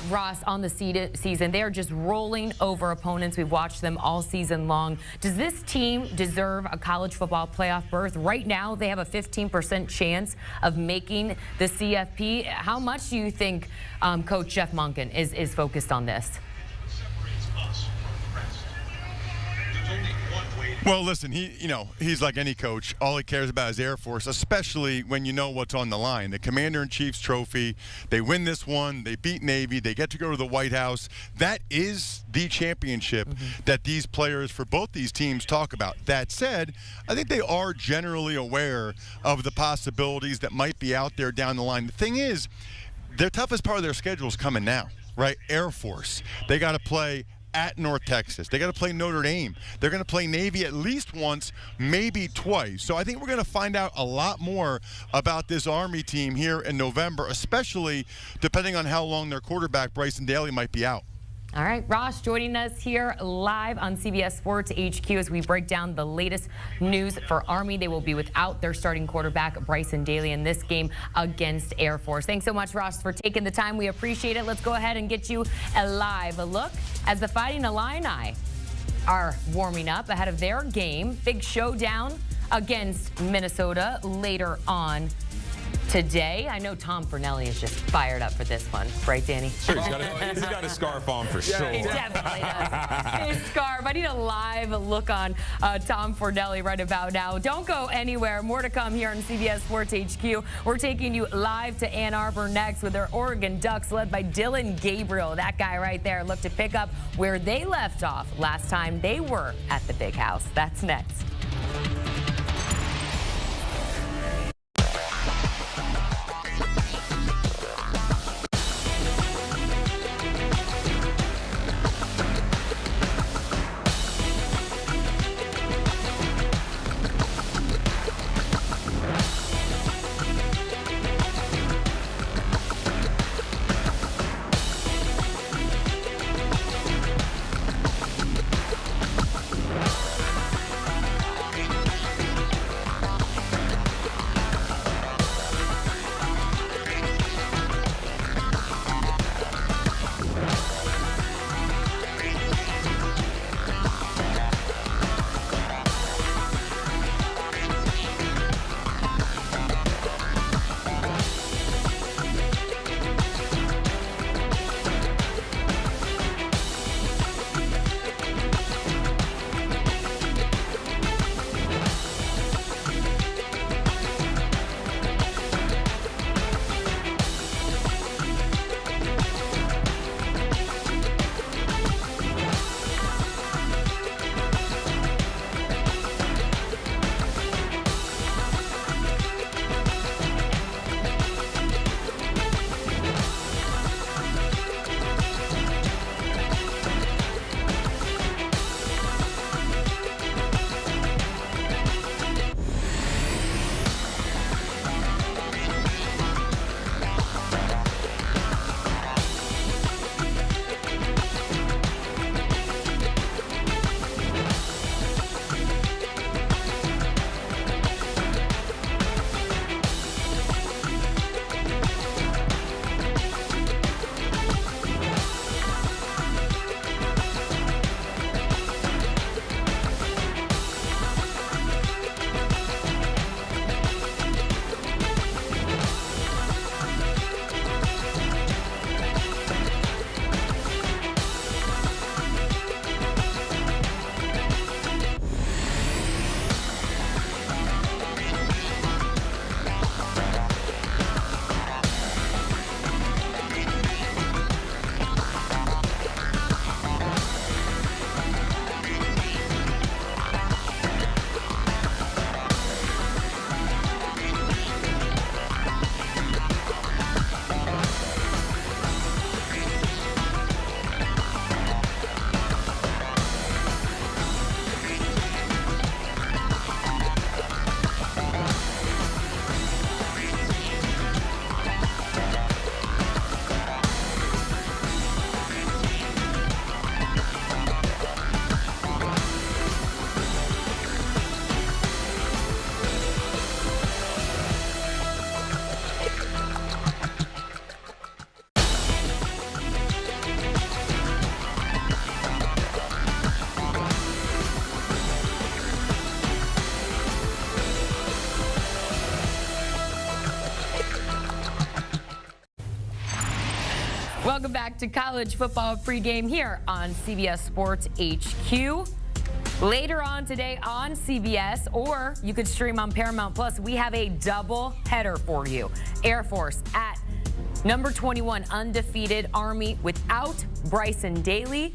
Ross, on the season. They are just rolling over opponents. We've watched them all season long. Does this team deserve a college football playoff berth? Right now, they have a 15% chance of making the CFP. How much do you think Coach Jeff Monken is focused on this? Well, listen, he's like any coach. All he cares about is Air Force, especially when you know what's on the line. The Commander-in-Chief's trophy, they win this one, they beat Navy, they get to go to the White House. That is the championship that these players for both these teams talk about. That said, I think they are generally aware of the possibilities that might be out there down the line. The thing is, their toughest part of their schedule is coming now, right? Air Force. They got to play at North Texas. They got to play Notre Dame. They're going to play Navy at least once, maybe twice. So I think we're going to find out a lot more about this Army team here in November, especially depending on how long their quarterback, Bryson Daly, might be out. All right, Ross joining us here live on CBS Sports HQ as we break down the latest news for Army. They will be without their starting quarterback, Bryson Daly, in this game against Air Force. Thanks so much, Ross, for taking the time. We appreciate it. Let's go ahead and get you a live look as the Fighting Illini are warming up ahead of their game. Big showdown against Minnesota later on today. I know Tom Fornelli is just fired up for this one. Right, Danny? Sure, he's got his scarf on for sure. He definitely does. His scarf. I need a live look on Tom Fornelli right about now. Don't go anywhere. More to come here on CBS Sports HQ. We're taking you live to Ann Arbor next with their Oregon Ducks led by Dylan Gabriel. That guy right there looked to pick up where they left off last time they were at the Big House. That's next. back to college football pregame here on CBS Sports HQ. Later on today on CBS, or you could stream on Paramount Plus, we have a double header for you. Air Force at number 21, undefeated Army without Bryson Daly.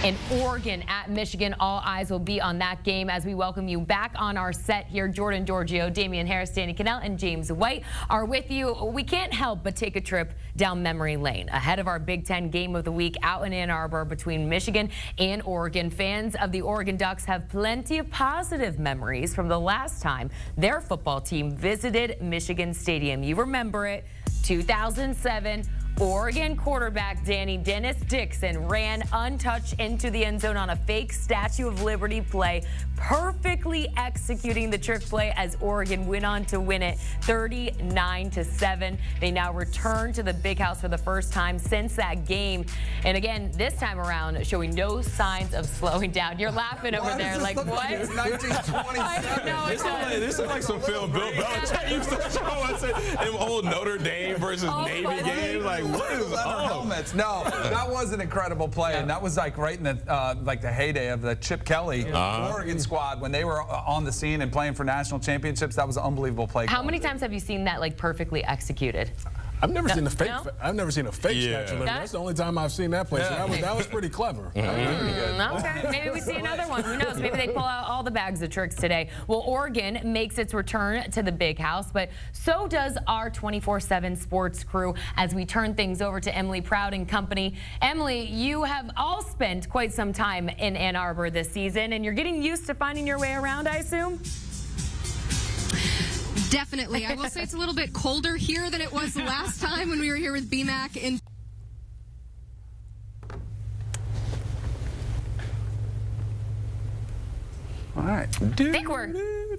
And Oregon at Michigan. All eyes will be on that game as we welcome you back on our set here. Jordan Giorgio, Damien Harris, Danny Kanell, and James White are with you. We can't help but take a trip down memory lane ahead of our Big Ten game of the week out in Ann Arbor between Michigan and Oregon. Fans of the Oregon Ducks have plenty of positive memories from the last time their football team visited Michigan Stadium. You remember it, 2007. Oregon quarterback Dennis Dixon ran untouched into the end zone on a fake Statue of Liberty play, perfectly executing the trick play as Oregon went on to win it 39-7. They now return to the Big House for the first time since that game. And again, this time around, showing no signs of slowing down. You're laughing over there like, what? It's 1927. This is like some film Bill Belichick used to show us in old Notre Dame versus Navy games. Like, what is helmets? No, that was an incredible play, and that was like right in the like the heyday of the Chip Kelly Oregon squad when they were on the scene and playing for national championships. That was an unbelievable play. How many times have you seen that like perfectly executed? I've never seen a fake. I've never seen a fake Statue of Liberty. Yeah. That's the only time I've seen that play. So that was pretty clever. Okay, maybe we see another one. Who knows? Maybe they pull out all the bags of tricks today. Well, Oregon makes its return to the Big House, but so does our 24/7 sports crew as we turn things over to Emily Proud and company. Emily, you have all spent quite some time in Ann Arbor this season, and you're getting used to finding your way around, I assume? Definitely. I will say it's a little bit colder here than it was the last time when we were here with BMAC in All right.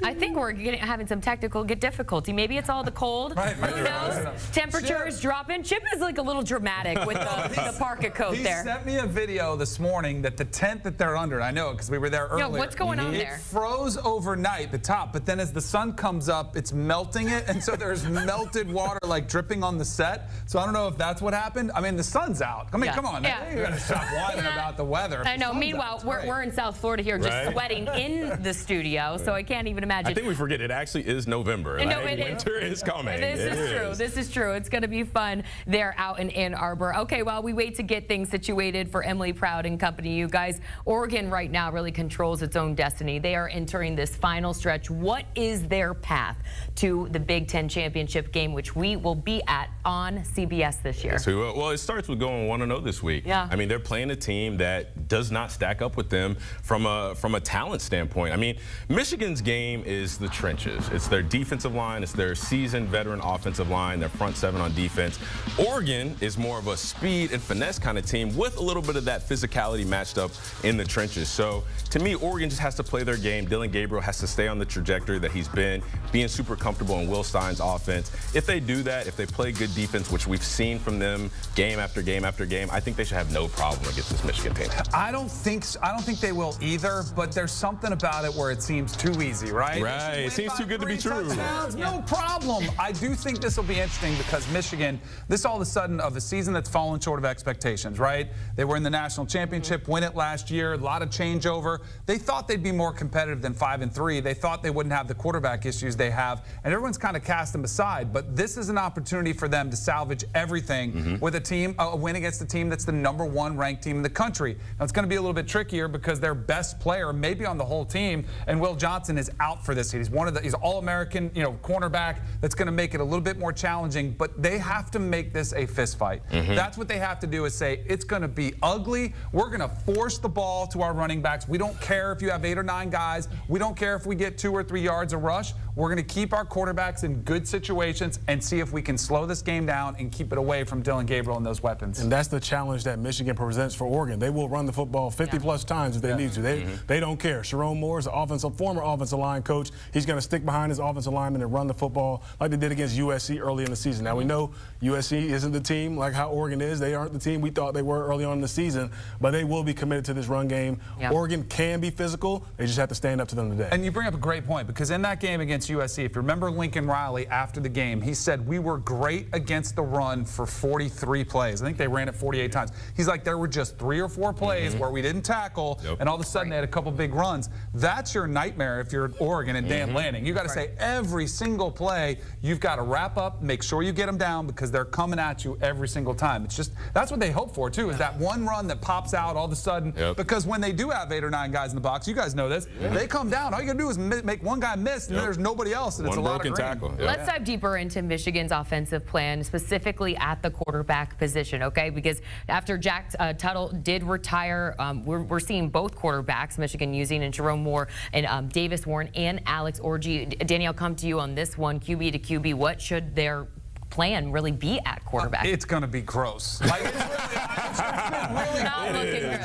I think we're having some technical difficulty. Maybe it's all the cold. Right. Who knows? Temperatures dropping. Chip is like a little dramatic with the parka coat there. He sent me a video this morning that the tent that they're under, I know because we were there earlier. Yeah, what's going on there? It froze overnight, the top, but then as the sun comes up, it's melting it, and so there's melted water like dripping on the set. So I don't know if that's what happened. I mean, the sun's out. I mean, come on. Yeah. You got to stop whining about the weather. I know. Meanwhile, we're in South Florida here just sweating in the studio, so I can't even imagine. I think we forget it actually is November. No, like, winter is coming. This is true. This is true. It's going to be fun there out in Ann Arbor. Okay, while we wait to get things situated for Emily Proud and company, you guys, Oregon right now really controls its own destiny. They are entering this final stretch. What is their path to the Big Ten championship game, which we will be at on CBS this year? Yes, we will. Well, it starts with going 1-0 this week. Yeah. I mean, they're playing a team that does not stack up with them from a talent standpoint. I mean, Michigan's game is the trenches. It's their defensive line. It's their seasoned veteran offensive line, their front seven on defense. Oregon is more of a speed and finesse kind of team with a little bit of that physicality matched up in the trenches. So to me, Oregon just has to play their game. Dylan Gabriel has to stay on the trajectory that he's been, being super comfortable in Will Stein's offense. If they do that, if they play good defense, which we've seen from them game after game after game, I think they should have no problem against this Michigan team. I don't think they will either, but there's something about it where it seems too easy, right? Right. It seems too good to be true. No problem. I do think this will be interesting because Michigan, this all of a sudden of a season that's fallen short of expectations, right? They were in the national championship, win it last year, a lot of changeover. They thought they'd be more competitive than 5-3. They thought they wouldn't have the quarterback issues they have, and everyone's kind of cast them aside. But this is an opportunity for them to salvage everything with a win against a team that's the #1 ranked team in the country. Now it's going to be a little bit trickier because their best player, maybe on the whole team, and Will Johnson is out for this. He's All-American, cornerback. That's going to make it a little bit more challenging. But they have to make this a fist fight. That's what they have to do is say it's going to be ugly. We're going to force the ball to our running backs. We don't care if you have 8 or 9 guys. We don't care if we get 2 or 3 yards a rush. We're going to keep our quarterbacks in good situations and see if we can slow this game down and keep it away from Dylan Gabriel and those weapons. And that's the challenge that Michigan presents for Oregon. They will run the football 50-plus times if they need to. They don't care. Sharon Moore is the former offensive line coach. He's going to stick behind his offensive lineman and run the football like they did against USC early in the season. Now, we know USC isn't the team like how Oregon is. They aren't the team we thought they were early on in the season, but they will be committed to this run game. Oregon can be physical. They just have to stand up to them today. And you bring up a great point because in that game against against USC. If you remember Lincoln Riley after the game, he said, we were great against the run for 43 plays. I think they ran it 48 times. He's like, there were just 3 or 4 plays where we didn't tackle, and all of a sudden they had a couple big runs. That's your nightmare if you're Oregon and Dan Lanning. You got to say every single play, you've got to wrap up, make sure you get them down because they're coming at you every single time. It's just, that's what they hope for too, is that one run that pops out all of a sudden, because when they do have 8 or 9 guys in the box, you guys know this, they come down. All you got to do is make one guy miss, and then there's nobody else, and it's a lot of tackle. Let's dive deeper into Michigan's offensive plan, specifically at the quarterback position, okay? Because after Jack Tuttle did retire, we're seeing both quarterbacks Michigan using, and Jerome Moore and Davis Warren and Alex Orji. Danny, I'll come to you on this one, QB to QB. What should their plan really be at quarterback? It's going to be gross. Like,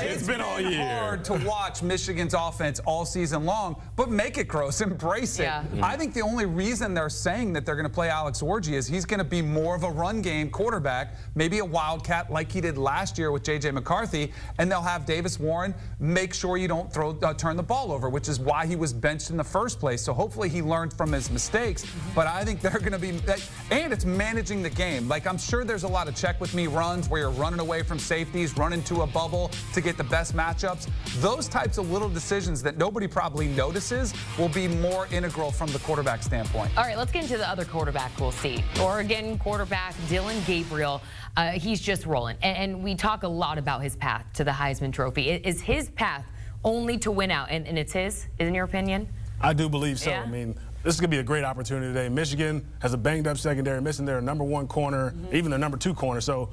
it's been all year. Hard to watch Michigan's offense all season long, but make it gross. Embrace it. I think the only reason they're saying that they're going to play Alex Orji is he's going to be more of a run game quarterback, maybe a wildcat like he did last year with J.J. McCarthy, and they'll have Davis Warren make sure you don't turn the ball over, which is why he was benched in the first place. So hopefully he learned from his mistakes, but I think they're going to be, and it's managing the game. Like, I'm sure there's a lot of check with me runs where you're running away from safeties, running to a bubble to get the best matchups. Those types of little decisions that nobody probably notices will be more integral from the quarterback standpoint. All right, let's get into the other quarterback we'll see. Oregon quarterback Dillon Gabriel. He's just rolling. And we talk a lot about his path to the Heisman Trophy. Is his path only to win out? And it's his, in your opinion? I do believe so. Yeah. I mean, this is going to be a great opportunity today. Michigan has a banged-up secondary, missing their #1 corner, even their #2 corner. So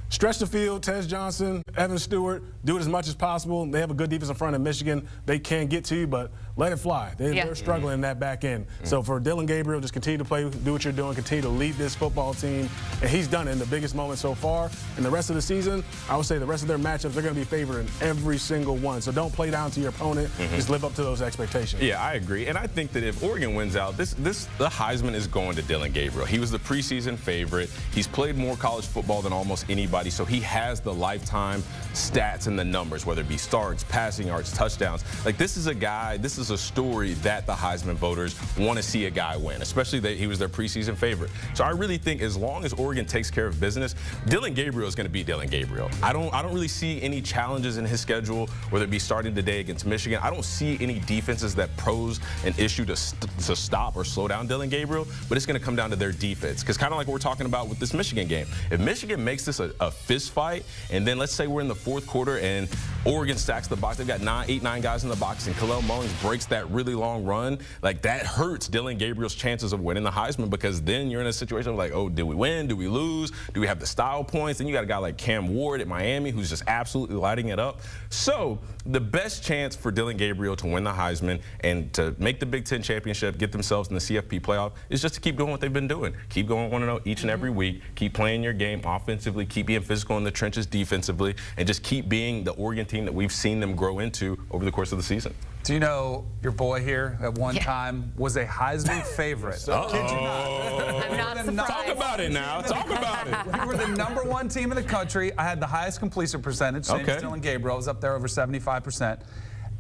stretch the field, Tez Johnson, Evan Stewart, do it as much as possible. They have a good defense in front of Michigan. They can get to you, but let it fly. They're struggling in that back end. So for Dillon Gabriel, just continue to play, do what you're doing, continue to lead this football team. And he's done it in the biggest moment so far. And the rest of the season, I would say the rest of their matchups, they're going to be favored in every single one. So don't play down to your opponent. Just live up to those expectations. Yeah, I agree. And I think that if Oregon wins out, the Heisman is going to Dillon Gabriel. He was the preseason favorite. He's played more college football than almost anybody, so he has the lifetime stats and the numbers, whether it be starts, passing yards, touchdowns. Like, this is a guy, this is a story that the Heisman voters want to see a guy win, especially that he was their preseason favorite. So I really think as long as Oregon takes care of business, Dillon Gabriel is going to be Dillon Gabriel. I don't really see any challenges in his schedule, whether it be starting today against Michigan. I don't see any defenses that pose an issue to stop or slow down Dillon Gabriel, but it's going to come down to their defense. Because kind of like what we're talking about with this Michigan game, if Michigan makes this a fist fight, and then let's say we're in the fourth quarter and Oregon stacks the box, they've got 8, 9 guys in the box, and Kanell Mullins breaks that really long run, like, that hurts Dillon Gabriel's chances of winning the Heisman, because then you're in a situation of like, oh, did we win? Do we lose? Do we have the style points? Then you got a guy like Cam Ward at Miami who's just absolutely lighting it up. So the best chance for Dillon Gabriel to win the Heisman and to make the Big Ten championship, get themselves in the CFP playoff, is just to keep doing what they've been doing. Keep going 1-0 each and every week. Keep playing your game offensively. Keep being physical in the trenches defensively, and just keep being the Oregon team that we've seen them grow into over the course of the season. Do you know your boy here at one time was a Heisman favorite? Kid you not. I'm not surprised. Talk about it now. Talk about it. We were the #1 team in the country. I had the highest completion percentage, same as Dillon Gabriel. I was up there over 75%.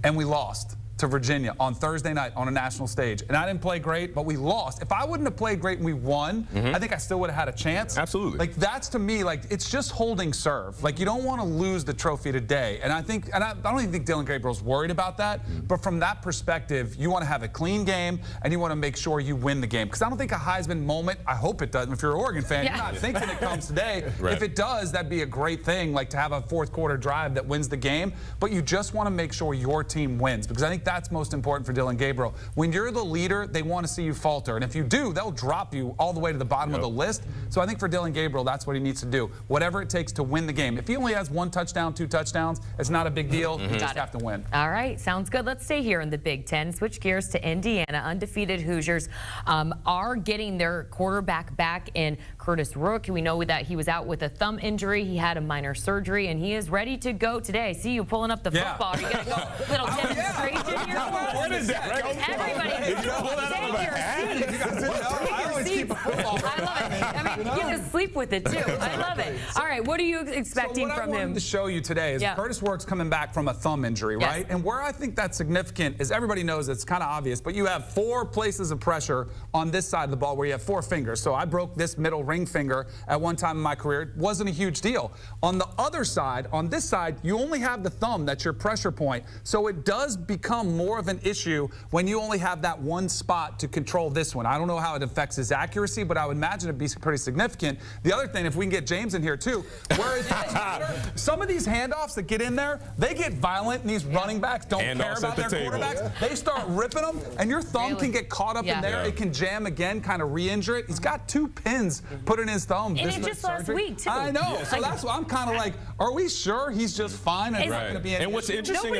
And we lost to Virginia on Thursday night on a national stage. And I didn't play great, but we lost. If I wouldn't have played great and we won, I think I still would have had a chance. Absolutely. Like, that's, to me, like, it's just holding serve. Like, you don't want to lose the trophy today. And I don't even think Dillon Gabriel's worried about that. But from that perspective, you want to have a clean game, and you want to make sure you win the game. Because I don't think a Heisman moment, I hope it doesn't. If you're an Oregon fan, you're not thinking it comes today. If it does, that'd be a great thing, like to have a fourth quarter drive that wins the game. But you just want to make sure your team wins, because I think that's most important for Dillon Gabriel. When you're the leader, they want to see you falter. And if you do, they'll drop you all the way to the bottom of the list. So I think for Dillon Gabriel, that's what he needs to do. Whatever it takes to win the game. If he only has 1 touchdown, 2 touchdowns, it's not a big deal. You just have to win. All right, sounds good. Let's stay here in the Big Ten. Switch gears to Indiana. Undefeated Hoosiers are getting their quarterback back in Curtis Rook. We know that he was out with a thumb injury. He had a minor surgery, and he is ready to go today. I see you pulling up the football. Are you going to go little demonstration here? What is that? Everybody, take your seat. I always keep football. I love it. I mean, you get to sleep with it, too. I love it. All right, what are you expecting from him? him? What I wanted to show you today is Curtis Works coming back from a thumb injury, right? And where I think that's significant is everybody knows it's kind of obvious, but you have 4 places of pressure on this side of the ball where you have 4 fingers. So I broke this middle ring finger at one time in my career. It wasn't a huge deal. On the other side, on this side, you only have the thumb. That's your pressure point. So it does become more of an issue when you only have that one spot to control this one. I don't know how it affects his accuracy, but I would imagine it'd be pretty significant. The other thing, if we can get James in here too, where it doesn't matter, some of these handoffs that get in there, they get violent, and these running backs don't care about their quarterbacks. They start ripping them, and your thumb can get caught up in there. It can jam again, kind of re-injure it. He's got 2 pins put in his thumb. And it just last week, too. I know. So that's why I'm kind of like, are we sure he's just fine? And not going to be any And what's issue? interesting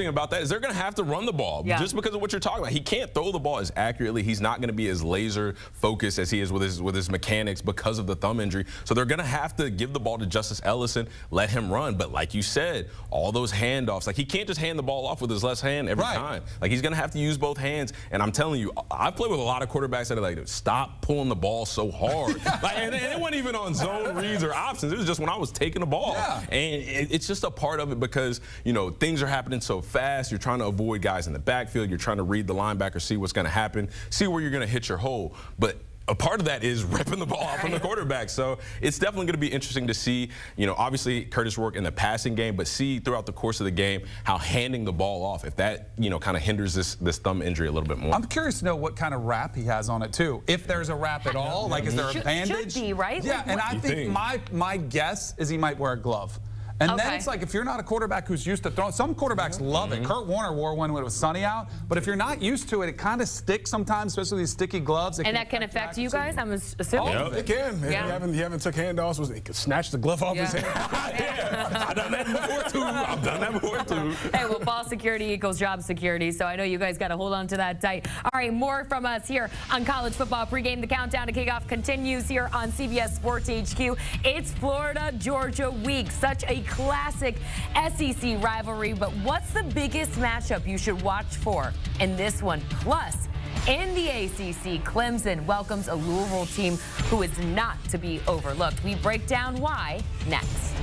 about that is they're going to have to run the ball just because of what you're talking about. He can't throw the ball as accurately. He's not going to be as laser focused as he is with his mechanics because of the thumb injury. So they're going to have to give the ball to Justice Ellison, let him run. But like you said, all those handoffs, like he can't just hand the ball off with his left hand every time. Like he's going to have to use both hands. And I'm telling you, I've played with a lot of quarterbacks that are like, stop pulling the ball so hard. And it wasn't even on zone reads or options. It was just when I was taking the ball. And it's just a part of it because, you know, things are happening so fast. You're trying to avoid guys in the backfield. You're trying to read the linebacker, see what's going to happen, see where you're going to hit your hole. But a part of that is ripping the ball out from the quarterback. So it's definitely going to be interesting to see, you know, obviously Curtis work in the passing game, but see throughout the course of the game how handing the ball off, if that, you know, kind of hinders this thumb injury a little bit more. I'm curious to know what kind of wrap he has on it too. If there's a wrap at all, like is there a bandage? Should be, right? Yeah, and I think my guess is he might wear a glove. And then it's like if you're not a quarterback who's used to throwing, some quarterbacks love it. Kurt Warner wore one when it was sunny out, but if you're not used to it, it kind of sticks sometimes, especially these sticky gloves. And that can affect you guys, I'm assuming? Oh, it can. If you haven't took handoffs, it could snatch the glove off his hand. I've done that before too. Hey, well, ball security equals job security, so I know you guys got to hold on to that tight. All right, more from us here on College Football Pregame. The countdown to kickoff continues here on CBS Sports HQ. It's Florida-Georgia week. Such a classic SEC rivalry, but what's the biggest matchup you should watch for in this one? Plus, in the ACC, Clemson welcomes a Louisville team who is not to be overlooked. We break down why next.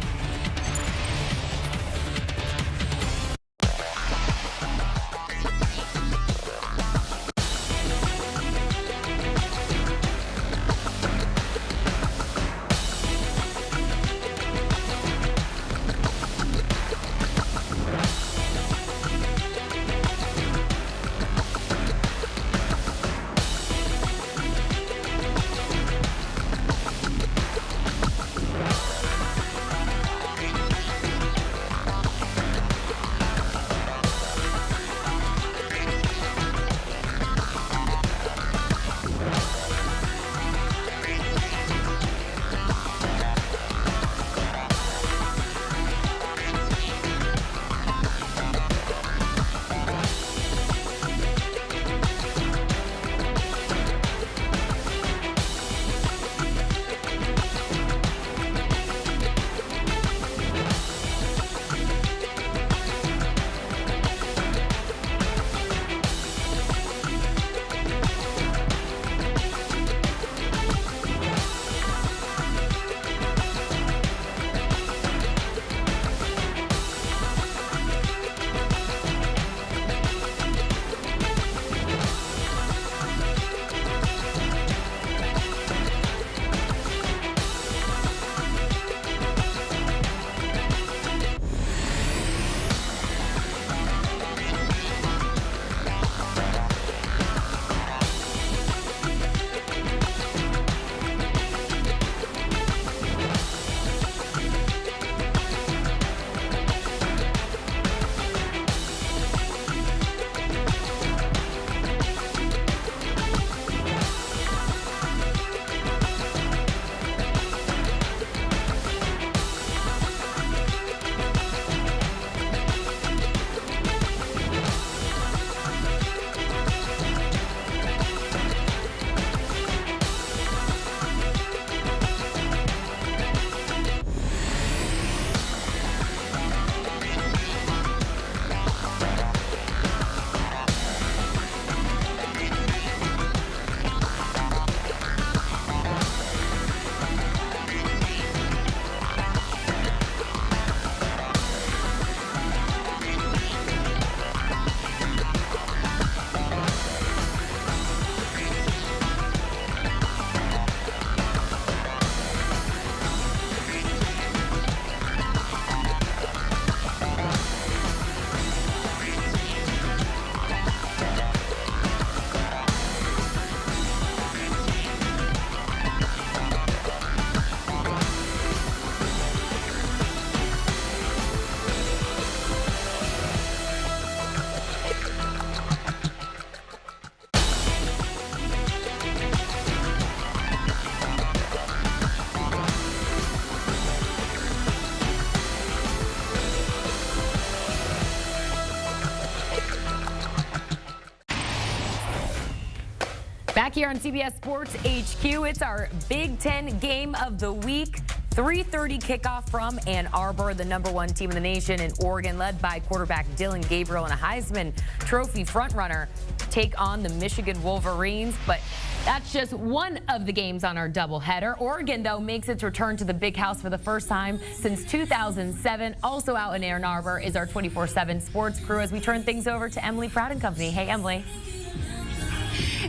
Back here on CBS Sports HQ, it's our Big Ten game of the week. 3:30 kickoff from Ann Arbor, the #1 team in the nation in Oregon, led by quarterback Dylan Gabriel and a Heisman Trophy frontrunner, take on the Michigan Wolverines. But that's just one of the games on our doubleheader. Oregon, though, makes its return to the Big House for the first time since 2007. Also out in Ann Arbor is our 24/7 sports crew as we turn things over to Emily Proud and Company. Hey, Emily.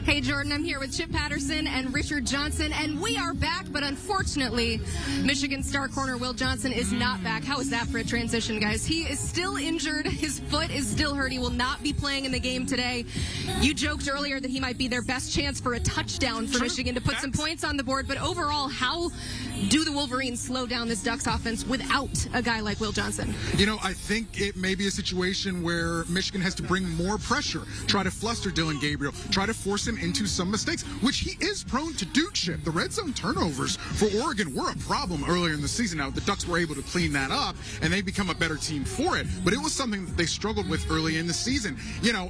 Hey, Jordan, I'm here with Chip Patterson and Richard Johnson, and we are back, but unfortunately, Michigan star corner Will Johnson is not back. How is that for a transition, guys? He is still injured. His foot is still hurt. He will not be playing in the game today. You joked earlier that he might be their best chance for a touchdown for Michigan to put some points on the board, but overall, how do the Wolverines slow down this Ducks offense without a guy like Will Johnson? You know, I think it may be a situation where Michigan has to bring more pressure, try to fluster Dylan Gabriel, try to force him into some mistakes, which he is prone to do, Chip. The red zone turnovers for Oregon were a problem earlier in the season. Now, the Ducks were able to clean that up, and they become a better team for it, but it was something that they struggled with early in the season. You know,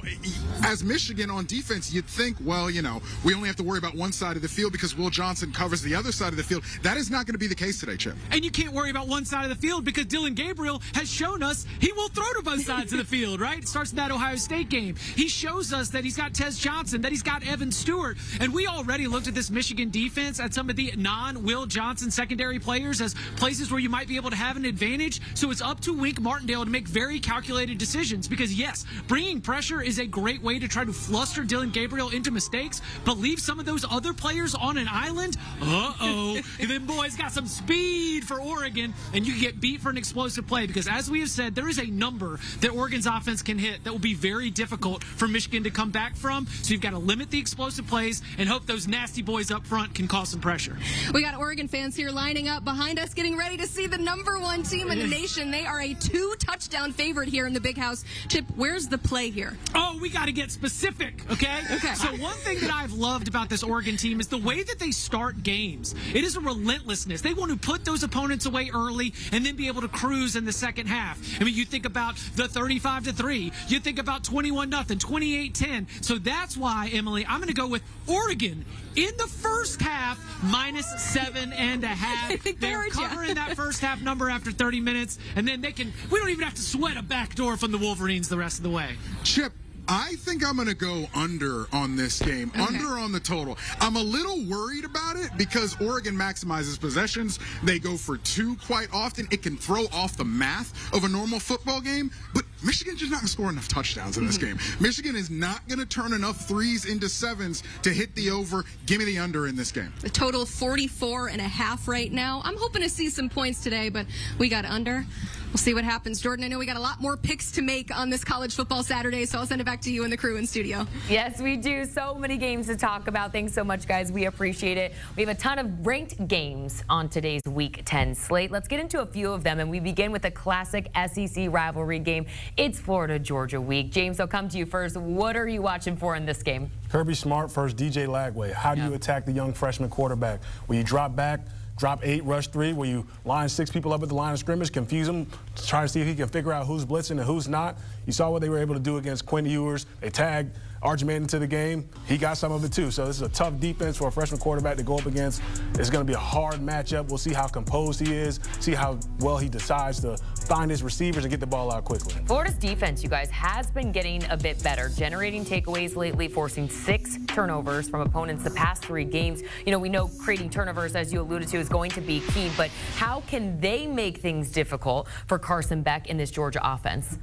as Michigan on defense, you'd think, well, you know, we only have to worry about one side of the field because Will Johnson covers the other side of the field. That is not going to be the case today, Chip. And you can't worry about one side of the field because Dylan Gabriel has shown us he will throw to both sides of the field, right? It starts in that Ohio State game. He shows us that he's got Tez Johnson, that he's got Evan Stewart. And we already looked at this Michigan defense at some of the non-Will Johnson secondary players as places where you might be able to have an advantage. So it's up to Wink Martindale to make very calculated decisions because, yes, bringing pressure is a great way to try to fluster Dylan Gabriel into mistakes, but leave some of those other players on an island. Uh-oh. Them boys got some speed for Oregon, and you can get beat for an explosive play because, as we have said, there is a number that Oregon's offense can hit that will be very difficult for Michigan to come back from. So you've got to limit the explosive plays and hope those nasty boys up front can cause some pressure. We got Oregon fans here lining up behind us, getting ready to see the #1 team in the nation. They are a 2-touchdown favorite here in the Big House. Chip, where's the play here? Oh, we got to get specific, okay? Okay. So one thing that I've loved about this Oregon team is the way that they start games. It is a relentlessness. They want to put those opponents away early and then be able to cruise in the second half. I mean, you think about the 35-3. You think about 21-0, 28-10. So that's why, Emily, I'm going to go with Oregon in the first half, -7.5. They're covering that first half number after 30 minutes, and then we don't even have to sweat a backdoor from the Wolverines the rest of the way. Chip, I think I'm going to go under on this game, under on the total. I'm a little worried about it because Oregon maximizes possessions. They go for 2 quite often. It can throw off the math of a normal football game, but Michigan's just not going to score enough touchdowns in this game. Michigan is not going to turn enough 3s into 7s to hit the over. Give me the under in this game. The total 44.5 right now. I'm hoping to see some points today, but we got under. We'll see what happens. Jordan, I know we got a lot more picks to make on this college football Saturday, so I'll send it back to you and the crew in studio. Yes, we do. So many games to talk about. Thanks so much, guys. We appreciate it. We have a ton of ranked games on today's Week 10 slate. Let's get into a few of them, and we begin with a classic SEC rivalry game. It's Florida-Georgia week. James, I'll come to you first. What are you watching for in this game? Kirby Smart versus DJ Lagway. How do you attack the young freshman quarterback? Will you drop back, drop 8, rush 3? Will you line 6 people up at the line of scrimmage, confuse them, try to see if he can figure out who's blitzing and who's not? You saw what they were able to do against Quinn Ewers. They tagged Archman into the game. He got some of it too. So this is a tough defense for a freshman quarterback to go up against. It's going to be a hard matchup. We'll see how composed he is, see how well he decides to find his receivers and get the ball out quickly. Florida's defense, you guys, has been getting a bit better, generating takeaways lately, forcing 6 turnovers from opponents the past 3 games. You know, we know creating turnovers, as you alluded to, is going to be key, but how can they make things difficult for Carson Beck in this Georgia offense?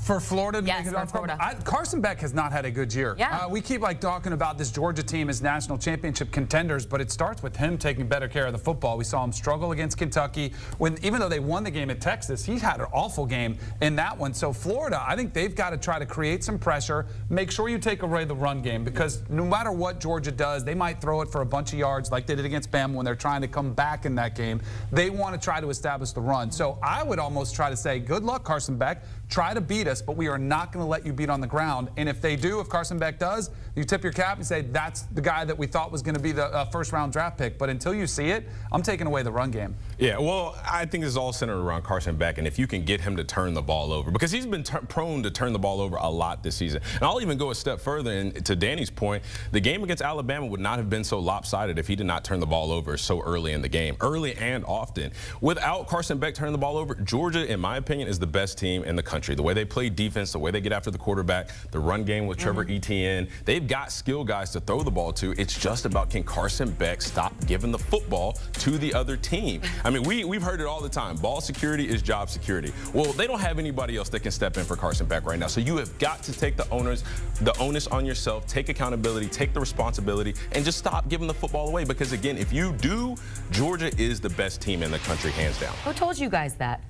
For Florida? Yes, for Florida. Carson Beck has not had a good year. Yeah. We keep talking about this Georgia team as national championship contenders, but it starts with him taking better care of the football. We saw him struggle against Kentucky even though they won the game at Texas. He's had an awful game in that one. So Florida, I think they've got to try to create some pressure. Make sure you take away the run game because no matter what Georgia does, they might throw it for a bunch of yards like they did against Bama when they're trying to come back in that game. They want to try to establish the run. So I would almost try to say, good luck, Carson Beck. try to beat us, but we are not going to let you beat on the ground. And if they do, if Carson Beck does, you tip your cap and say, that's the guy that we thought was going to be the first-round draft pick. But until you see it, I'm taking away the run game. Yeah, well, I think this is all centered around Carson Beck, and if you can get him to turn the ball over, because he's been prone to turn the ball over a lot this season. And I'll even go a step further, and to Danny's point, the game against Alabama would not have been so lopsided if he did not turn the ball over so early in the game, early and often. Without Carson Beck turning the ball over, Georgia, in my opinion, is the best team in the country. The way they play defense, the way they get after the quarterback, the run game with Trevor Etienne, they've got skill guys to throw the ball to. It's just about, can Carson Beck stop giving the football to the other team? I mean, we've heard it all the time. Ball security is job security. Well, they don't have anybody else that can step in for Carson Beck right now. So you have got to take the onus on yourself, take accountability, take the responsibility, and just stop giving the football away. Because again, if you do, Georgia is the best team in the country, hands down. Who told you guys that?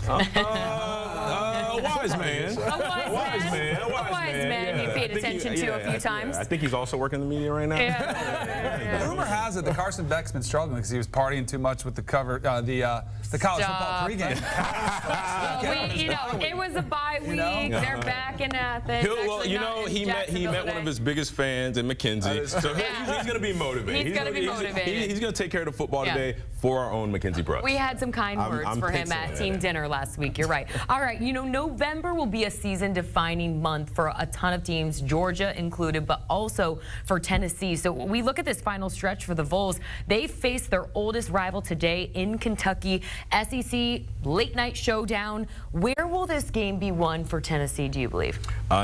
Wise man. A wise man. You paid attention to a few times. I think he's also working in the media right now. The rumor has it that Carson Beck's been struggling because he was partying too much with the college football pregame. It was a bye week. They're back in Athens. He met one of his biggest fans in Mackenzie, so he's going to be motivated. He's going to be motivated. He's going to take care of the football today for our own Mackenzie Brooks. We had some kind words for him at team dinner last week. You're right. All right, November will be a season-defining month for a ton of teams, Georgia included, but also for Tennessee. So we look at this final stretch for the Vols. They face their oldest rival today in Kentucky. SEC late-night showdown. Where will this game be won for Tennessee, do you believe?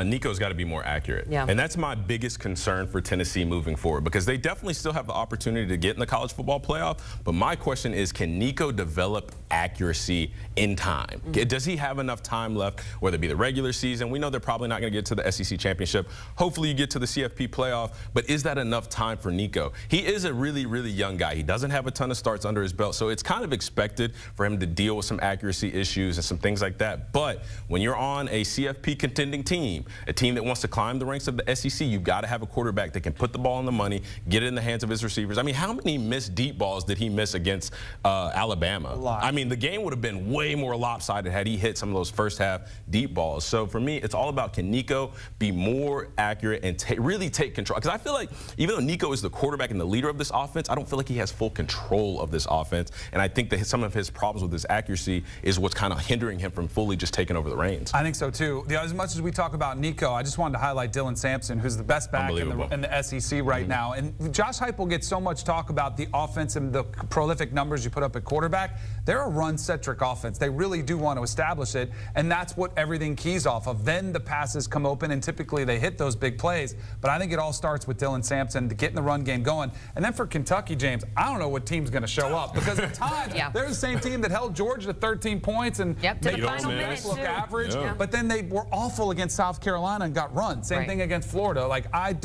Nico's got to be more accurate. Yeah. And that's my biggest concern for Tennessee moving forward, because they definitely still have the opportunity to get in the college football playoff. But my question is, can Nico develop accuracy in time? Does he have enough time left, whether it be the regular season? We know they're probably not going to get to the SEC championship. Hopefully you get to the CFP playoff, but is that enough time for Nico? He is a really, really young guy. He doesn't have a ton of starts under his belt, so it's kind of expected for him to deal with some accuracy issues and some things like that. But when you're on a CFP contending team, a team that wants to climb the ranks of the SEC, you've got to have a quarterback that can put the ball in the money, get it in the hands of his receivers. I mean, how many missed deep balls did he miss against Alabama? A lot. I mean, the game would have been way more lopsided had he hit some of those first half deep balls. So for me, it's all about, can Nico be more accurate and really take control? Because I feel like even though Nico is the quarterback and the leader of this offense, I don't feel like he has full control of this offense. And I think that some of his problems with his accuracy is what's kind of hindering him from fully just taking over the reins. I think so too. As much as we talk about Nico, I just wanted to highlight Dylan Sampson, who's the best back in the SEC right now. And Josh Heupel gets so much talk about the offense and the prolific numbers you put up at quarterback. They're a run-centric offense. They really do want to establish it, and that's what everything keys off of. Then the passes come open, and typically they hit those big plays. But I think it all starts with Dylan Sampson to getting the run game going. And then for Kentucky, James, I don't know what team's going to show up, because at times they're the same team that held Georgia to 13 points and to the final minute look average. But then they were awful against South Carolina and got run. Same thing against Florida.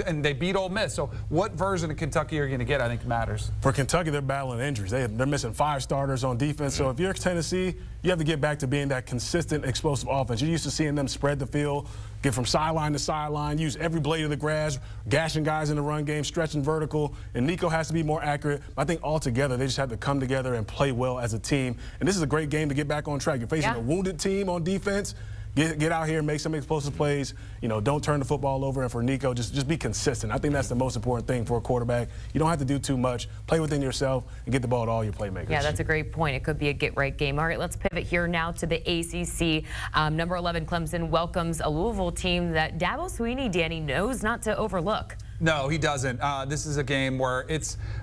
And they beat Ole Miss. So what version of Kentucky are you going to get, I think, matters. For Kentucky, they're battling injuries. They're missing 5 starters on defense. So if you're Tennessee, you have to get back to being that consistent, explosive offense. You're used to seeing them spread the field, get from sideline to sideline, use every blade of the grass, gashing guys in the run game, stretching vertical. And Nico has to be more accurate. I think altogether, they just have to come together and play well as a team. And this is a great game to get back on track. You're facing a wounded team on defense. Get out here and make some explosive plays. Don't turn the football over. And for Nico, just be consistent. I think that's the most important thing for a quarterback. You don't have to do too much. Play within yourself and get the ball to all your playmakers. Yeah, that's a great point. It could be a get-right game. All right, let's pivot here now to the ACC. Number 11, Clemson welcomes a Louisville team that Dabo Swinney, Danny, knows not to overlook. No, he doesn't. This is a game where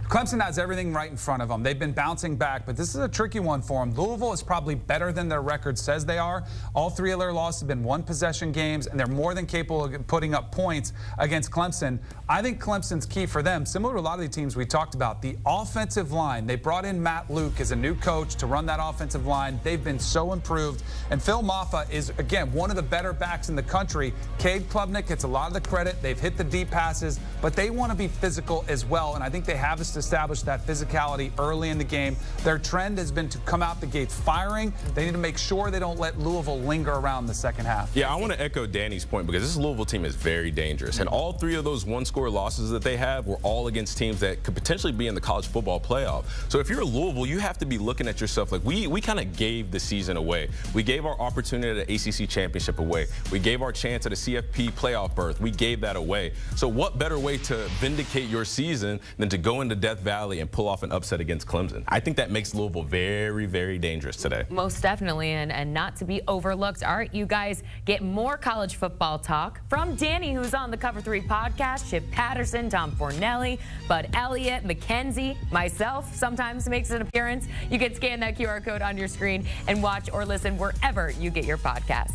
Clemson has everything right in front of them. They've been bouncing back, but this is a tricky one for them. Louisville is probably better than their record says they are. All 3 of their losses have been one-possession games, and they're more than capable of putting up points against Clemson. I think Clemson's key for them, similar to a lot of the teams we talked about, the offensive line. They brought in Matt Luke as a new coach to run that offensive line. They've been so improved. And Phil Maffa is, again, one of the better backs in the country. Cade Klubnik gets a lot of the credit. They've hit the deep passes. but they want to be physical as well, and I think they have established that physicality early in the game. Their trend has been to come out the gates firing. They need to make sure they don't let Louisville linger around the second half. Yeah, I want to echo Danny's point because this Louisville team is very dangerous, and all 3 of those one-score losses that they have were all against teams that could potentially be in the college football playoff. So if you're Louisville, you have to be looking at yourself like we kind of gave the season away. We gave our opportunity at the ACC championship away. We gave our chance at a CFP playoff berth. We gave that away. So what better way to vindicate your season than to go into Death Valley and pull off an upset against Clemson? I think that makes Louisville very, very dangerous today. Most definitely, and not to be overlooked. All right, you guys get more college football talk from Danny, who's on the Cover 3 podcast, Chip Patterson, Tom Fornelli, Bud Elliott, Mackenzie, myself sometimes makes an appearance. You can scan that QR code on your screen and watch or listen wherever you get your podcasts.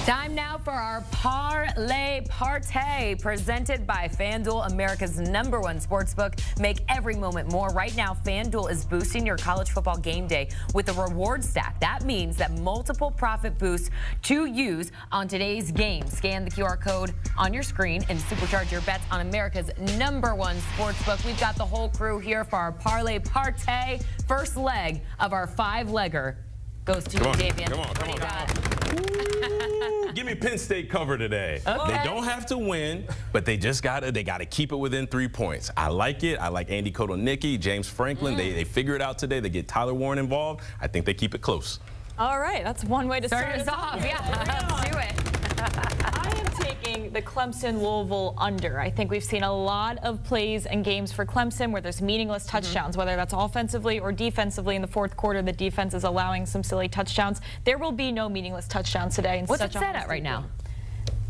Time now for our Parlay Party, presented by FanDuel, America's #1 sportsbook. Make every moment more. Right now, FanDuel is boosting your college football game day with a reward stack. That means that multiple profit boosts to use on today's game. Scan the QR code on your screen and supercharge your bets on America's #1 sportsbook. We've got the whole crew here for our Parlay Party. First leg of our 5-legger goes to Damien. Come on. give me Penn State cover today. Okay. They don't have to win, but they gotta keep it within 3 points. I like it. I like Andy Kotelnicki, James Franklin. They figure it out today. They get Tyler Warren involved. I think they keep it close. All right, that's one way to Start us off. Yeah, let's do it. I am taking the Clemson-Louisville under. I think we've seen a lot of plays and games for Clemson where there's meaningless touchdowns, whether that's offensively or defensively. In the fourth quarter, the defense is allowing some silly touchdowns. There will be no meaningless touchdowns today. What's it set at right now?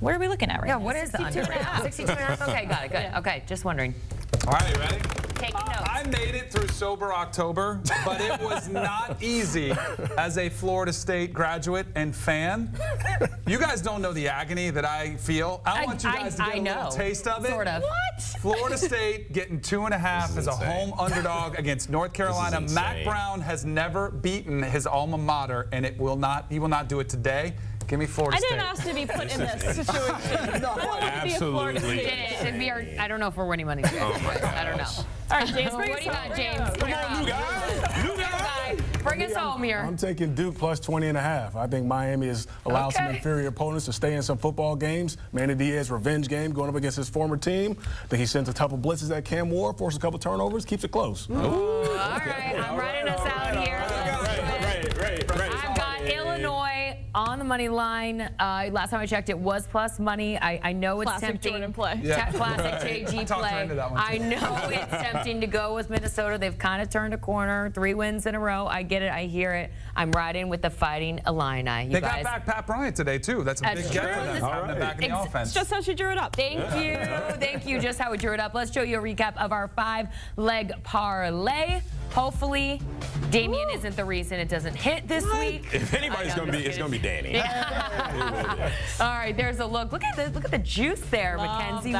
What are we looking at right now? Yeah, what is the under right now? 62.5? Okay, got it, good. Yeah. Okay, just wondering. All right, you ready? Taking notes. I made it through Sober October, but it was not easy as a Florida State graduate and fan. You guys don't know the agony that I feel. I want you guys to get a little taste of it. Sort of. What? Florida State getting 2.5 as a home underdog against North Carolina. Mac Brown has never beaten his alma mater, and he will not do it today. Give me Florida State. I didn't ask to be put in this situation. I don't want to be a Florida State. I don't know if we're winning money today. Oh my gosh. I don't know. All right, James, What do you got, James? Come on, new guy. New guy. Bring us home here. I'm taking Duke plus 20.5. I think Miami has allowed some inferior opponents to stay in some football games. Manny Diaz revenge game going up against his former team. I think he sends a couple blitzes at Cam Ward, forces a couple turnovers, keps it close. Ooh. All right, I'm running us out here. I've got Illinois on the money line. Last time I checked, it was plus money. I know it's Classic tempting. Jordan play. Classic JG play. I know it's tempting to go with Minnesota. They've kind of turned a corner. 3 wins in a row. I get it. I hear it. I'm riding with the Fighting Illini. They got back Pat Bryant today, too. That's a big get for them, having him back in the offense. It's just how she drew it up. Thank you. Thank you. Just how we drew it up. Let's show you a recap of our 5-leg parlay. Hopefully, Damien isn't the reason it doesn't hit this week. If anybody's going to be, it's going to be Danny. All right, there's a look. Look at the juice there, Mackenzie.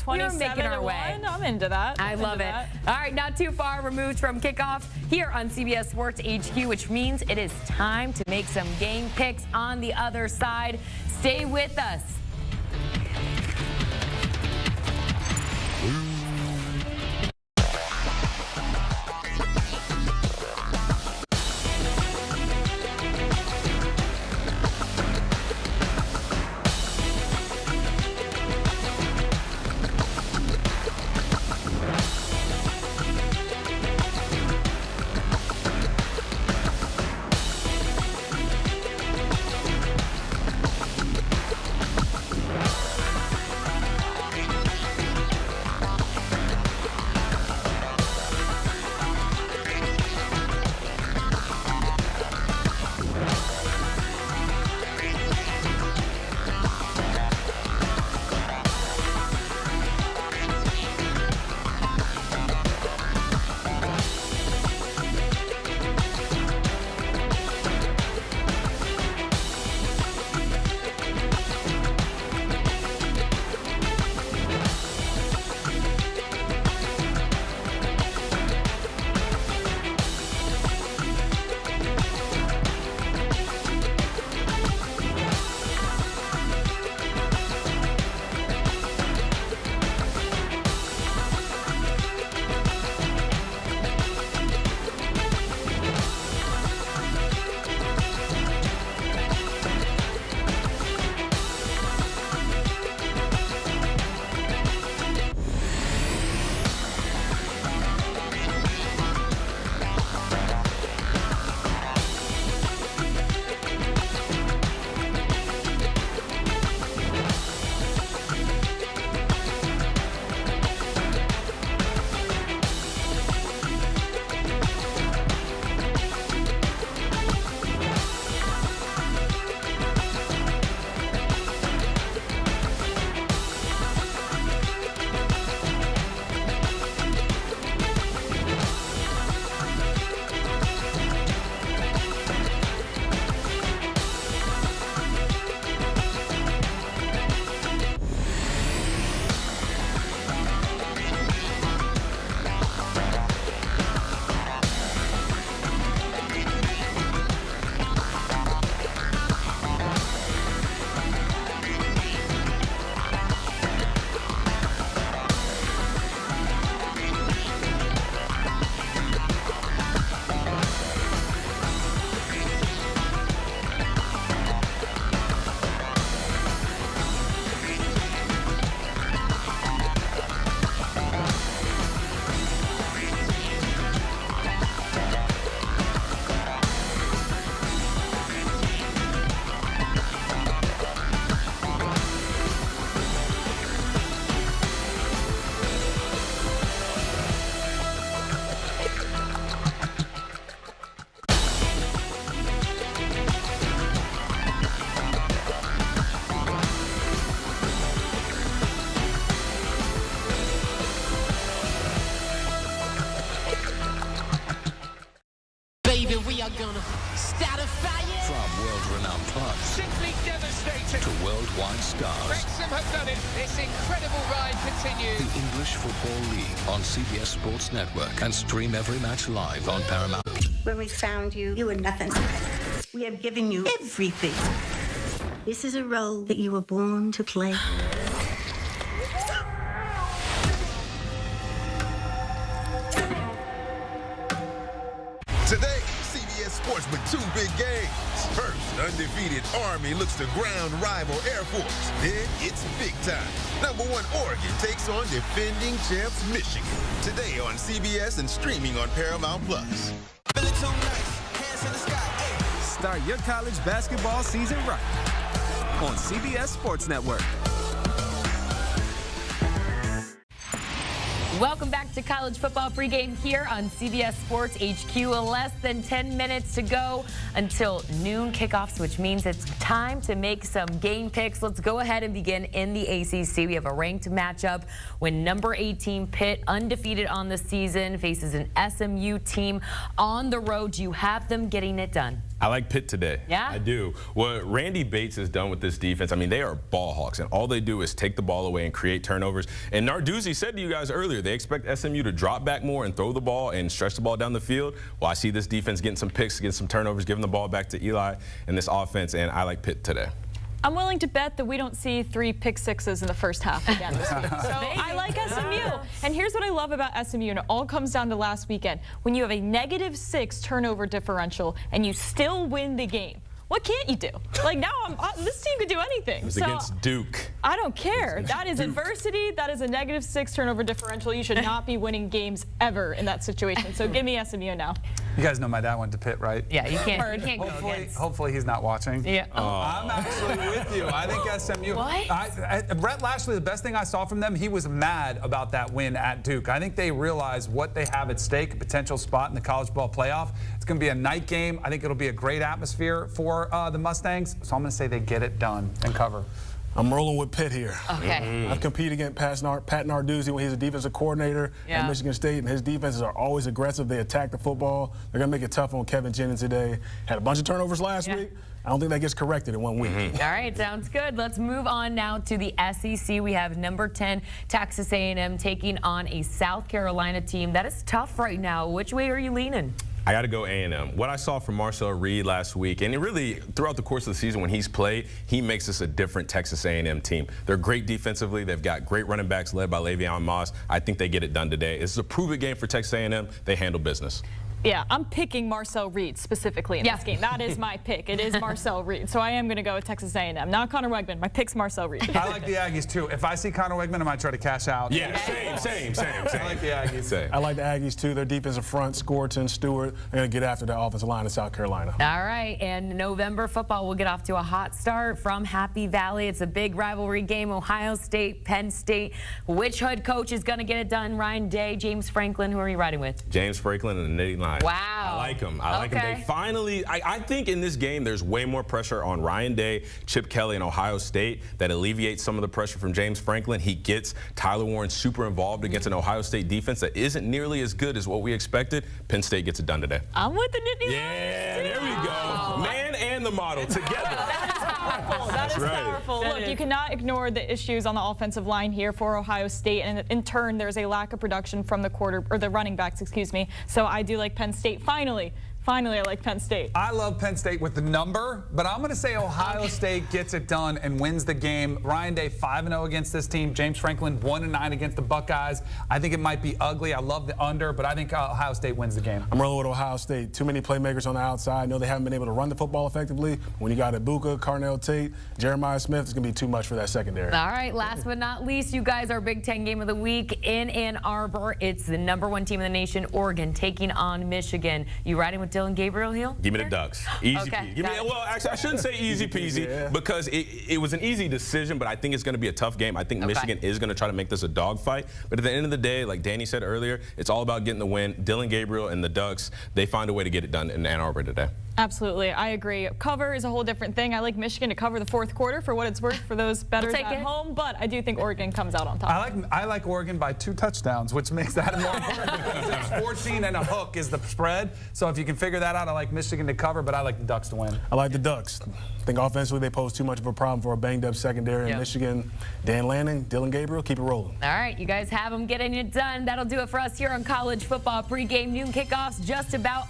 We're making our way. I'm into that. I love it. All right, not too far removed from kickoff here on CBS Sports HQ, which means it is time to make some game picks on the other side. Stay with us. believing we are gonna start a fire. From world-renowned clubs Simply devastating. to worldwide stars. Wrexham have done it. This incredible ride continues. The English Football League on CBS Sports Network, and stream every match live on Paramount. When we found you, you were nothing. We have given you everything. This is a role that you were born to play. Today, CBS Sports with two big games. First, undefeated Army looks to ground rival Air Force. Then it's big time. #1 Oregon takes on defending champs Michigan. Today on CBS and streaming on Paramount+. Start your college basketball season right on CBS Sports Network. Welcome back to College Football Pregame here on CBS Sports HQ. Less than 10 minutes to go until noon kickoffs, which means it's time to make some game picks. Let's go ahead and begin in the ACC. We have a ranked matchup when number 18 Pitt, undefeated on the season, faces an SMU team on the road. Do you have them getting it done? I like Pitt today. Yeah? I do. What Randy Bates has done with this defense, I mean, they are ball hawks, and all they do is take the ball away and create turnovers. And Narduzzi said to you guys earlier, they expect SMU to drop back more and throw the ball and stretch the ball down the field. Well, I see this defense getting some picks, getting some turnovers, giving the ball back to Eli and this offense, and I like Pitt today. I'm willing to bet that we don't see 3 pick sixes in the first half again this week. So I like SMU. And here's what I love about SMU, and it all comes down to last weekend. When you have a -6 turnover differential and you still win the game, what can't you do? Like now, this team could do anything. It was so against Duke. I don't care. That is adversity. That is a -6 turnover differential. You should not be winning games ever in that situation. So give me SMU now. You guys know my dad went to Pitt, right? Yeah, you can't go against. Hopefully he's not watching. Yeah. I'm actually with you. I think SMU. What? Brett Lashley, the best thing I saw from them, he was mad about that win at Duke. I think they realize what they have at stake, a potential spot in the college ball playoff. It's going to be a night game. I think it'll be a great atmosphere for the Mustangs. So I'm going to say they get it done and cover. I'm rolling with Pitt here. Okay. I've competed against Pat Narduzzi when he's a defensive coordinator at Michigan State, and his defenses are always aggressive. They attack the football. They're going to make it tough on Kevin Jennings today. Had a bunch of turnovers last week. I don't think that gets corrected in 1 week. All right, sounds good. Let's move on now to the SEC. We have number 10 Texas A&M taking on a South Carolina team that is tough right now. Which way are you leaning? I got to go A&M. What I saw from Marcel Reed last week, and really throughout the course of the season when he's played, he makes us a different Texas A&M team. They're great defensively. They've got great running backs led by Le'Veon Moss. I think they get it done today. This is a prove-it game for Texas A&M. They handle business. Yeah, I'm picking Marcel Reed specifically in this game. That is my pick. It is Marcel Reed. So I am going to go with Texas A&M. Not Connor Wegman. My pick's Marcel Reed. I like the Aggies, too. If I see Connor Wegman, I might try to cash out. Yeah, same. I like the Aggies. I like the Aggies, too. Their defensive front, Scorton, Stewart, are going to get after the offensive line in South Carolina. All right, and November football will get off to a hot start from Happy Valley. It's a big rivalry game, Ohio State, Penn State. Which head coach is going to get it done? Ryan Day, James Franklin. Who are you riding with? James Franklin and the Nittany Lions. Wow. I like him. I like him. They finally, I think in this game there's way more pressure on Ryan Day, Chip Kelly, and Ohio State that alleviates some of the pressure from James Franklin. He gets Tyler Warren super involved against an Ohio State defense that isn't nearly as good as what we expected. Penn State gets it done today. I'm with the Nittany Lions. Yeah, there we go. Man and the model together. That is powerful. That is powerful. Look, you cannot ignore the issues on the offensive line here for Ohio State, and in turn, there's a lack of production from the running backs, excuse me. So I do like Penn State. Finally, I like Penn State. I love Penn State with the number, but I'm going to say Ohio State gets it done and wins the game. Ryan Day 5-0 against this team. James Franklin 1-9 against the Buckeyes. I think it might be ugly. I love the under, but I think Ohio State wins the game. I'm rolling with Ohio State. Too many playmakers on the outside. I know they haven't been able to run the football effectively. When you got Ibuka, Carnell Tate, Jeremiah Smith, it's going to be too much for that secondary. All right, last but not least, you guys, our Big Ten game of the week in Ann Arbor. It's the #1 team in the nation, Oregon, taking on Michigan. You riding with Dylan Gabriel Hill? Give me the Ducks. Easy Okay, peasy. Well, actually, I shouldn't say easy peasy because it was an easy decision, but I think it's going to be a tough game. I think Michigan is going to try to make this a dogfight. But at the end of the day, like Danny said earlier, it's all about getting the win. Dylan Gabriel and the Ducks, they find a way to get it done in Ann Arbor today. Absolutely. I agree. Cover is a whole different thing. I like Michigan to cover the fourth quarter for what it's worth for those bettors at home, but I do think Oregon comes out on top. I like Oregon by 2 touchdowns, which makes that more important because it's 14 and a hook is the spread. So if you can figure that out, I like Michigan to cover, but I like the Ducks to win. I like the Ducks. I think offensively they pose too much of a problem for a banged-up secondary in Michigan. Dan Lanning, Dylan Gabriel, keep it rolling. All right, you guys have them getting it done. That'll do it for us here on College Football Pregame. Noon kickoffs just about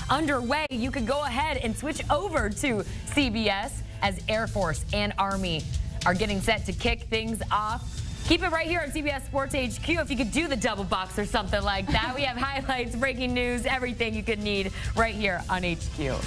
underway. You could go ahead and switch over to CBS as Air Force and Army are getting set to kick things off. Keep it right here on CBS Sports HQ. If you could do the double box or something like that. We have highlights, breaking news, everything you could need right here on HQ.